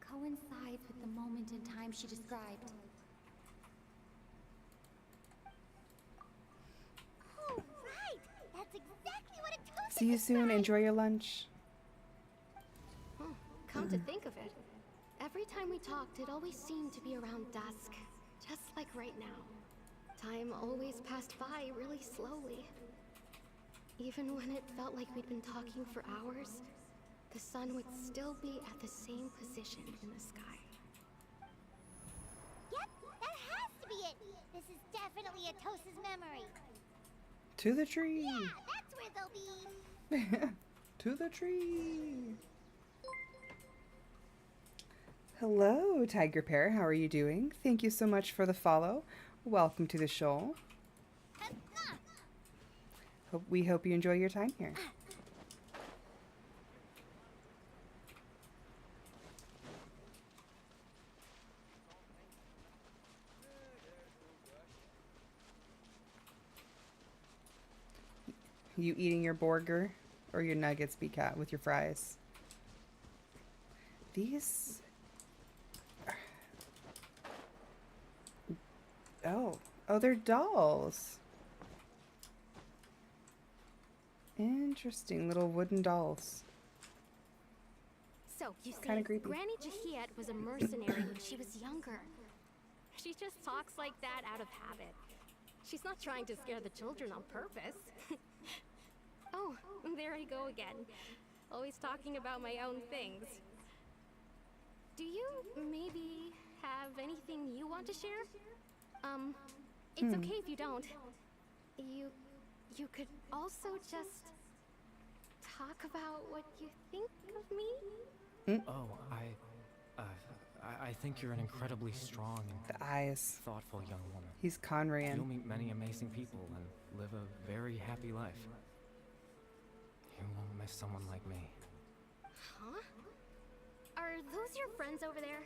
coincides with the moment in time she described. Oh, right! That's exactly what it took. See you soon. Enjoy your lunch. Come to think of it, every time we talked, it always seemed to be around dusk. Just like right now. Time always passed by really slowly. Even when it felt like we'd been talking for hours, the sun would still be at the same position in the sky. Yep, that has to be it. This is definitely Atosa's memory. To the tree. Yeah, that's where they'll be. To the tree. Hello, Tiger Pear. How are you doing? Thank you so much for the follow. Welcome to the show. We hope you enjoy your time here. You eating your burger or your nuggets, Cat, with your fries? These... Oh, they're dolls. Interesting little wooden dolls. So, you see, Kinda creepy. Granny Jahiet was a mercenary when she was younger. She just talks like that out of habit. She's not trying to scare the children on purpose. Oh, there I go again. Always talking about my own things. Do you maybe have anything you want to share? It's okay if you don't. You could also just talk about what you think of me? Oh, I think you're an incredibly strong and The eyes. thoughtful young woman. He's Conrayan. You'll meet many amazing people and live a very happy life. You won't miss someone like me. Huh? Are those your friends over there?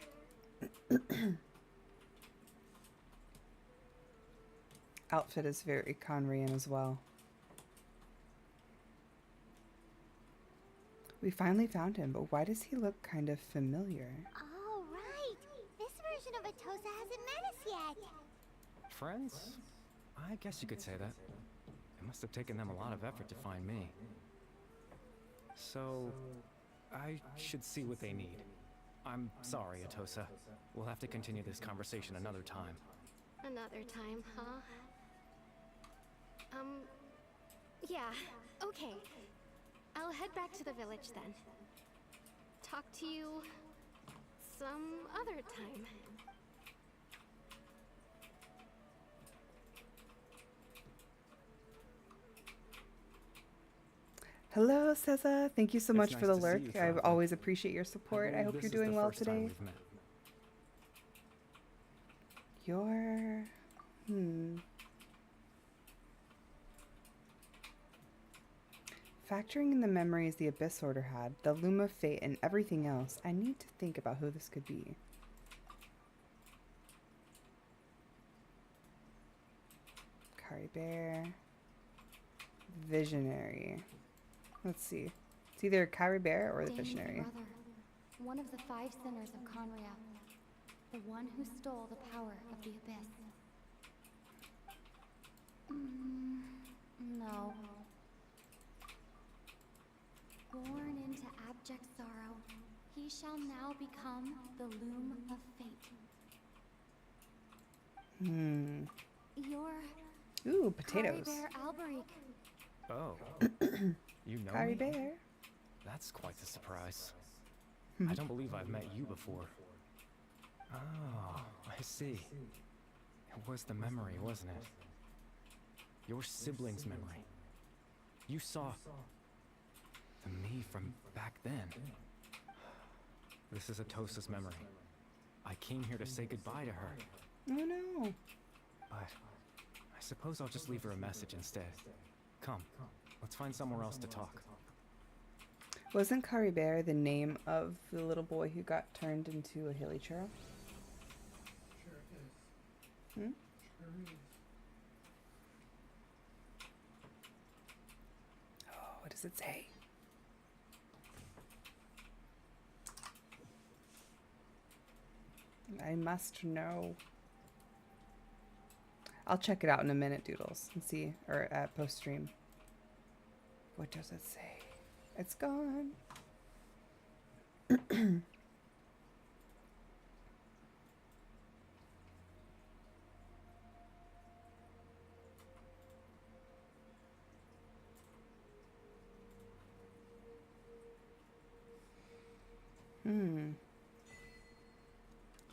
Outfit is very Conrayan as well. We finally found him, but why does he look kind of familiar? Oh, right. This version of Atosa hasn't met us yet. Friends? I guess you could say that. It must have taken them a lot of effort to find me. So, I should see what they need. I'm sorry, Atosa. We'll have to continue this conversation another time. Another time, huh? Yeah, okay. I'll head back to the village then. Talk to you some other time. Hello, Seza. Thank you so much It's for nice the to see lurk. you, I Fontaine. always appreciate your support. I hope believe you're this is doing the well first time today. we've met. You're... Factoring in the memories the Abyss Order had, the Loom of Fate, and everything else, I need to think about who this could be. Kari Bear. Visionary. Let's see. It's either Kari Bear or the Dane's Visionary. brother, one of the 5 sinners of Conria, the one who stole the power of the Abyss. No. Born into abject sorrow, he shall now become the Loom of Fate. You're Ooh, potatoes. Kari Bear Alberic. Oh. You know Kari me? Bear. That's quite the surprise. I don't believe I've met you before. Oh, I see. It was the memory, wasn't it? Your sibling's memory. You saw the me from back then. This is Atosa's memory. I came here to say goodbye to her. Oh no. But I suppose I'll just leave her a message instead. Come, let's find somewhere else to talk. Wasn't Kari Bear the name of the little boy who got turned into a hilly churro? Hmm? Oh, what does it say? I must know. I'll check it out in a minute, Doodles, and see, or at post stream. What does it say? It's gone.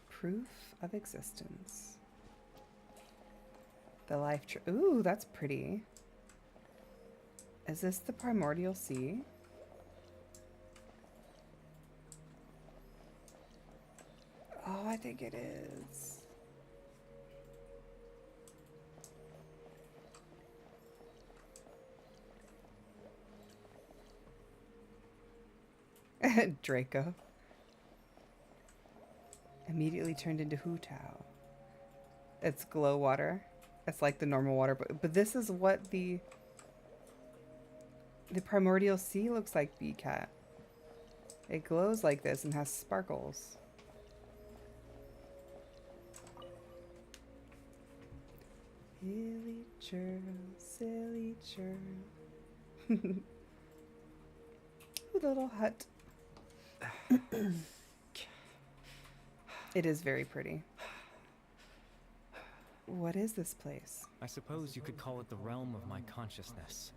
Proof of existence. The life tree. Ooh, that's pretty. Is this the primordial sea? I think it is. Draco. Immediately turned into Hu Tao. It's glow water. It's like the normal water, but this is what the primordial sea looks like, B-Cat. It glows like this and has sparkles. Silly churl, silly churl. Ooh, the little hut. It is very pretty. What is this place? I suppose you could call it the realm of my consciousness.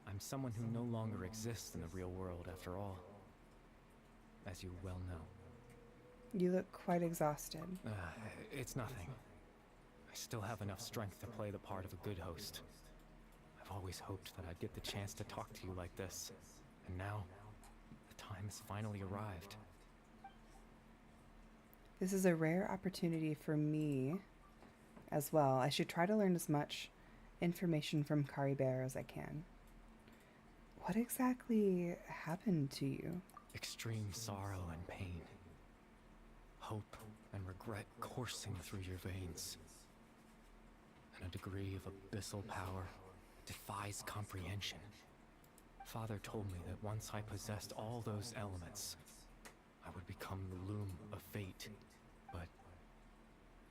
I'm someone who no longer exists in the real world after all, as you well know. You look quite exhausted. It's nothing. I still have enough strength to play the part of a good host. I've always hoped that I'd get the chance to talk to you like this, and now the time has finally arrived. This is a rare opportunity for me as well. I should try to learn as much information from Kari Bear as I can. What exactly happened to you? Extreme sorrow and pain. Hope and regret coursing through your veins. And a degree of abyssal power defies comprehension. Father told me that once I possessed all those elements, I would become the loom of fate. But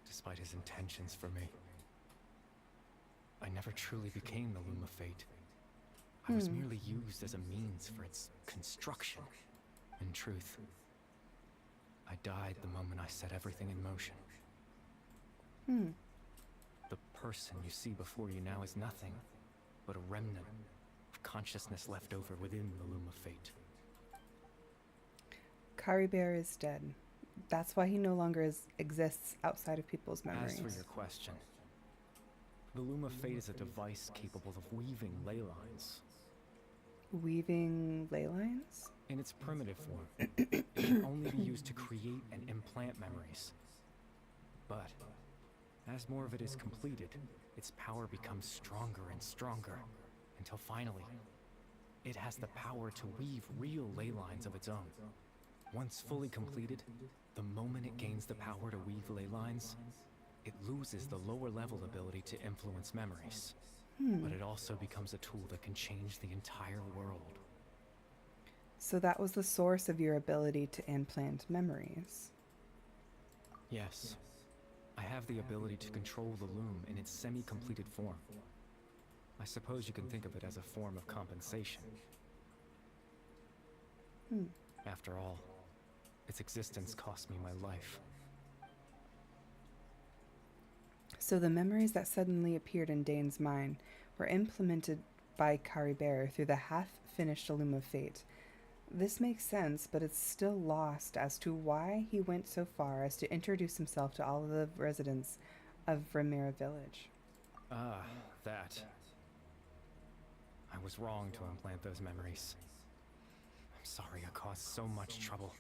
despite his intentions for me, I never truly became the loom of fate. I was merely used as a means for its construction. In truth, I died the moment I set everything in motion. The person you see before you now is nothing but a remnant of consciousness left over within the loom of fate. Kari Bear is dead. That's why he no longer exists outside of people's memories. As for your question, the loom of fate is a device capable of weaving ley lines. Weaving ley lines? In its primitive form, it can only be used to create and implant memories. But as more of it is completed, its power becomes stronger and stronger, until finally, it has the power to weave real ley lines of its own. Once fully completed, the moment it gains the power to weave ley lines, it loses the lower level ability to influence memories. But it also becomes a tool that can change the entire world. So that was the source of your ability to implant memories. Yes. I have the ability to control the loom in its semi-completed form. I suppose you can think of it as a form of compensation. After all, its existence cost me my life. So the memories that suddenly appeared in Dane's mind were implemented by Kari Bear through the half-finished Loom of Fate. This makes sense, but it's still lost as to why he went so far as to introduce himself to all of the residents of Remira Village. Ah, that. I was wrong to implant those memories. I'm sorry I caused so much trouble.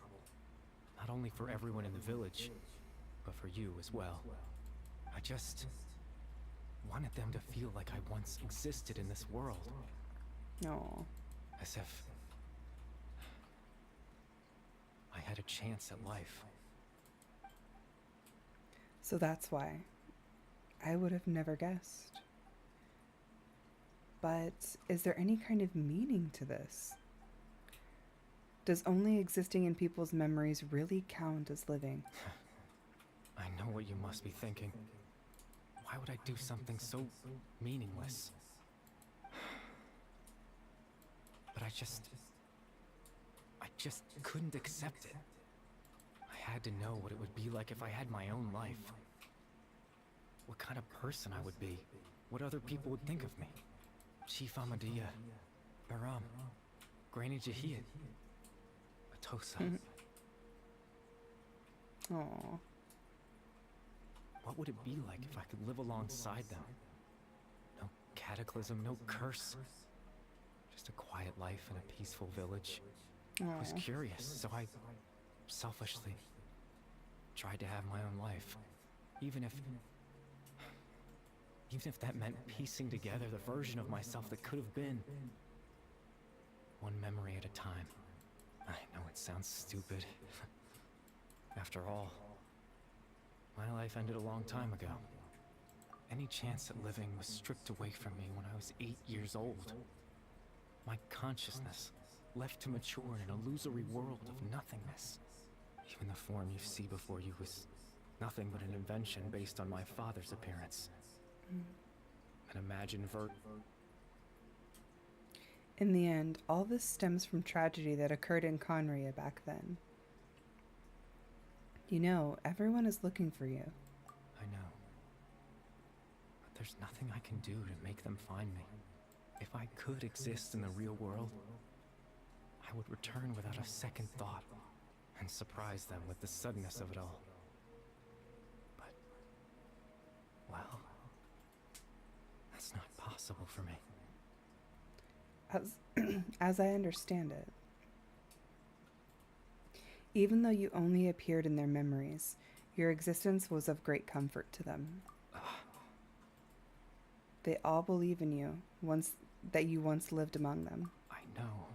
Not only for everyone in the village, but for you as well. I just wanted them to feel like I once existed in this world. No. As if I had a chance at life. So that's why. I would have never guessed. But is there any kind of meaning to this? Does only existing in people's memories really count as living? I know what you must be thinking. Why would I do something so meaningless? But I just couldn't accept it. I had to know what it would be like if I had my own life. What kind of person I would be. What other people would think of me. Chief Ahmadiyya, Baram, Granny Jahid, Atosa. Aww. What would it be like if I could live alongside them? No cataclysm, no curse. Just a quiet life in a peaceful village. I was curious, so I selfishly tried to have my own life. Even if that meant piecing together the version of myself that could have been. One memory at a time. I know it sounds stupid. After all, my life ended a long time ago. Any chance at living was stripped away from me when I was 8 years old. My consciousness left to mature in an illusory world of nothingness. Even the form you see before you was nothing but an invention based on my father's appearance. An imagined In the end, all this stems from tragedy that occurred in Conria back then. You know, everyone is looking for you. I know. But there's nothing I can do to make them find me. If I could exist in the real world, I would return without a second thought and surprise them with the suddenness of it all. But, well, that's not possible for me. As I understand it, even though you only appeared in their memories, your existence was of great comfort to them. They all believe in you, that you once lived among them. I know.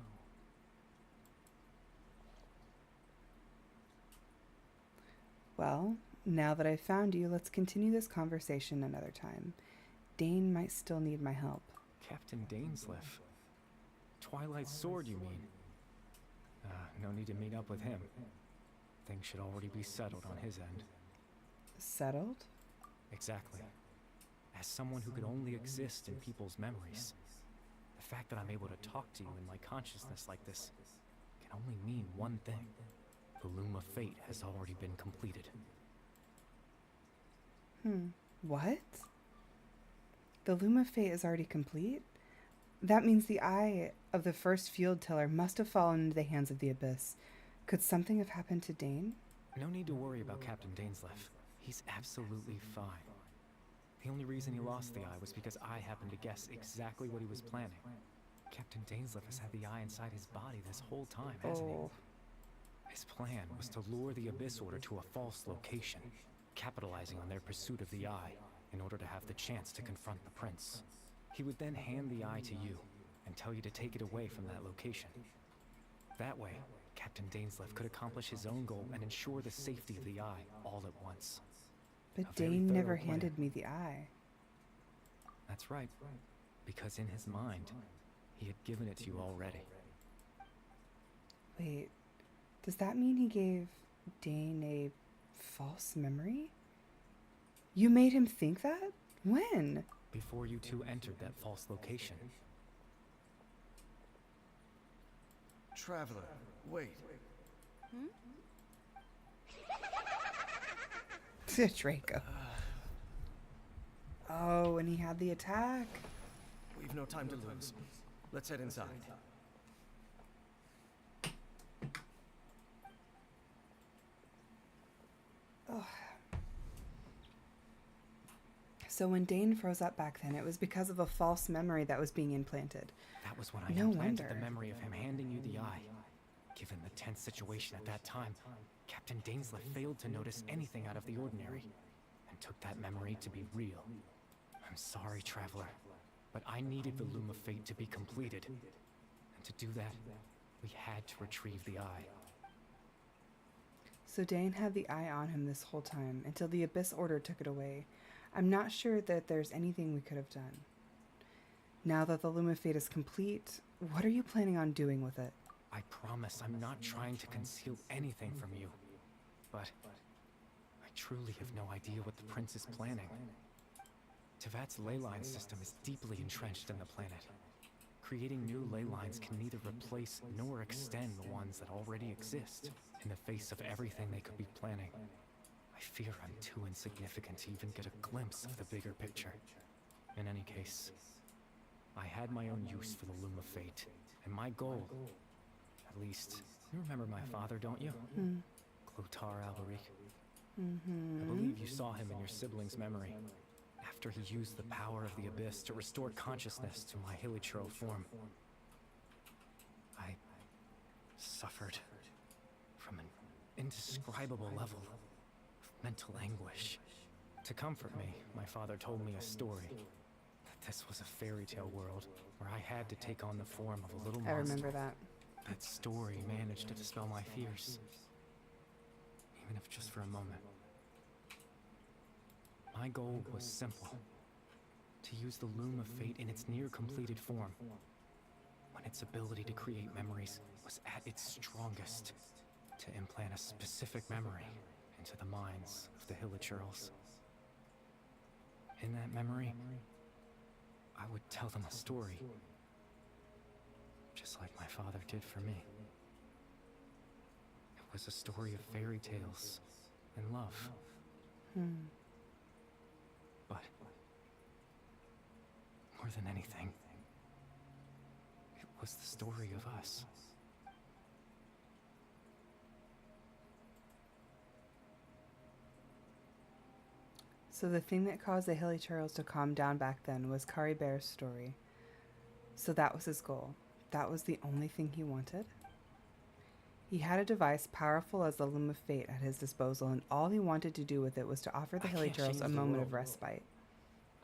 Well, now that I've found you, let's continue this conversation another time. Dane might still need my help. Captain Dainsleif. Twilight Sword, you mean? No need to meet up with him. Things should already be settled on his end. Settled? Exactly. As someone who could only exist in people's memories, the fact that I'm able to talk to you in my consciousness like this can only mean one thing. The Loom of Fate has already been completed. What? The Loom of Fate is already complete? That means the eye of the first field teller must have fallen into the hands of the Abyss. Could something have happened to Dane? No need to worry about Captain Dainsleif. He's absolutely fine. The only reason he lost the eye was because I happened to guess exactly what he was planning. Captain Dainsleif has had the eye inside his body this whole time, hasn't he? His plan was to lure the Abyss Order to a false location, capitalizing on their pursuit of the eye in order to have the chance to confront the prince. He would then hand the eye to you and tell you to take it away from that location. That way, Captain Dainsleif could accomplish his own goal and ensure the safety of the eye all at once. But Dane never handed me the eye. That's right, because in his mind, he had given it to you already. Wait, does that mean he gave Dane a false memory? You made him think that? When? Before you two entered that false location. Traveler, wait. Draco. Oh, and he had the attack. We've no time to lose. Let's head inside. Oh. So when Dane froze up back then, it was because of a false memory that was being implanted. That was when I implanted the memory of him handing you the eye. Given the tense situation at that time, Captain Dainsleif failed to notice anything out of the ordinary, and took that memory to be real. I'm sorry, Traveler, but I needed the Loom of Fate to be completed. And to do that, we had to retrieve the eye. So Dane had the eye on him this whole time, until the Abyss Order took it away. I'm not sure that there's anything we could have done. Now that the Loom of Fate is complete, what are you planning on doing with it? I promise I'm not trying to conceal anything from you, but I truly have no idea what the Prince is planning. Tevat's ley line system is deeply entrenched in the planet. Creating new ley lines can neither replace nor extend the ones that already exist in the face of everything they could be planning. I fear I'm too insignificant to even get a glimpse of the bigger picture. In any case, I had my own use for the Loom of Fate, and my goal, at least, you remember my father, don't you? Clotar Alberic. I believe you saw him in your sibling's memory, after he used the power of the Abyss to restore consciousness to my Hilichurl form. I suffered from an indescribable level mental anguish. To comfort me, my father told me a story. That this was a fairy tale world where I had to take on the form of a little monster. I remember that. That story managed to dispel my fears, even if just for a moment. My goal was simple: to use the Loom of Fate in its near-completed form, when its ability to create memories was at its strongest, to implant a specific memory into the minds of the Hilichurls. In that memory, I would tell them a story, just like my father did for me. It was a story of fairy tales and love. But more than anything, it was the story of us. So the thing that caused the Hilichurls to calm down back then was Kari Bear's story. So that was his goal. That was the only thing he wanted. He had a device powerful as the Loom of Fate at his disposal, and all he wanted to do with it was to offer the Hilichurls a moment of respite.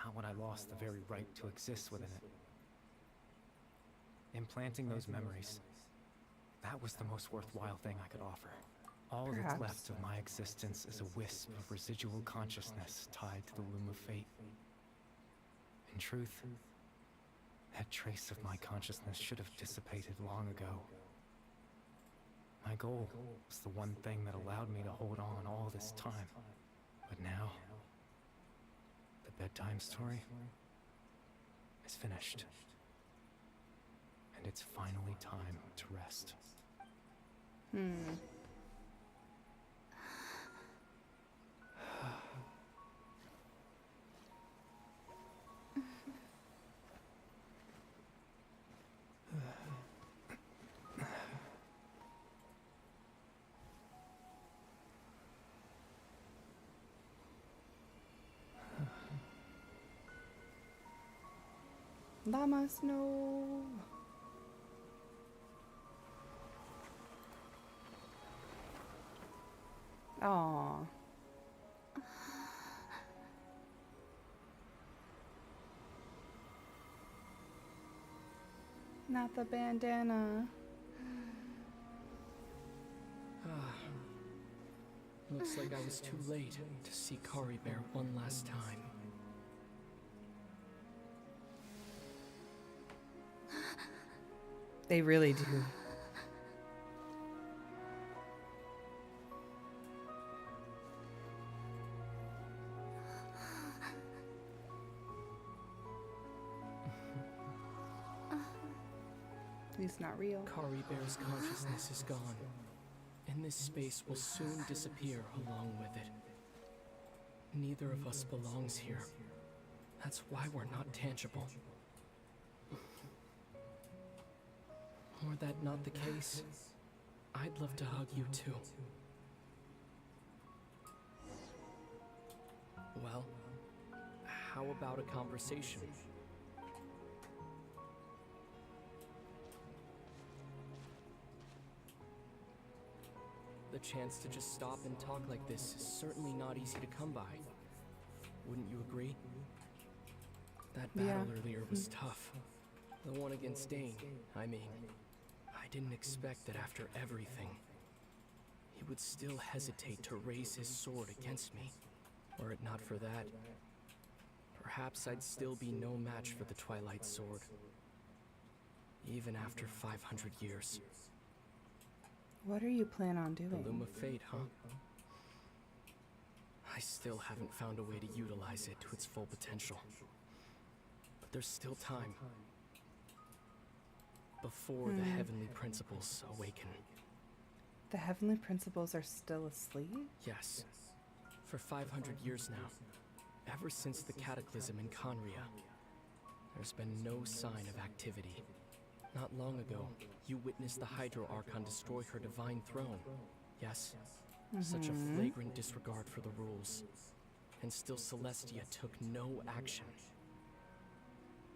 Not when I lost the very right to exist within it. Implanting those memories, that was the most worthwhile thing I could offer. All that's left of my existence is a wisp of residual consciousness tied to the Loom of Fate. In truth, that trace of my consciousness should have dissipated long ago. My goal was the one thing that allowed me to hold on all this time. But now, the bedtime story is finished. And it's finally time to rest. Llamas, no. Aww. Not the bandana. Looks like I was too late to see Kari Bear one last time. They really do. He's not real. Kari Bear's consciousness is gone, and this space will soon disappear along with it. Neither of us belongs here. That's why we're not tangible. Were that not the case, I'd love to hug you too. Well, how about a conversation? The chance to just stop and talk like this is certainly not easy to come by. Wouldn't you agree? That battle earlier was tough. The one against Dane, I mean. I didn't expect that after everything, he would still hesitate to raise his sword against me. Were it not for that, perhaps I'd still be no match for the Twilight Sword. Even after 500 years. What are you planning on doing? The Loom of Fate, huh? I still haven't found a way to utilize it to its full potential. But there's still time. Before the Heavenly Principles awaken. The Heavenly Principles are still asleep? Yes. For 500 years now. Ever since the cataclysm in Conria. There's been no sign of activity. Not long ago, you witnessed the Hydro Archon destroy her divine throne. Yes? Such a flagrant disregard for the rules. And still Celestia took no action.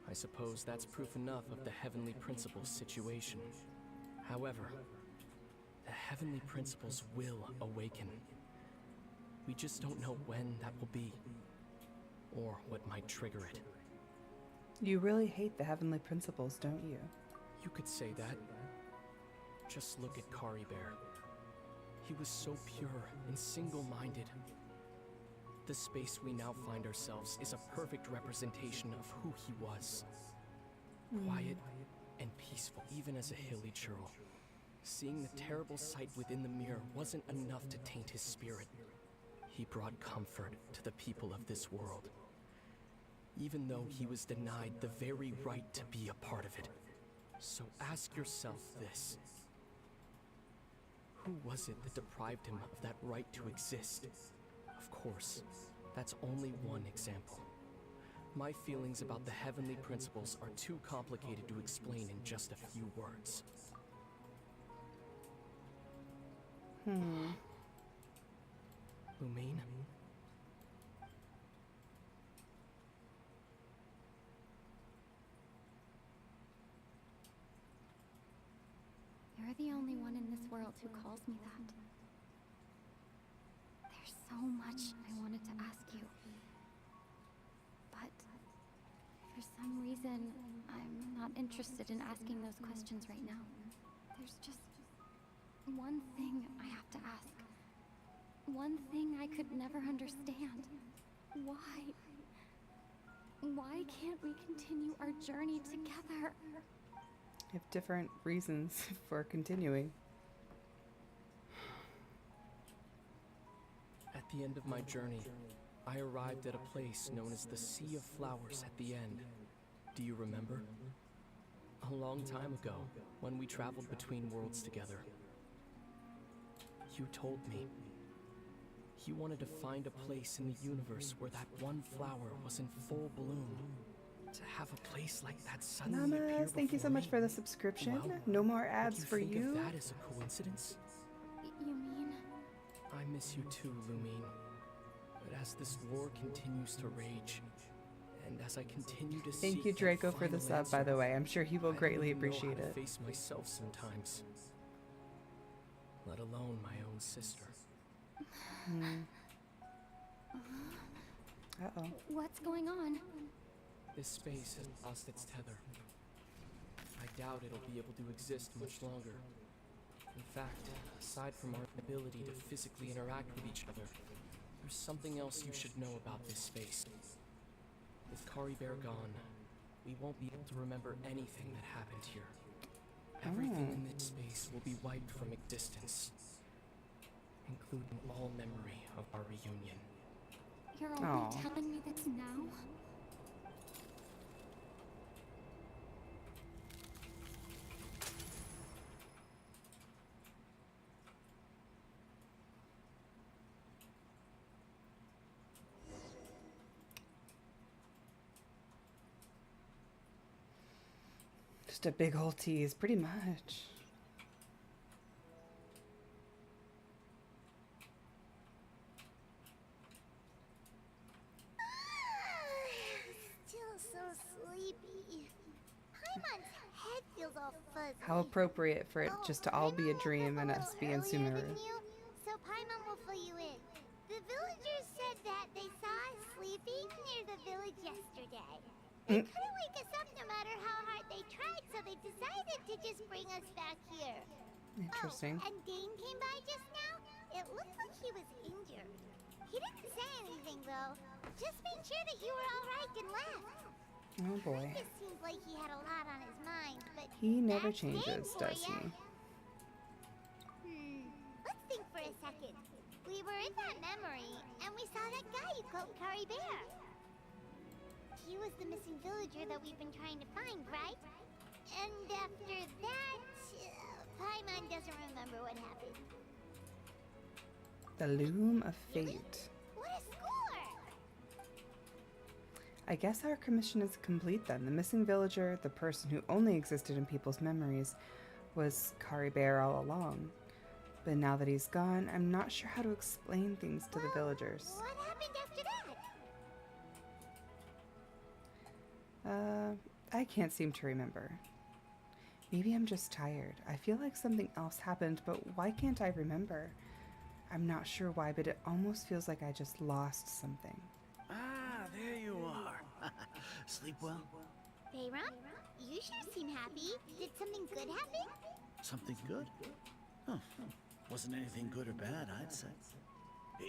I suppose that's proof enough of the Heavenly Principles situation. However, the Heavenly Principles will awaken. We just don't know when that will be, or what might trigger it. You really hate the heavenly principles, don't you? You could say that. Just look at Kari Bear. He was so pure and single-minded. The space we now find ourselves is a perfect representation of who he was. Quiet and peaceful, even as a hilly churl. Seeing the terrible sight within the mirror wasn't enough to taint his spirit. He brought comfort to the people of this world, even though he was denied the very right to be a part of it. So ask yourself this. Who was it that deprived him of that right to exist? Of course, that's only one example. My feelings about the heavenly principles are too complicated to explain in just a few words. Lumine? You're the only one in this world who calls me that. There's so much I wanted to ask you. But for some reason, I'm not interested in asking those questions right now. There's just one thing I have to ask. One thing I could never understand. Why? Why can't we continue our journey together? We have different reasons for continuing. At the end of my journey, I arrived at a place known as the Sea of Flowers at the end. Do you remember? A long time ago, when we traveled between worlds together. You told me you wanted to find a place in the universe where that one flower was in full bloom. To have a place like that suddenly appear Namas, thank you so much for the subscription. Well, no more ads for think you. Of that is a coincidence? You mean? I miss you too, Lumine. But as this war continues to rage, and as I continue to Thank you, Draco, for the sub, by the way. I'm sure he will greatly appreciate it. I face myself sometimes, let alone my own sister. Uh-oh. What's going on? This space has lost its tether. I doubt it'll be able to exist much longer. In fact, aside from our ability to physically interact with each other, there's something else you should know about this space. With Kari Bear gone, we won't be able to remember anything that happened here. Everything in this space will be wiped from existence, including all memory of our reunion. You're only telling me this now? Just a big old tease, pretty much. Still so sleepy. Paimon's head feels all fuzzy. How appropriate for it just to all be a dream and us being Sumeru. So Paimon will fill you in. The villagers said that they saw us sleeping near the village yesterday. They couldn't wake us up no matter how hard they tried, so they decided to just bring us back here. Interesting. Oh, and Dane came by just now. It looked like he was injured. He didn't say anything though. Just made sure that you were all right and left. Oh boy. It seems like he had a lot on his mind, but He never that's Dane changes, for does ya. he? Let's think for a second. We were in that memory, and we saw that guy you called Kari Bear. He was the missing villager that we've been trying to find, right? And after that, Paimon doesn't remember what happened. The Loom of Fate. What a score! I guess our commission is complete then. The missing villager, the person who only existed in people's memories, was Kari Bear all along. But now that he's gone, I'm not sure how to explain things to the villagers. What happened after that? I can't seem to remember. Maybe I'm just tired. I feel like something else happened, but why can't I remember? I'm not sure why, but it almost feels like I just lost something. Ah, there you are. Sleep well? Bayram, you sure seem happy. Did something good happen? Something good? Huh. Wasn't anything good or bad, I'd say.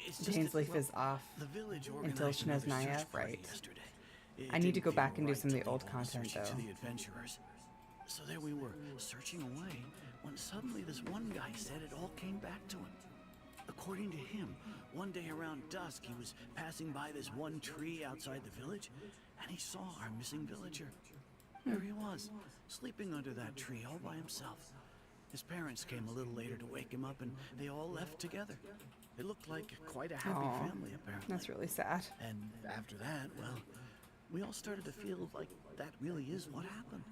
It's just Jane's that, leaf well, is off the village until organized she knows another Naya, search party right? yesterday. I need to It go didn't back feel and do right some of to the old leave all the content, searching to though. the adventurers. So there we were, searching away, when suddenly this one guy said it all came back to him. According to him, one day around dusk, he was passing by this one tree outside the village, and he saw our missing villager. There he was, sleeping under that tree all by himself. His parents came a little later to wake him up, and they all left together. It looked like quite a happy Aw, family, apparently. that's really sad. And after that, well, we all started to feel like that really is what happened.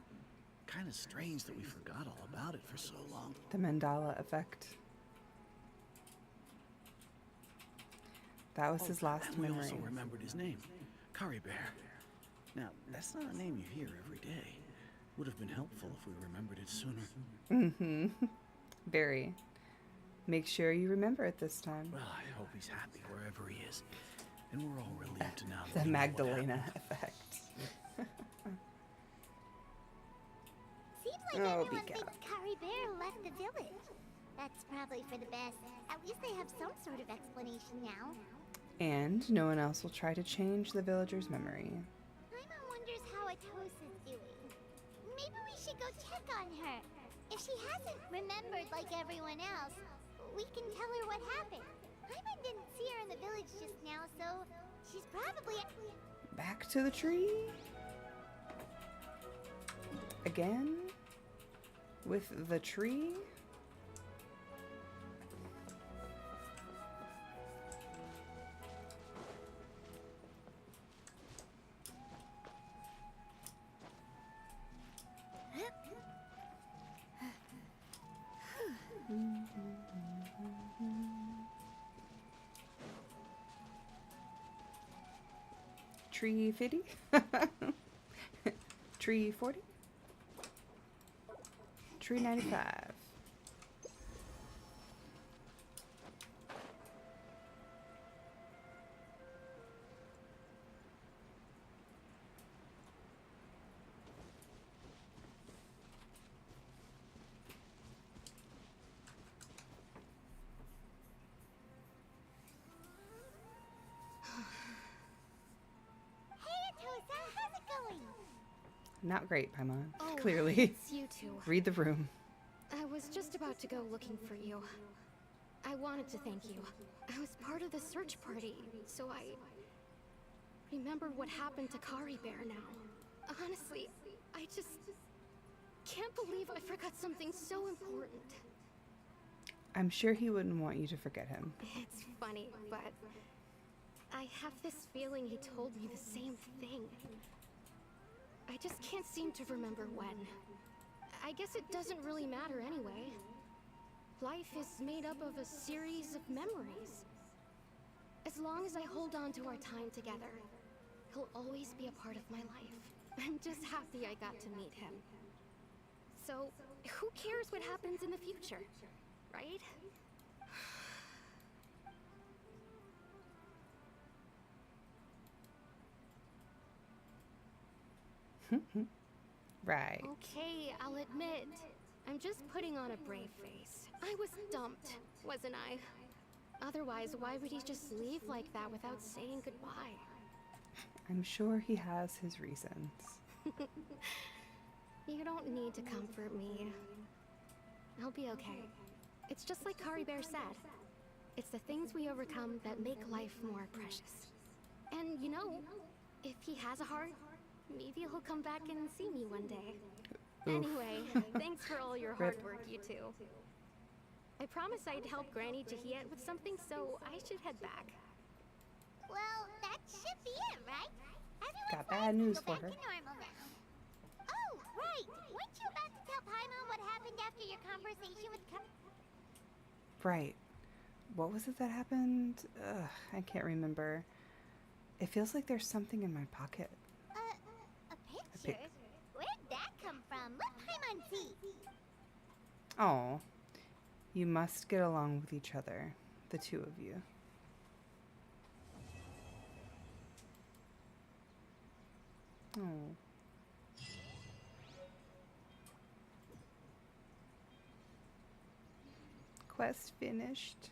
Kind of strange that we forgot all about it for so long. The Mandala effect. That was his last and we memory. also remembered his name, Curry Bear. Now, that's not a name you hear every day. Would have been helpful if we remembered it sooner. Mm-hmm. Very. Make sure you remember it this time. Well, I hope he's happy wherever he is. And we're all relieved to now The that we know what Magdalena happened. effect. Seems like Oh, everyone be thinks Curry Bear left the village. That's probably for the best. At least they have some sort of explanation now. And no one else will try to change the villager's memory. Paimon wonders how Atosa's doing. Maybe we should go check on her. If she hasn't remembered like everyone else, we can tell her what happened. Paimon didn't see her in the village just now, so she's probably... Back to the tree? Again? With the tree? Tree 50? Tree 40? Tree 95. Not great, Paimon. Oh, Clearly. it's you two. Read the room. I was just about to go looking for you. I wanted to thank you. I was part of the search party, so I remembered what happened to Kari Bear now. Honestly, I just can't believe I forgot something so important. I'm sure he wouldn't want you to forget him. It's funny, but I have this feeling he told me the same thing. I just can't seem to remember when. I guess it doesn't really matter anyway. Life is made up of a series of memories. As long as I hold on to our time together, he'll always be a part of my life. I'm just happy I got to meet him. So, who cares what happens in the future, right? Right. Okay, I'll admit. I'm just putting on a brave face. I was dumped, wasn't I? Otherwise, why would he just leave like that without saying goodbye? I'm sure he has his reasons. You don't need to comfort me. I'll be okay. It's just like Kari Bear said. It's the things we overcome that make life more precious. And you know, if he has a heart, maybe he'll come back and see me one day. Oof. Anyway, thanks for all your hard work, you two. I promised I'd help Granny Jahiet with something, so I should head back. Well, that should be it, right? Got bad news for Back her. to normal now. Oh, right. Weren't you about to tell Paimon what happened after your conversation with Right. What was it that happened? Ugh, I can't remember. It feels like there's something in my pocket. a picture? Where'd that come from? Let Paimon see. Oh, you must get along with each other. The two of you. Oh. Quest finished.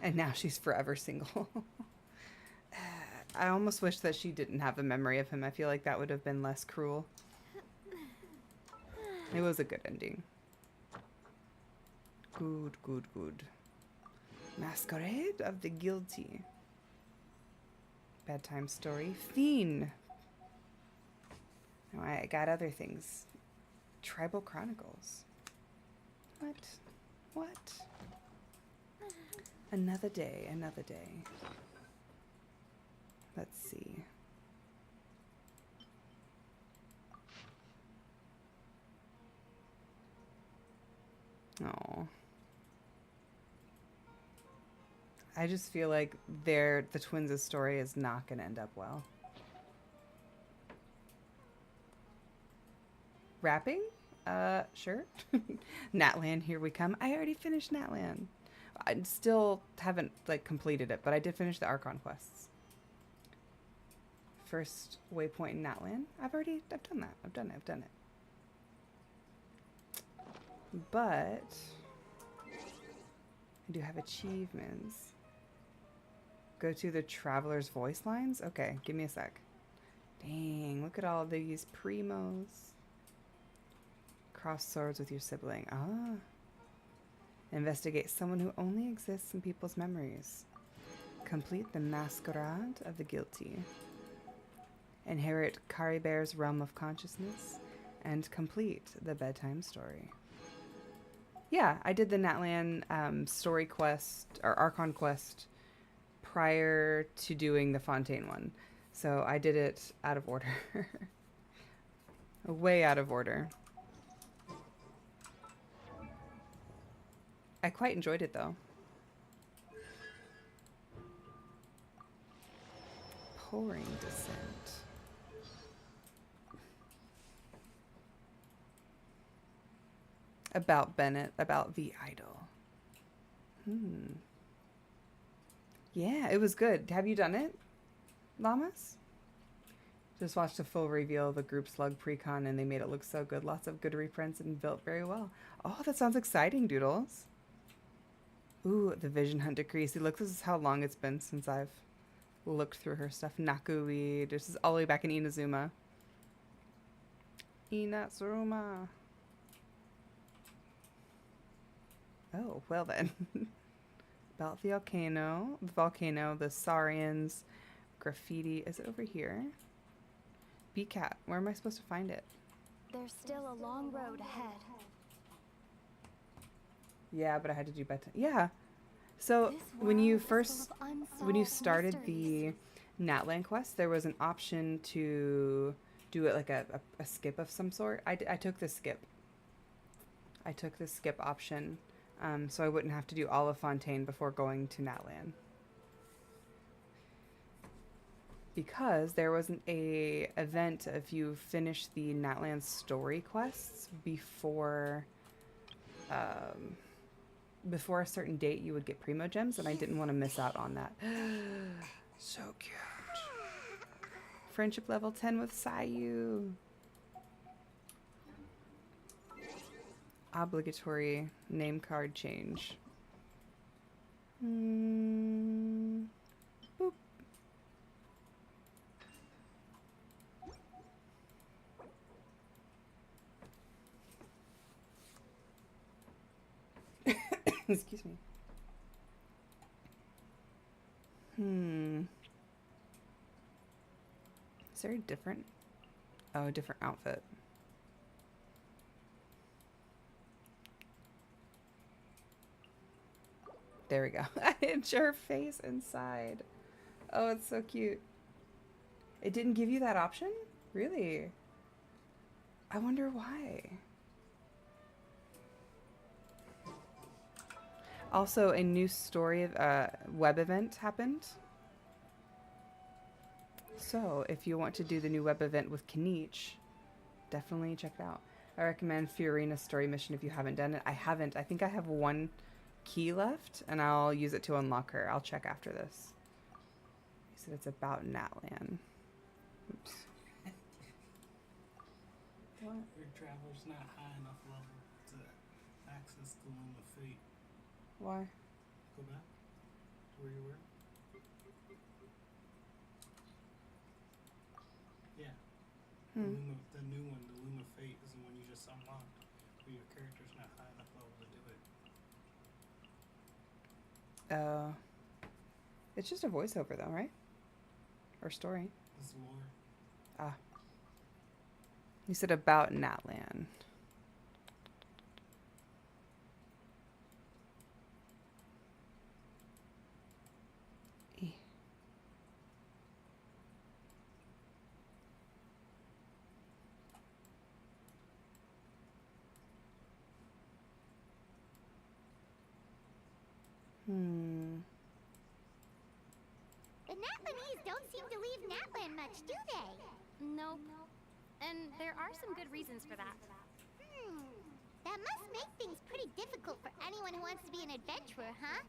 And now she's forever single. I almost wish that she didn't have a memory of him. I feel like that would have been less cruel. It was a good ending. Good, good, good. Masquerade of the Guilty. Bedtime story. Fiend. No, I got other things. Tribal Chronicles. What? What? Another day, another day. Let's see. Oh. I just feel like the twins' story is not going to end up well. Rapping? Sure. Natlan, here we come. I already finished Natlan. I still haven't like completed it, but I did finish the Archon quests. First waypoint in Natlan. I've done that. I've done it. But I do have achievements. Go to the Traveler's Voice lines? Okay, give me a sec. Dang, look at all these primos. Cross swords with your sibling. Ah. Investigate someone who only exists in people's memories. Complete the Masquerade of the Guilty. Inherit Caribear's realm of consciousness. And complete the bedtime story. Yeah, I did the Natlan story quest, or Archon quest, prior to doing the Fontaine one. So I did it out of order. Way out of order. I quite enjoyed it, though. Pouring Descent. About Bennett, about the idol. Yeah, it was good. Have you done it, Llamas? Just watched a full reveal of the group slug precon and they made it look so good. Lots of good reprints and built very well. Oh, that sounds exciting, Doodles. Ooh, the Vision Hunt decrease. Look, this is how long it's been since I've looked through her stuff. Nakui. This is all the way back in Inazuma. Inazuma. Oh, well then. About the volcano, the Saurians, graffiti. Is it over here? B-Cat. Where am I supposed to find it? There's still a long road ahead. Yeah, but I had to do bedtime. Yeah. So when you started the Natlan quest, there was an option to do it like a skip of some sort. I took the skip. I took the skip option, so I wouldn't have to do all of Fontaine before going to Natlan. Because there wasn't a event if you finish the Natlan story quests before a certain date, you would get Primo Gems, and I didn't want to miss out on that. So cute. Friendship level 10 with Sayu. Obligatory name card change. Boop. Excuse me. Is there a different... Oh, a different outfit. There we go. It's your face inside. Oh, it's so cute. It didn't give you that option? Really? I wonder why. Also, a new story web event happened. So, if you want to do the new web event with Kaniche, definitely check it out. I recommend Fiorina's story mission if you haven't done it. I haven't. I think I have one key left, and I'll use it to unlock her. I'll check after this. He said it's about Natlan. Oops. What? Your traveler's not high enough level to access the Loom of Fate. Why? Go back to where you were. Yeah. The new one, the Loom of Fate, is the one you just unlocked. But your character's not high enough level to do it. It's just a voiceover though, right? Or story. It's lore. Ah. You said about Natlan. The Natlanese don't seem to leave Natlan much, do they? Nope. And there are some good reasons for that. That must make things pretty difficult for anyone who wants to be an adventurer, huh?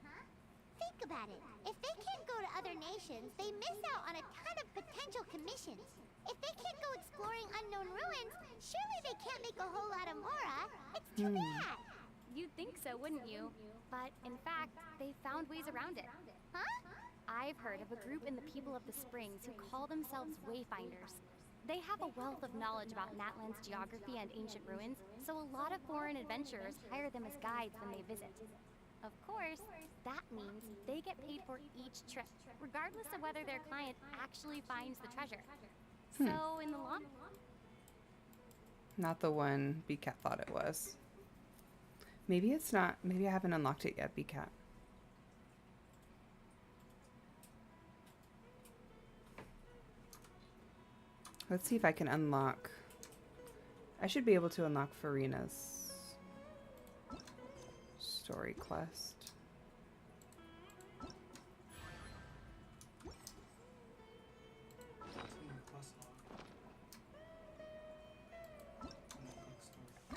Think about it. If they can't go to other nations, they miss out on a ton of potential commissions. If they can't go exploring unknown ruins, surely they can't make a whole lot of Mora. It's too bad. You'd think so, wouldn't you? But in fact, they found ways around it. Huh? I've heard of a group in the People of the Springs who call themselves Wayfinders. They have a wealth of knowledge about Natlan's geography and ancient ruins, so a lot of foreign adventurers hire them as guides when they visit. Of course, that means they get paid for each trip, regardless of whether their client actually finds the treasure. So in the long Not the one BCat thought it was. Maybe it's not. Maybe I haven't unlocked it yet, BCat. Let's see if I can unlock. I should be able to unlock Farina's story quest.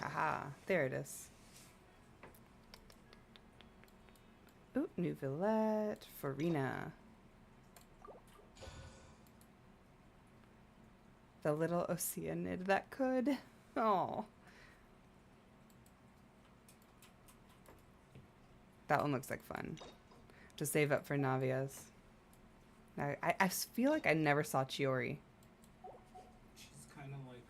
Haha, there it is. Ooh, new Villette, Farina. The little Oceanid that could. Oh. That one looks like fun. To save up for Navia's. Now, I feel like I never saw Chiori. She's kind of like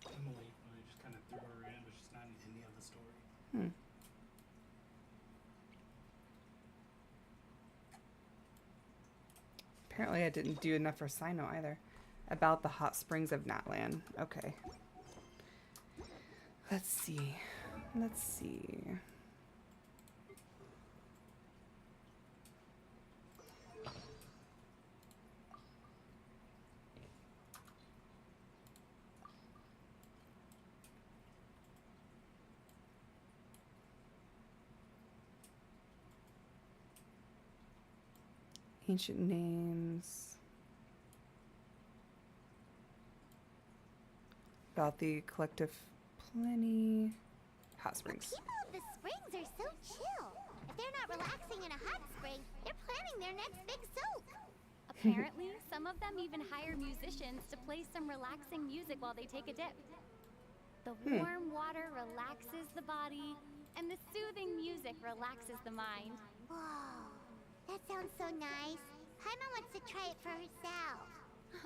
Emily, where they just kind of threw her in, but she's not in any of the story. Apparently I didn't do enough for Sino either. About the hot springs of Natlan. Okay. Let's see. Let's see. Ancient names. About the collective plenty. Hot springs. The people of the springs are so chill. If they're not relaxing in a hot spring, they're planning their next big soak. Apparently, some of them even hire musicians to play some relaxing music while they take a dip. The warm water relaxes the body, and the soothing music relaxes the mind. Whoa, that sounds so nice. Paimon wants to try it for herself.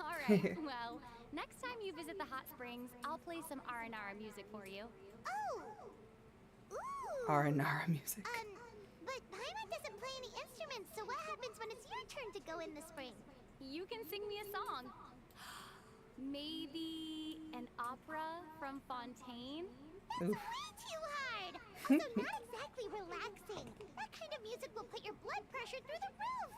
All right, well, next time you visit the hot springs, I'll play some Aranara music for you. Oh! Ooh! Aranara music. But Paimon doesn't play any instruments, so what happens when it's your turn to go in the spring? You can sing me a song. Maybe an opera from Fontaine? That's way too hard! Also, not exactly relaxing. That kind of music will put your blood pressure through the roof!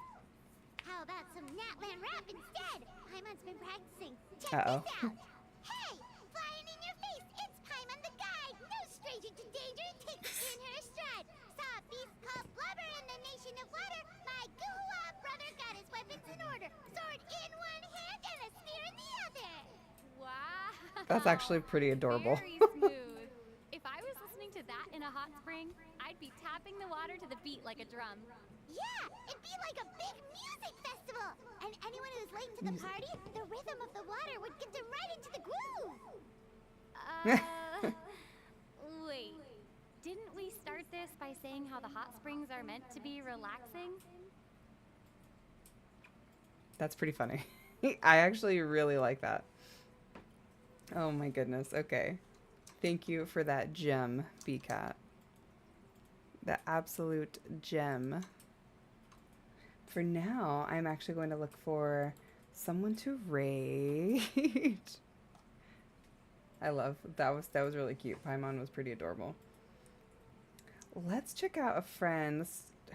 How about some Natlan rap instead? Paimon's been practicing. Check this out! Hey! Flying in your face! It's Paimon the guide! No stranger to danger! Takes it in her stride! Saw a beast called Blubber in the nation of water! My Guhua brother got his weapons in order! Sword in one hand and a spear in the other! Wow! That's actually pretty adorable. Very smooth. If I was listening to that in a hot spring, I'd be tapping the water to the beat like a drum. Yeah, it'd be like a big music festival. And anyone who's late to the party, the rhythm of the water would get them right into the groove. Wait. Didn't we start this by saying how the hot springs are meant to be relaxing? That's pretty funny. I actually really like that. Oh my goodness. Okay. Thank you for that gem, B-Cat. The absolute gem. For now, I'm actually going to look for someone to raid. I love that was really cute. Paimon was pretty adorable. Let's check out a friend.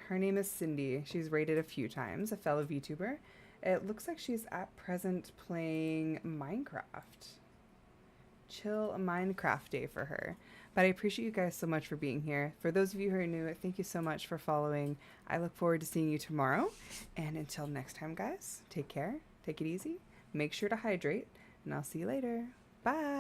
Her name is Cindy. She's raided a few times, a fellow VTuber. It looks like she's at present playing Minecraft. Chill Minecraft day for her. But I appreciate you guys so much for being here. For those of you who are new, thank you so much for following. I look forward to seeing you tomorrow. And until next time, guys, take care. Take it easy. Make sure to hydrate. And I'll see you later. Bye.